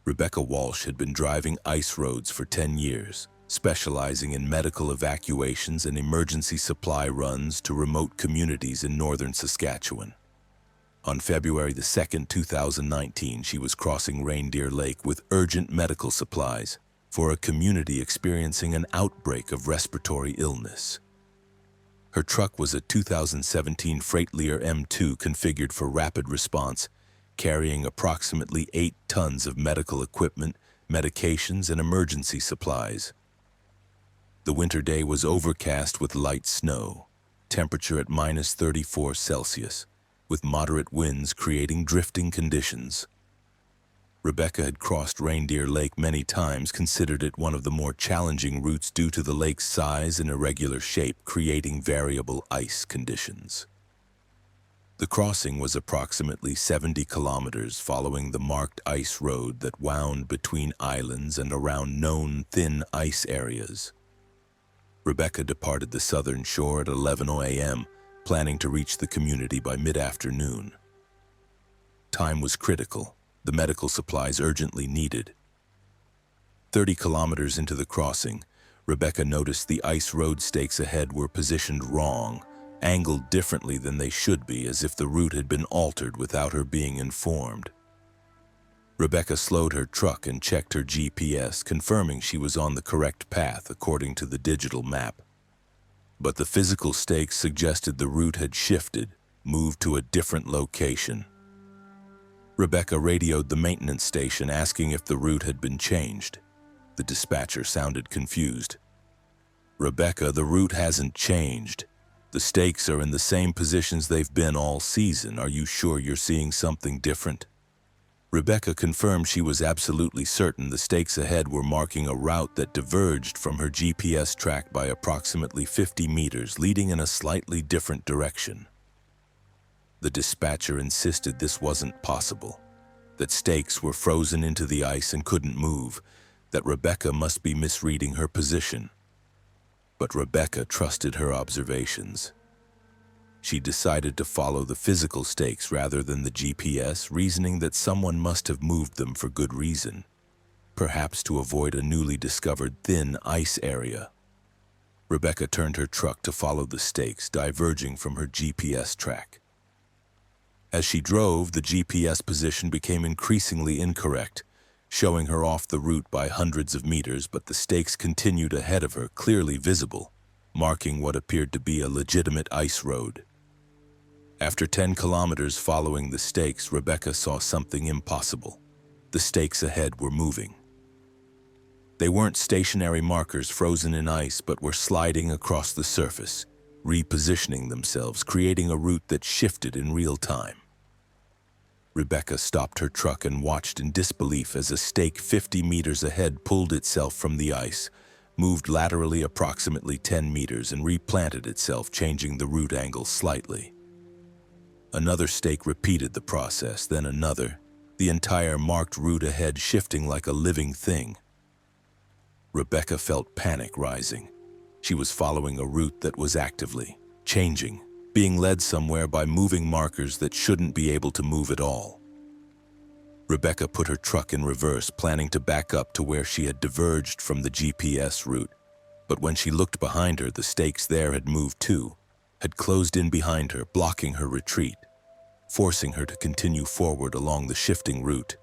Rebecca Walsh had been driving ice roads for 10 years, specializing in medical evacuations and emergency supply runs to remote communities in northern Saskatchewan. On February 2, 2019, she was crossing Reindeer Lake with urgent medical supplies for a community experiencing an outbreak of respiratory illness. Her truck was a 2017 Freightliner M2 configured for rapid response, carrying approximately 8 tons of medical equipment, medications, and emergency supplies. The winter day was overcast with light snow, temperature at -34 Celsius, with moderate winds creating drifting conditions. Rebecca had crossed Reindeer Lake many times, considered it one of the more challenging routes due to the lake's size and irregular shape, creating variable ice conditions. The crossing was approximately 70 kilometers following the marked ice road that wound between islands and around known thin ice areas. Rebecca departed the southern shore at 11 a.m., planning to reach the community by mid-afternoon. Time was critical, the medical supplies urgently needed. 30 kilometers into the crossing, Rebecca noticed the ice road stakes ahead were positioned wrong, angled differently than they should be, as if the route had been altered without her being informed. Rebecca slowed her truck and checked her GPS, confirming she was on the correct path according to the digital map. But the physical stakes suggested the route had shifted, moved to a different location. Rebecca radioed the maintenance station asking if the route had been changed. The dispatcher sounded confused. "Rebecca, the route hasn't changed. The stakes are in the same positions they've been all season. Are you sure you're seeing something different?" Rebecca confirmed she was absolutely certain the stakes ahead were marking a route that diverged from her GPS track by approximately 50 meters, leading in a slightly different direction. The dispatcher insisted this wasn't possible, that stakes were frozen into the ice and couldn't move, that Rebecca must be misreading her position. But Rebecca trusted her observations. She decided to follow the physical stakes rather than the GPS, reasoning that someone must have moved them for good reason, perhaps to avoid a newly discovered thin ice area. Rebecca turned her truck to follow the stakes, diverging from her GPS track. As she drove, the GPS position became increasingly incorrect, showing her off the route by hundreds of meters, but the stakes continued ahead of her, clearly visible, marking what appeared to be a legitimate ice road. After 10 kilometers following the stakes, Rebecca saw something impossible. The stakes ahead were moving. They weren't stationary markers frozen in ice, but were sliding across the surface, repositioning themselves, creating a route that shifted in real time. Rebecca stopped her truck and watched in disbelief as a stake 50 meters ahead pulled itself from the ice, moved laterally approximately 10 meters and replanted itself, changing the root angle slightly. Another stake repeated the process, then another, the entire marked route ahead shifting like a living thing. Rebecca felt panic rising. She was following a route that was actively changing, being led somewhere by moving markers that shouldn't be able to move at all. Rebecca put her truck in reverse, planning to back up to where she had diverged from the GPS route. But when she looked behind her, the stakes there had moved too, had closed in behind her, blocking her retreat, forcing her to continue forward along the shifting route.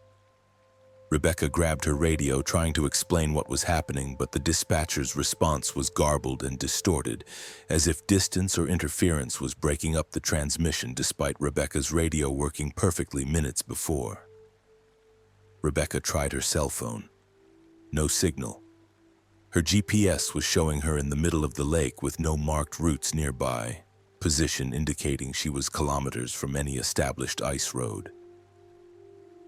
Rebecca grabbed her radio, trying to explain what was happening, but the dispatcher's response was garbled and distorted, as if distance or interference was breaking up the transmission despite Rebecca's radio working perfectly minutes before. Rebecca tried her cell phone. No signal. Her GPS was showing her in the middle of the lake with no marked routes nearby, position indicating she was kilometers from any established ice road.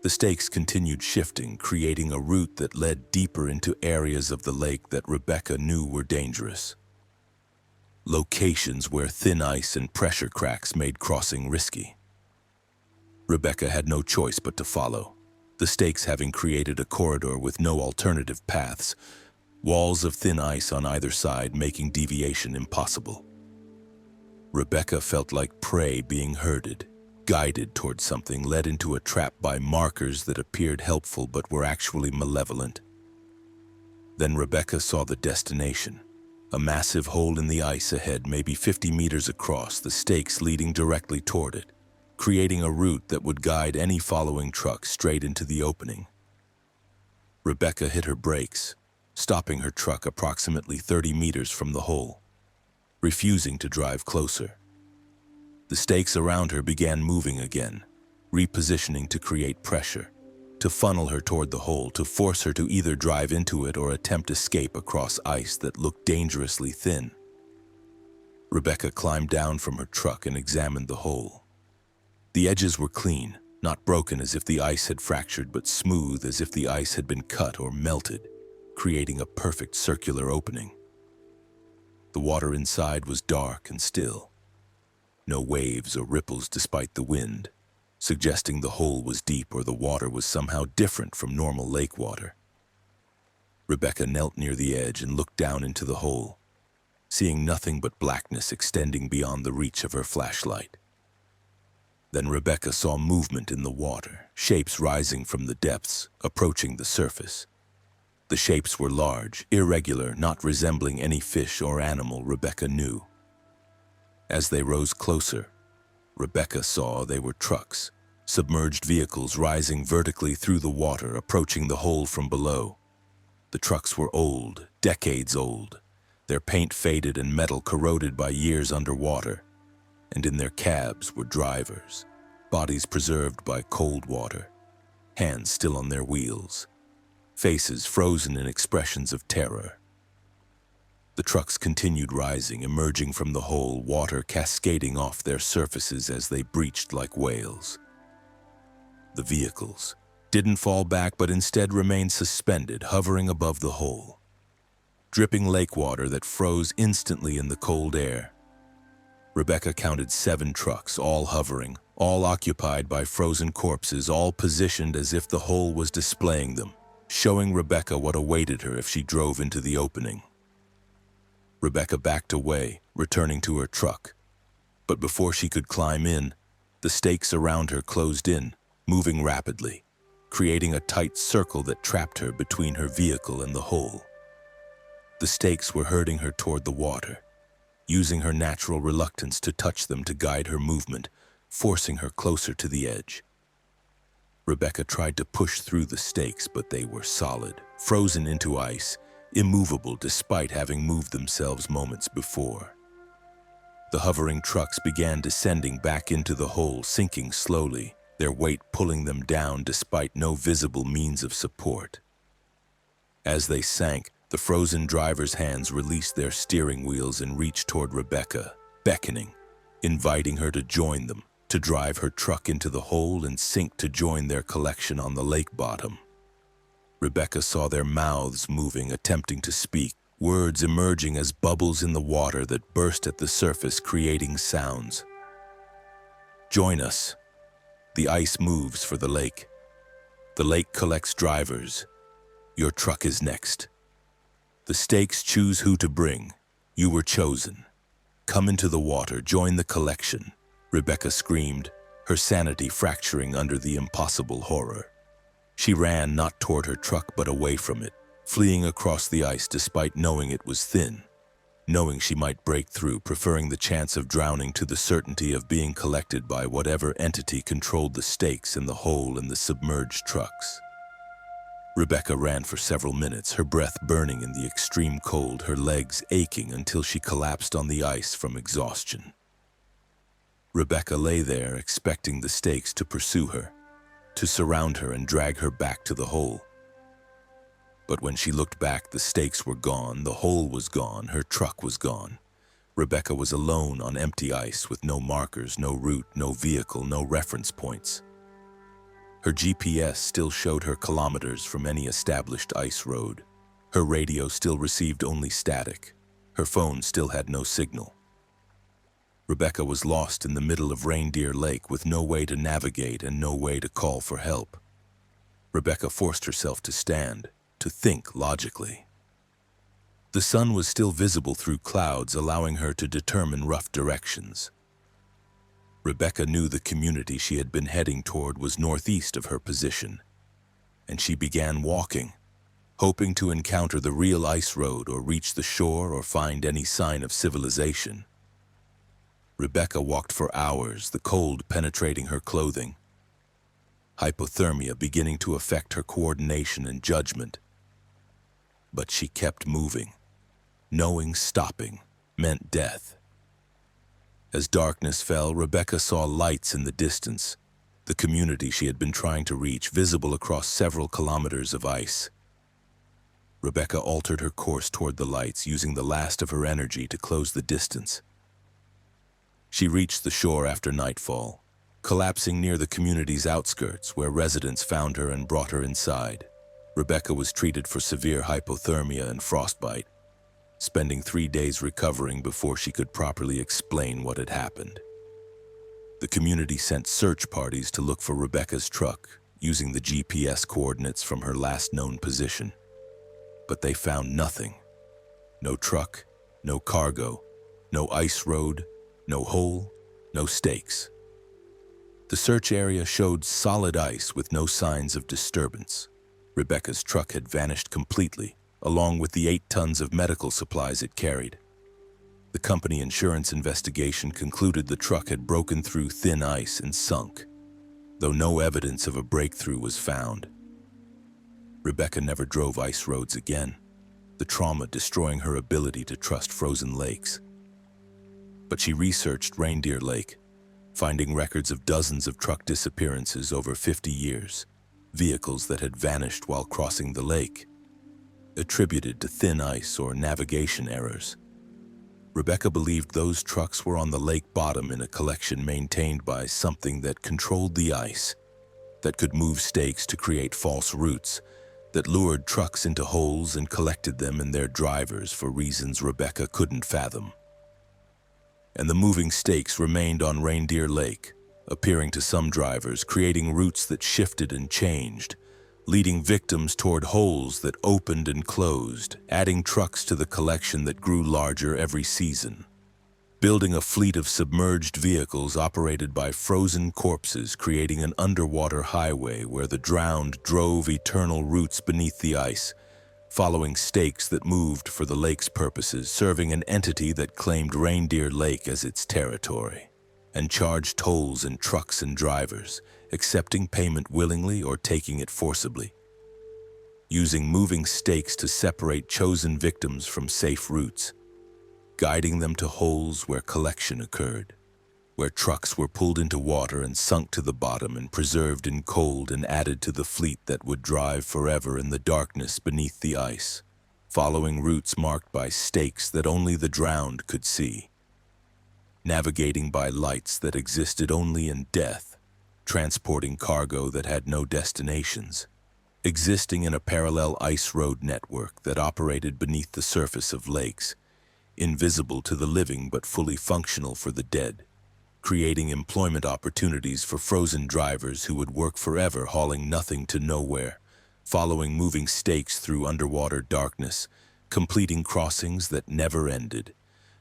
The stakes continued shifting, creating a route that led deeper into areas of the lake that Rebecca knew were dangerous. Locations where thin ice and pressure cracks made crossing risky. Rebecca had no choice but to follow, the stakes having created a corridor with no alternative paths, walls of thin ice on either side making deviation impossible. Rebecca felt like prey being herded, guided towards something, led into a trap by markers that appeared helpful but were actually malevolent. Then Rebecca saw the destination, a massive hole in the ice ahead, maybe 50 meters across, the stakes leading directly toward it, creating a route that would guide any following truck straight into the opening. Rebecca hit her brakes, stopping her truck approximately 30 meters from the hole, refusing to drive closer. The stakes around her began moving again, repositioning to create pressure, to funnel her toward the hole, to force her to either drive into it or attempt escape across ice that looked dangerously thin. Rebecca climbed down from her truck and examined the hole. The edges were clean, not broken as if the ice had fractured, but smooth as if the ice had been cut or melted, creating a perfect circular opening. The water inside was dark and still. No waves or ripples despite the wind, suggesting the hole was deep or the water was somehow different from normal lake water. Rebecca knelt near the edge and looked down into the hole, seeing nothing but blackness extending beyond the reach of her flashlight. Then Rebecca saw movement in the water, shapes rising from the depths, approaching the surface. The shapes were large, irregular, not resembling any fish or animal Rebecca knew. As they rose closer, Rebecca saw they were trucks, submerged vehicles rising vertically through the water, approaching the hole from below. The trucks were old, decades old, their paint faded and metal corroded by years underwater, and in their cabs were drivers, bodies preserved by cold water, hands still on their wheels, faces frozen in expressions of terror. The trucks continued rising, emerging from the hole, water cascading off their surfaces as they breached like whales. The vehicles didn't fall back, but instead remained suspended, hovering above the hole, dripping lake water that froze instantly in the cold air. Rebecca counted 7 trucks, all hovering, all occupied by frozen corpses, all positioned as if the hole was displaying them, showing Rebecca what awaited her if she drove into the opening. Rebecca backed away, returning to her truck. But before she could climb in, the stakes around her closed in, moving rapidly, creating a tight circle that trapped her between her vehicle and the hole. The stakes were herding her toward the water, using her natural reluctance to touch them to guide her movement, forcing her closer to the edge. Rebecca tried to push through the stakes, but they were solid, frozen into ice, immovable despite having moved themselves moments before. The hovering trucks began descending back into the hole, sinking slowly, their weight pulling them down despite no visible means of support. As they sank, the frozen driver's hands released their steering wheels and reached toward Rebecca, beckoning, inviting her to join them, to drive her truck into the hole and sink to join their collection on the lake bottom. Rebecca saw their mouths moving, attempting to speak, words emerging as bubbles in the water that burst at the surface, creating sounds. Join us. The ice moves for the lake. The lake collects drivers. Your truck is next. The stakes choose who to bring. You were chosen. Come into the water, join the collection. Rebecca screamed, her sanity fracturing under the impossible horror. She ran not toward her truck but away from it, fleeing across the ice despite knowing it was thin, knowing she might break through, preferring the chance of drowning to the certainty of being collected by whatever entity controlled the stakes in the hole in the submerged trucks. Rebecca ran for several minutes, her breath burning in the extreme cold, her legs aching until she collapsed on the ice from exhaustion. Rebecca lay there, expecting the stakes to pursue her, to surround her and drag her back to the hole. But when she looked back, the stakes were gone, the hole was gone, her truck was gone. Rebecca was alone on empty ice with no markers, no route, no vehicle, no reference points. Her GPS still showed her kilometers from any established ice road. Her radio still received only static. Her phone still had no signal. Rebecca was lost in the middle of Reindeer Lake with no way to navigate and no way to call for help. Rebecca forced herself to stand, to think logically. The sun was still visible through clouds, allowing her to determine rough directions. Rebecca knew the community she had been heading toward was northeast of her position, and she began walking, hoping to encounter the real ice road or reach the shore or find any sign of civilization. Rebecca walked for hours, the cold penetrating her clothing, hypothermia beginning to affect her coordination and judgment. But she kept moving, knowing stopping meant death. As darkness fell, Rebecca saw lights in the distance, the community she had been trying to reach, visible across several kilometers of ice. Rebecca altered her course toward the lights, using the last of her energy to close the distance. She reached the shore after nightfall, collapsing near the community's outskirts, where residents found her and brought her inside. Rebecca was treated for severe hypothermia and frostbite, spending 3 days recovering before she could properly explain what had happened. The community sent search parties to look for Rebecca's truck, using the GPS coordinates from her last known position. But they found nothing. No truck, no cargo, no ice road, no hole, no stakes. The search area showed solid ice with no signs of disturbance. Rebecca's truck had vanished completely, along with the 8 tons of medical supplies it carried. The company insurance investigation concluded the truck had broken through thin ice and sunk, though no evidence of a breakthrough was found. Rebecca never drove ice roads again, the trauma destroying her ability to trust frozen lakes. But she researched Reindeer Lake, finding records of dozens of truck disappearances over 50 years, vehicles that had vanished while crossing the lake, attributed to thin ice or navigation errors. Rebecca believed those trucks were on the lake bottom in a collection maintained by something that controlled the ice, that could move stakes to create false routes, that lured trucks into holes and collected them and their drivers for reasons Rebecca couldn't fathom. And the moving stakes remained on Reindeer Lake, appearing to some drivers, creating routes that shifted and changed, leading victims toward holes that opened and closed, adding trucks to the collection that grew larger every season, building a fleet of submerged vehicles operated by frozen corpses, creating an underwater highway where the drowned drove eternal routes beneath the ice, following stakes that moved for the lake's purposes, serving an entity that claimed Reindeer Lake as its territory, and charged tolls in trucks and drivers, accepting payment willingly or taking it forcibly, using moving stakes to separate chosen victims from safe routes, guiding them to holes where collection occurred, where trucks were pulled into water and sunk to the bottom and preserved in cold and added to the fleet that would drive forever in the darkness beneath the ice, following routes marked by stakes that only the drowned could see. navigating by lights that existed only in death, transporting cargo that had no destinations, existing in a parallel ice road network that operated beneath the surface of lakes, invisible to the living but fully functional for the dead, creating employment opportunities for frozen drivers who would work forever hauling nothing to nowhere, following moving stakes through underwater darkness, completing crossings that never ended,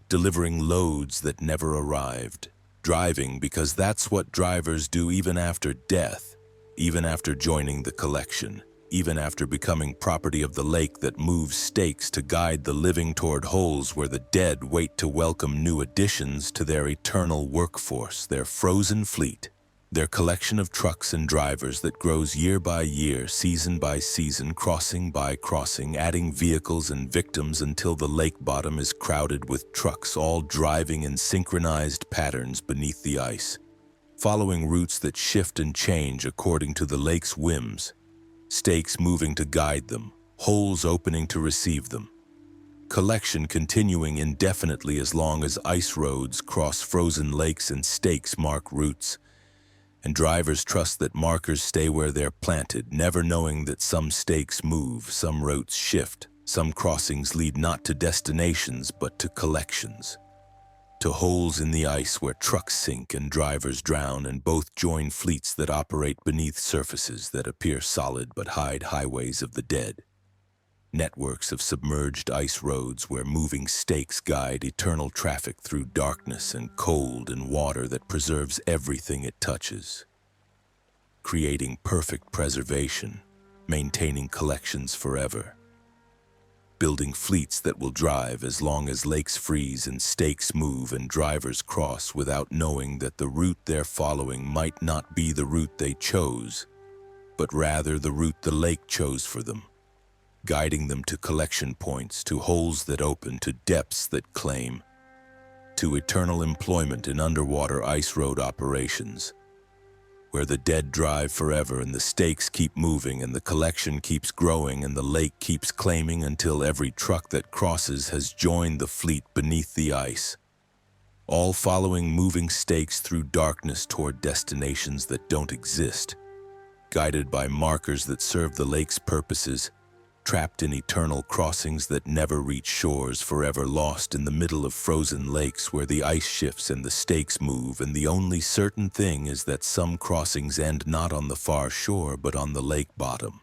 delivering loads that never arrived, driving because that's what drivers do even after death, even after joining the collection, even after becoming property of the lake that moves stakes to guide the living toward holes where the dead wait to welcome new additions to their eternal workforce, their frozen fleet, their collection of trucks and drivers that grows year by year, season by season, crossing by crossing, adding vehicles and victims until the lake bottom is crowded with trucks all driving in synchronized patterns beneath the ice, following routes that shift and change according to the lake's whims, stakes moving to guide them, holes opening to receive them. Collection continuing indefinitely as long as ice roads cross frozen lakes and stakes mark routes, and drivers trust that markers stay where they're planted, never knowing that some stakes move, some routes shift, some crossings lead not to destinations but to collections, to holes in the ice where trucks sink and drivers drown, and both join fleets that operate beneath surfaces that appear solid but hide highways of the dead. Networks of submerged ice roads where moving stakes guide eternal traffic through darkness and cold and water that preserves everything it touches, creating perfect preservation, maintaining collections forever, building fleets that will drive as long as lakes freeze and stakes move and drivers cross without knowing that the route they're following might not be the route they chose, but rather the route the lake chose for them, guiding them to collection points, to holes that open, to depths that claim, to eternal employment in underwater ice road operations, where the dead drive forever and the stakes keep moving and the collection keeps growing and the lake keeps claiming until every truck that crosses has joined the fleet beneath the ice, all following moving stakes through darkness toward destinations that don't exist, guided by markers that serve the lake's purposes, trapped in eternal crossings that never reach shores, forever lost in the middle of frozen lakes where the ice shifts and the stakes move, and the only certain thing is that some crossings end not on the far shore but on the lake bottom,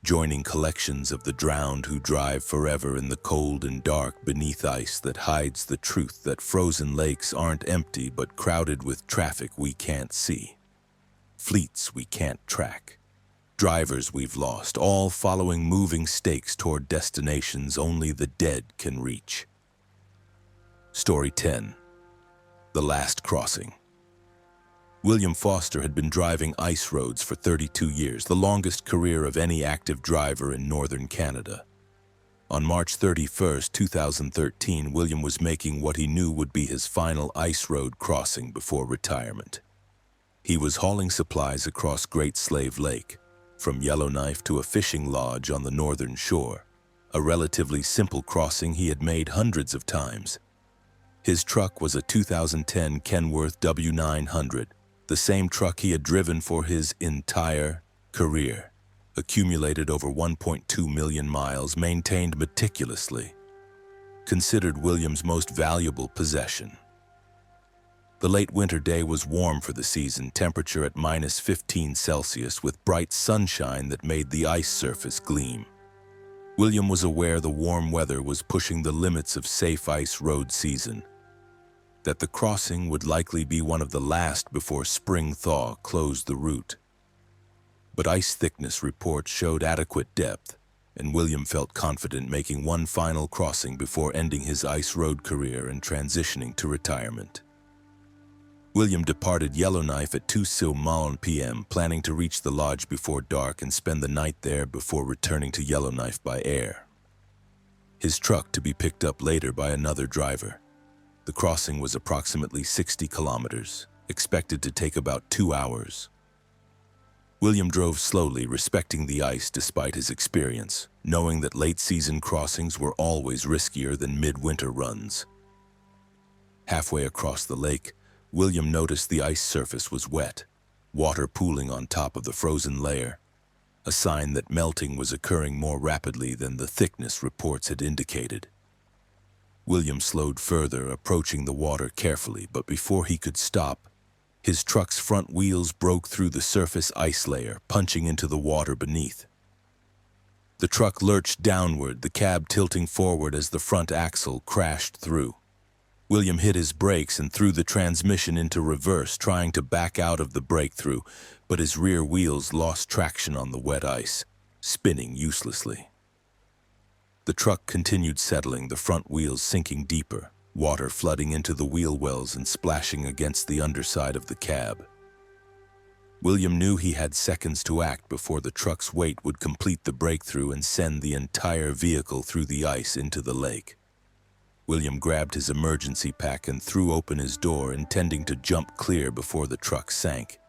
joining collections of the drowned who drive forever in the cold and dark beneath ice that hides the truth that frozen lakes aren't empty but crowded with traffic we can't see, fleets we can't track, drivers we've lost, all following moving stakes toward destinations only the dead can reach. Story 10. The Last Crossing. William Foster had been driving ice roads for 32 years, the longest career of any active driver in northern Canada. On March 31, 2013, William was making what he knew would be his final ice road crossing before retirement. He was hauling supplies across Great Slave Lake, from Yellowknife to a fishing lodge on the northern shore, a relatively simple crossing he had made hundreds of times. His truck was a 2010 Kenworth W900, the same truck he had driven for his entire career, accumulated over 1.2 million miles, maintained meticulously, considered William's most valuable possession. The late winter day was warm for the season, temperature at -15 Celsius with bright sunshine that made the ice surface gleam. William was aware the warm weather was pushing the limits of safe ice road season, that the crossing would likely be one of the last before spring thaw closed the route. But ice thickness reports showed adequate depth, and William felt confident making one final crossing before ending his ice road career and transitioning to retirement. William departed Yellowknife at 2:00 p.m., planning to reach the lodge before dark and spend the night there before returning to Yellowknife by air. His truck to be picked up later by another driver. The crossing was approximately 60 kilometers, expected to take about 2 hours. William drove slowly, respecting the ice despite his experience, knowing that late-season crossings were always riskier than midwinter runs. Halfway across the lake, William noticed the ice surface was wet, water pooling on top of the frozen layer, a sign that melting was occurring more rapidly than the thickness reports had indicated. William slowed further, approaching the water carefully, but before he could stop, his truck's front wheels broke through the surface ice layer, punching into the water beneath. The truck lurched downward, the cab tilting forward as the front axle crashed through. William hit his brakes and threw the transmission into reverse, trying to back out of the breakthrough, but his rear wheels lost traction on the wet ice, spinning uselessly. The truck continued settling, the front wheels sinking deeper, water flooding into the wheel wells and splashing against the underside of the cab. William knew he had seconds to act before the truck's weight would complete the breakthrough and send the entire vehicle through the ice into the lake. William grabbed his emergency pack and threw open his door, intending to jump clear before the truck sank.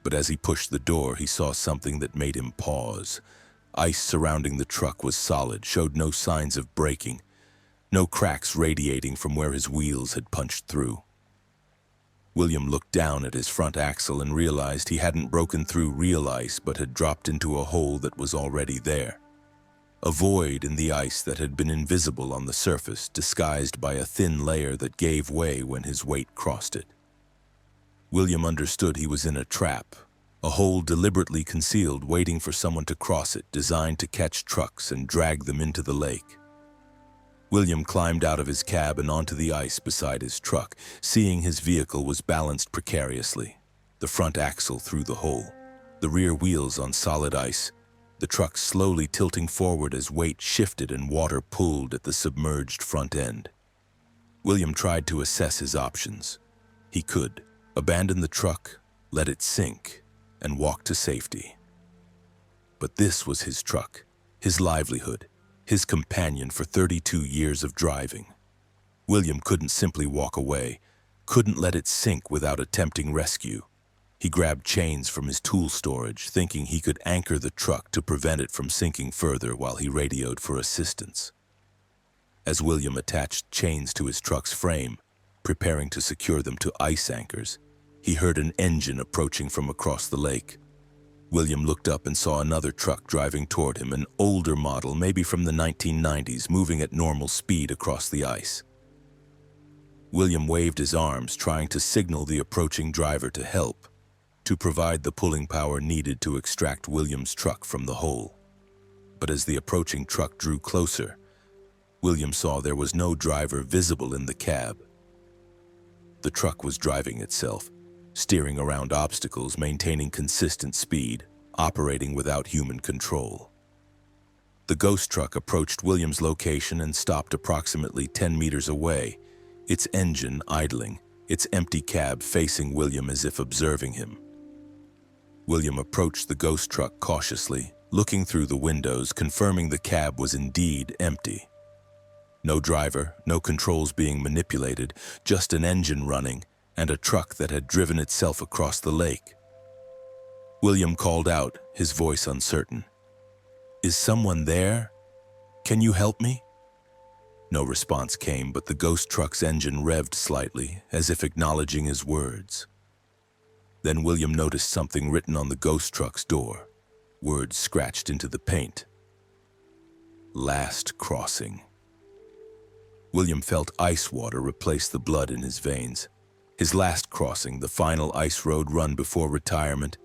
But as he pushed the door, he saw something that made him pause. Ice surrounding the truck was solid, showed no signs of breaking, no cracks radiating from where his wheels had punched through. William looked down at his front axle and realized he hadn't broken through real ice but had dropped into a hole that was already there. A void in the ice that had been invisible on the surface, disguised by a thin layer that gave way when his weight crossed it. William understood he was in a trap, a hole deliberately concealed, waiting for someone to cross it, designed to catch trucks and drag them into the lake. William climbed out of his cab and onto the ice beside his truck, seeing his vehicle was balanced precariously, the front axle through the hole, the rear wheels on solid ice, the truck slowly tilting forward as weight shifted and water pulled at the submerged front end. William tried to assess his options. He could abandon the truck, let it sink, and walk to safety. But this was his truck, his livelihood, his companion for 32 years of driving. William couldn't simply walk away, couldn't let it sink without attempting rescue. He grabbed chains from his tool storage, thinking he could anchor the truck to prevent it from sinking further while he radioed for assistance. As William attached chains to his truck's frame, preparing to secure them to ice anchors, he heard an engine approaching from across the lake. William looked up and saw another truck driving toward him, an older model, maybe from the 1990s, moving at normal speed across the ice. William waved his arms, trying to signal the approaching driver to help, to provide the pulling power needed to extract William's truck from the hole. But as the approaching truck drew closer, William saw there was no driver visible in the cab. The truck was driving itself, steering around obstacles, maintaining consistent speed, operating without human control. The ghost truck approached William's location and stopped approximately 10 meters away, its engine idling, its empty cab facing William as if observing him. William approached the ghost truck cautiously, looking through the windows, confirming the cab was indeed empty. No driver, no controls being manipulated, just an engine running, and a truck that had driven itself across the lake. William called out, his voice uncertain. "Is someone there? Can you help me?" No response came, but the ghost truck's engine revved slightly, as if acknowledging his words. Then William noticed something written on the ghost truck's door, words scratched into the paint. "Last crossing." William felt ice water replace the blood in his veins. His last crossing, the final ice road run before retirement,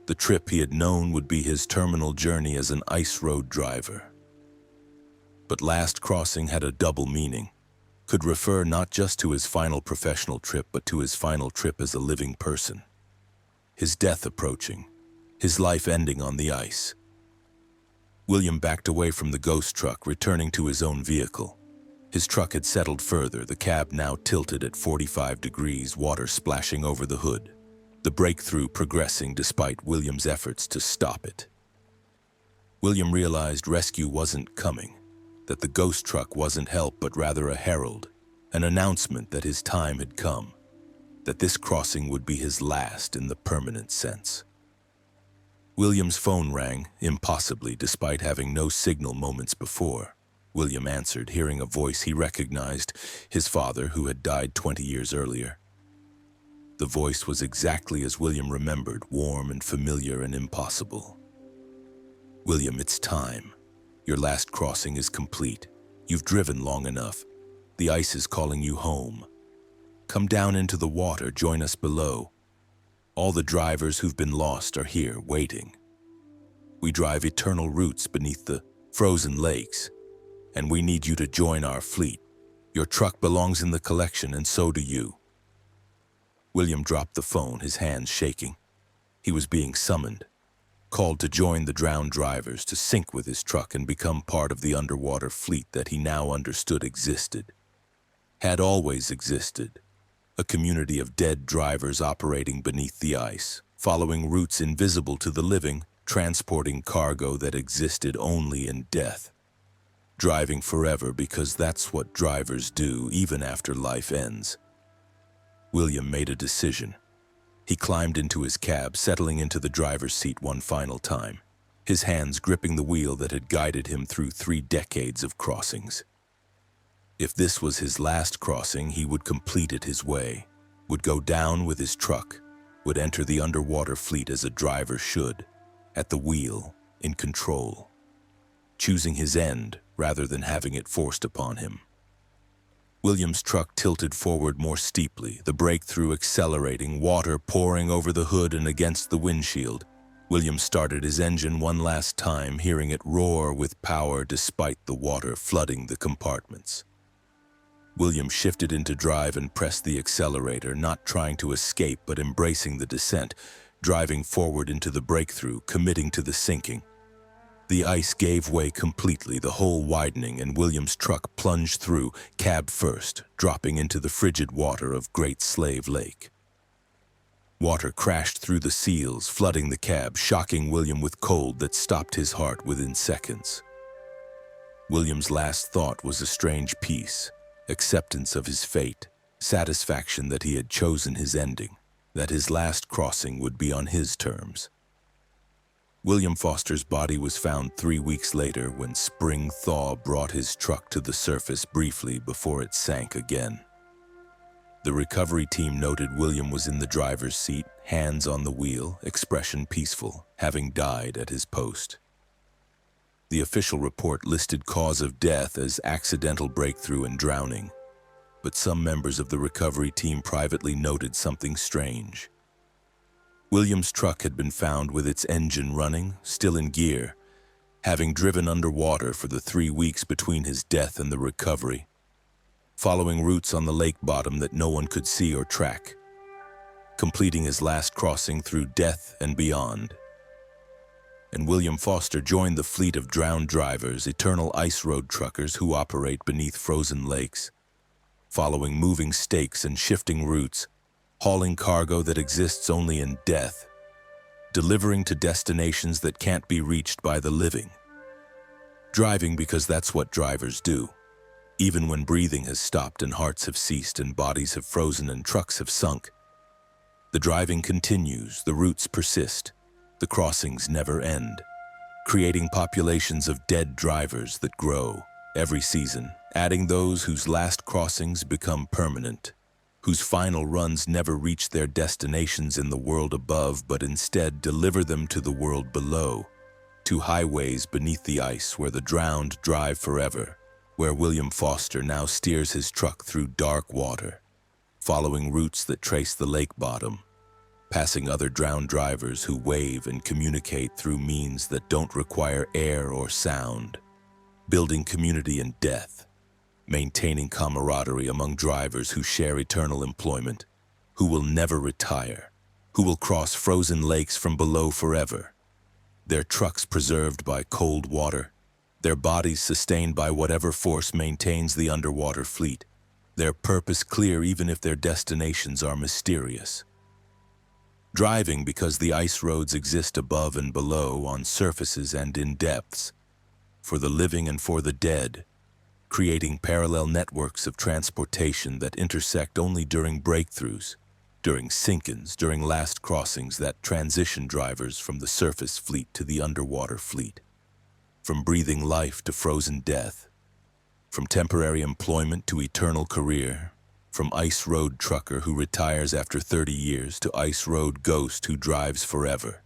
the trip he had known would be his terminal journey as an ice road driver. But last crossing had a double meaning, could refer not just to his final professional trip, but to his final trip as a living person. His death approaching, his life ending on the ice. William backed away from the ghost truck, returning to his own vehicle. His truck had settled further, the cab now tilted at 45 degrees, water splashing over the hood, the breakthrough progressing despite William's efforts to stop it. William realized rescue wasn't coming, that the ghost truck wasn't help but rather a herald, an announcement that his time had come, that this crossing would be his last in the permanent sense. William's phone rang, impossibly, despite having no signal moments before. William answered, hearing a voice he recognized, his father, who had died 20 years earlier. The voice was exactly as William remembered, warm and familiar and impossible. "William, it's time. Your last crossing is complete. You've driven long enough. The ice is calling you home. Come down into the water, join us below. All the drivers who've been lost are here, waiting. We drive eternal routes beneath the frozen lakes, and we need you to join our fleet. Your truck belongs in the collection, and so do you." William dropped the phone, his hands shaking. He was being summoned, called to join the drowned drivers, to sync with his truck and become part of the underwater fleet that he now understood existed. Had always existed. A community of dead drivers operating beneath the ice, following routes invisible to the living, transporting cargo that existed only in death. Driving forever because that's what drivers do, even after life ends. William made a decision. He climbed into his cab, settling into the driver's seat one final time, his hands gripping the wheel that had guided him through 3 decades of crossings. If this was his last crossing, he would complete it his way, would go down with his truck, would enter the underwater fleet as a driver should, at the wheel, in control, choosing his end rather than having it forced upon him. William's truck tilted forward more steeply, the breakthrough accelerating, water pouring over the hood and against the windshield. William started his engine one last time, hearing it roar with power despite the water flooding the compartments. William shifted into drive and pressed the accelerator, not trying to escape but embracing the descent, driving forward into the breakthrough, committing to the sinking. The ice gave way completely, the hole widening, and William's truck plunged through, cab first, dropping into the frigid water of Great Slave Lake. Water crashed through the seals, flooding the cab, shocking William with cold that stopped his heart within seconds. William's last thought was a strange peace, acceptance of his fate, satisfaction that he had chosen his ending, that his last crossing would be on his terms. William Foster's body was found 3 weeks later when spring thaw brought his truck to the surface briefly before it sank again. The recovery team noted William was in the driver's seat, hands on the wheel, expression peaceful, having died at his post. The official report listed cause of death as accidental breakthrough and drowning, but some members of the recovery team privately noted something strange. William's truck had been found with its engine running, still in gear, having driven underwater for the 3 weeks between his death and the recovery, following routes on the lake bottom that no one could see or track, completing his last crossing through death and beyond. And William Foster joined the fleet of drowned drivers, eternal ice road truckers who operate beneath frozen lakes, following moving stakes and shifting routes, hauling cargo that exists only in death, delivering to destinations that can't be reached by the living. Driving because that's what drivers do, even when breathing has stopped and hearts have ceased and bodies have frozen and trucks have sunk. The driving continues, the routes persist, the crossings never end, creating populations of dead drivers that grow every season, adding those whose last crossings become permanent, whose final runs never reach their destinations in the world above, but instead deliver them to the world below, to highways beneath the ice where the drowned drive forever, where William Foster now steers his truck through dark water, following routes that trace the lake bottom, passing other drowned drivers who wave and communicate through means that don't require air or sound, building community in death, maintaining camaraderie among drivers who share eternal employment, who will never retire, who will cross frozen lakes from below forever, their trucks preserved by cold water, their bodies sustained by whatever force maintains the underwater fleet, their purpose clear even if their destinations are mysterious. Driving because the ice roads exist above and below, on surfaces and in depths, for the living and for the dead, creating parallel networks of transportation that intersect only during breakthroughs, during sink-ins, during last crossings that transition drivers from the surface fleet to the underwater fleet, from breathing life to frozen death, From temporary employment to eternal career, from ice road trucker who retires after 30 years to ice road ghost who drives forever.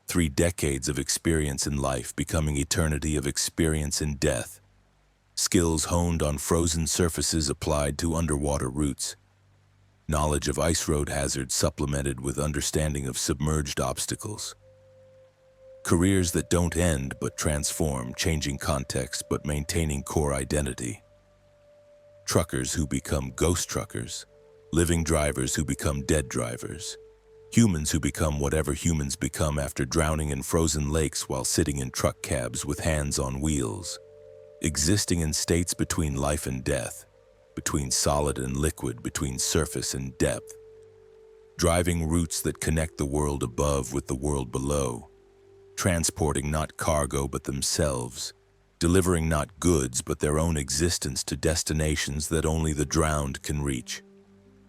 3 decades of experience in life becoming eternity of experience in death. Skills honed on frozen surfaces applied to underwater routes. Knowledge of ice road hazards supplemented with understanding of submerged obstacles. Careers that don't end but transform, changing context but maintaining core identity. Truckers who become ghost truckers. Living drivers who become dead drivers. Humans who become whatever humans become after drowning in frozen lakes while sitting in truck cabs with hands on wheels. Existing in states between life and death, between solid and liquid, between surface and depth. Driving routes that connect the world above with the world below. Transporting not cargo but themselves. Delivering not goods but their own existence to destinations that only the drowned can reach.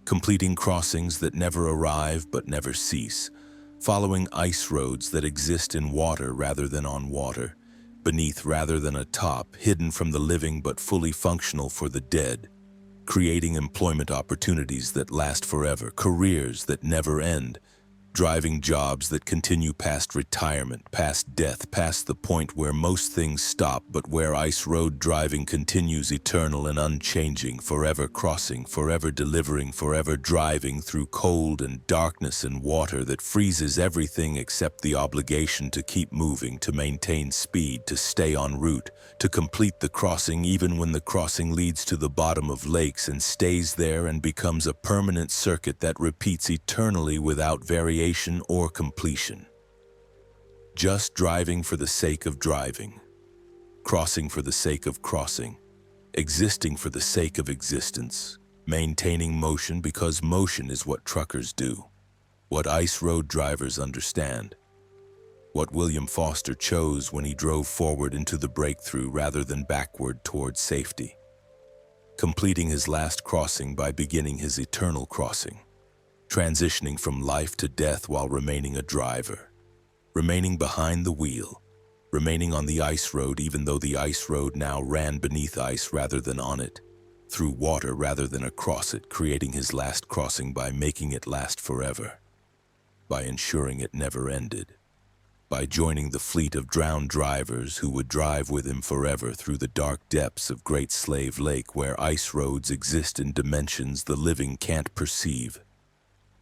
Completing crossings that never arrive but never cease. Following ice roads that exist in water rather than on water. Beneath rather than atop, hidden from the living but fully functional for the dead. Creating employment opportunities that last forever, careers that never end. Driving jobs that continue past retirement, past death, past the point where most things stop, but where ice road driving continues eternal and unchanging, forever crossing, forever delivering, forever driving through cold and darkness and water that freezes everything except the obligation to keep moving, to maintain speed, to stay en route, to complete the crossing even when the crossing leads to the bottom of lakes and stays there and becomes a permanent circuit that repeats eternally without variation or completion. Just driving for the sake of driving, crossing for the sake of crossing, existing for the sake of existence, maintaining motion because motion is what truckers do, what ice road drivers understand, what William Foster chose when he drove forward into the breakthrough rather than backward toward safety, completing his last crossing by beginning his eternal crossing. Transitioning from life to death while remaining a driver, remaining behind the wheel, remaining on the ice road even though the ice road now ran beneath ice rather than on it, through water rather than across it, creating his last crossing by making it last forever, by ensuring it never ended, by joining the fleet of drowned drivers who would drive with him forever through the dark depths of Great Slave Lake where ice roads exist in dimensions the living can't perceive.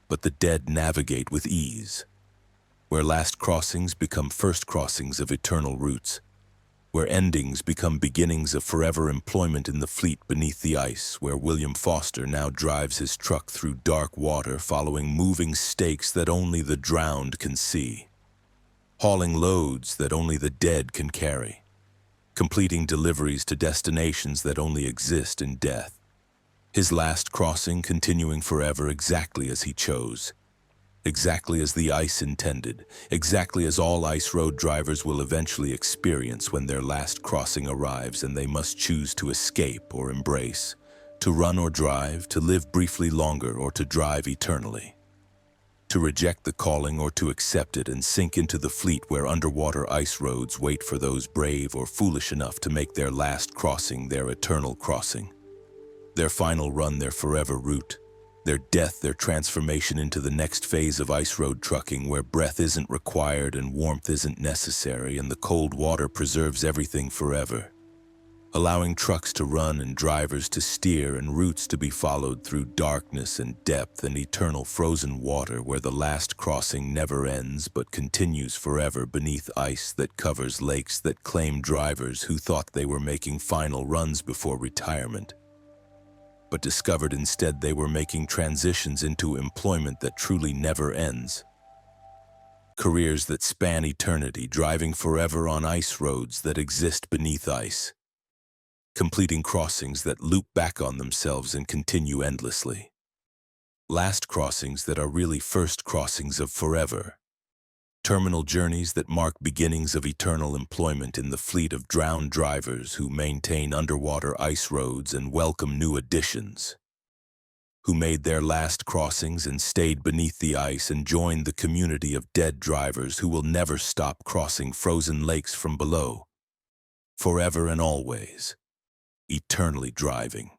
But the dead navigate with ease, where last crossings become first crossings of eternal routes, where endings become beginnings of forever employment in the fleet beneath the ice, where William Foster now drives his truck through dark water following moving stakes that only the drowned can see, hauling loads that only the dead can carry, completing deliveries to destinations that only exist in death. His last crossing continuing forever exactly as he chose, exactly as the ice intended, exactly as all ice road drivers will eventually experience when their last crossing arrives and they must choose to escape or embrace, to run or drive, to live briefly longer or to drive eternally, to reject the calling or to accept it and sink into the fleet where underwater ice roads wait for those brave or foolish enough to make their last crossing their eternal crossing. Their final run, their forever route, their death, their transformation into the next phase of ice road trucking where breath isn't required and warmth isn't necessary and the cold water preserves everything forever, allowing trucks to run and drivers to steer and routes to be followed through darkness and depth and eternal frozen water where the last crossing never ends but continues forever beneath ice that covers lakes that claim drivers who thought they were making final runs before retirement, but discovered instead they were making transitions into employment that truly never ends. Careers that span eternity, driving forever on ice roads that exist beneath ice, completing crossings that loop back on themselves and continue endlessly. Last crossings that are really first crossings of forever. Terminal journeys that mark beginnings of eternal employment in the fleet of drowned drivers who maintain underwater ice roads and welcome new additions, who made their last crossings and stayed beneath the ice and joined the community of dead drivers who will never stop crossing frozen lakes from below, forever and always, eternally driving.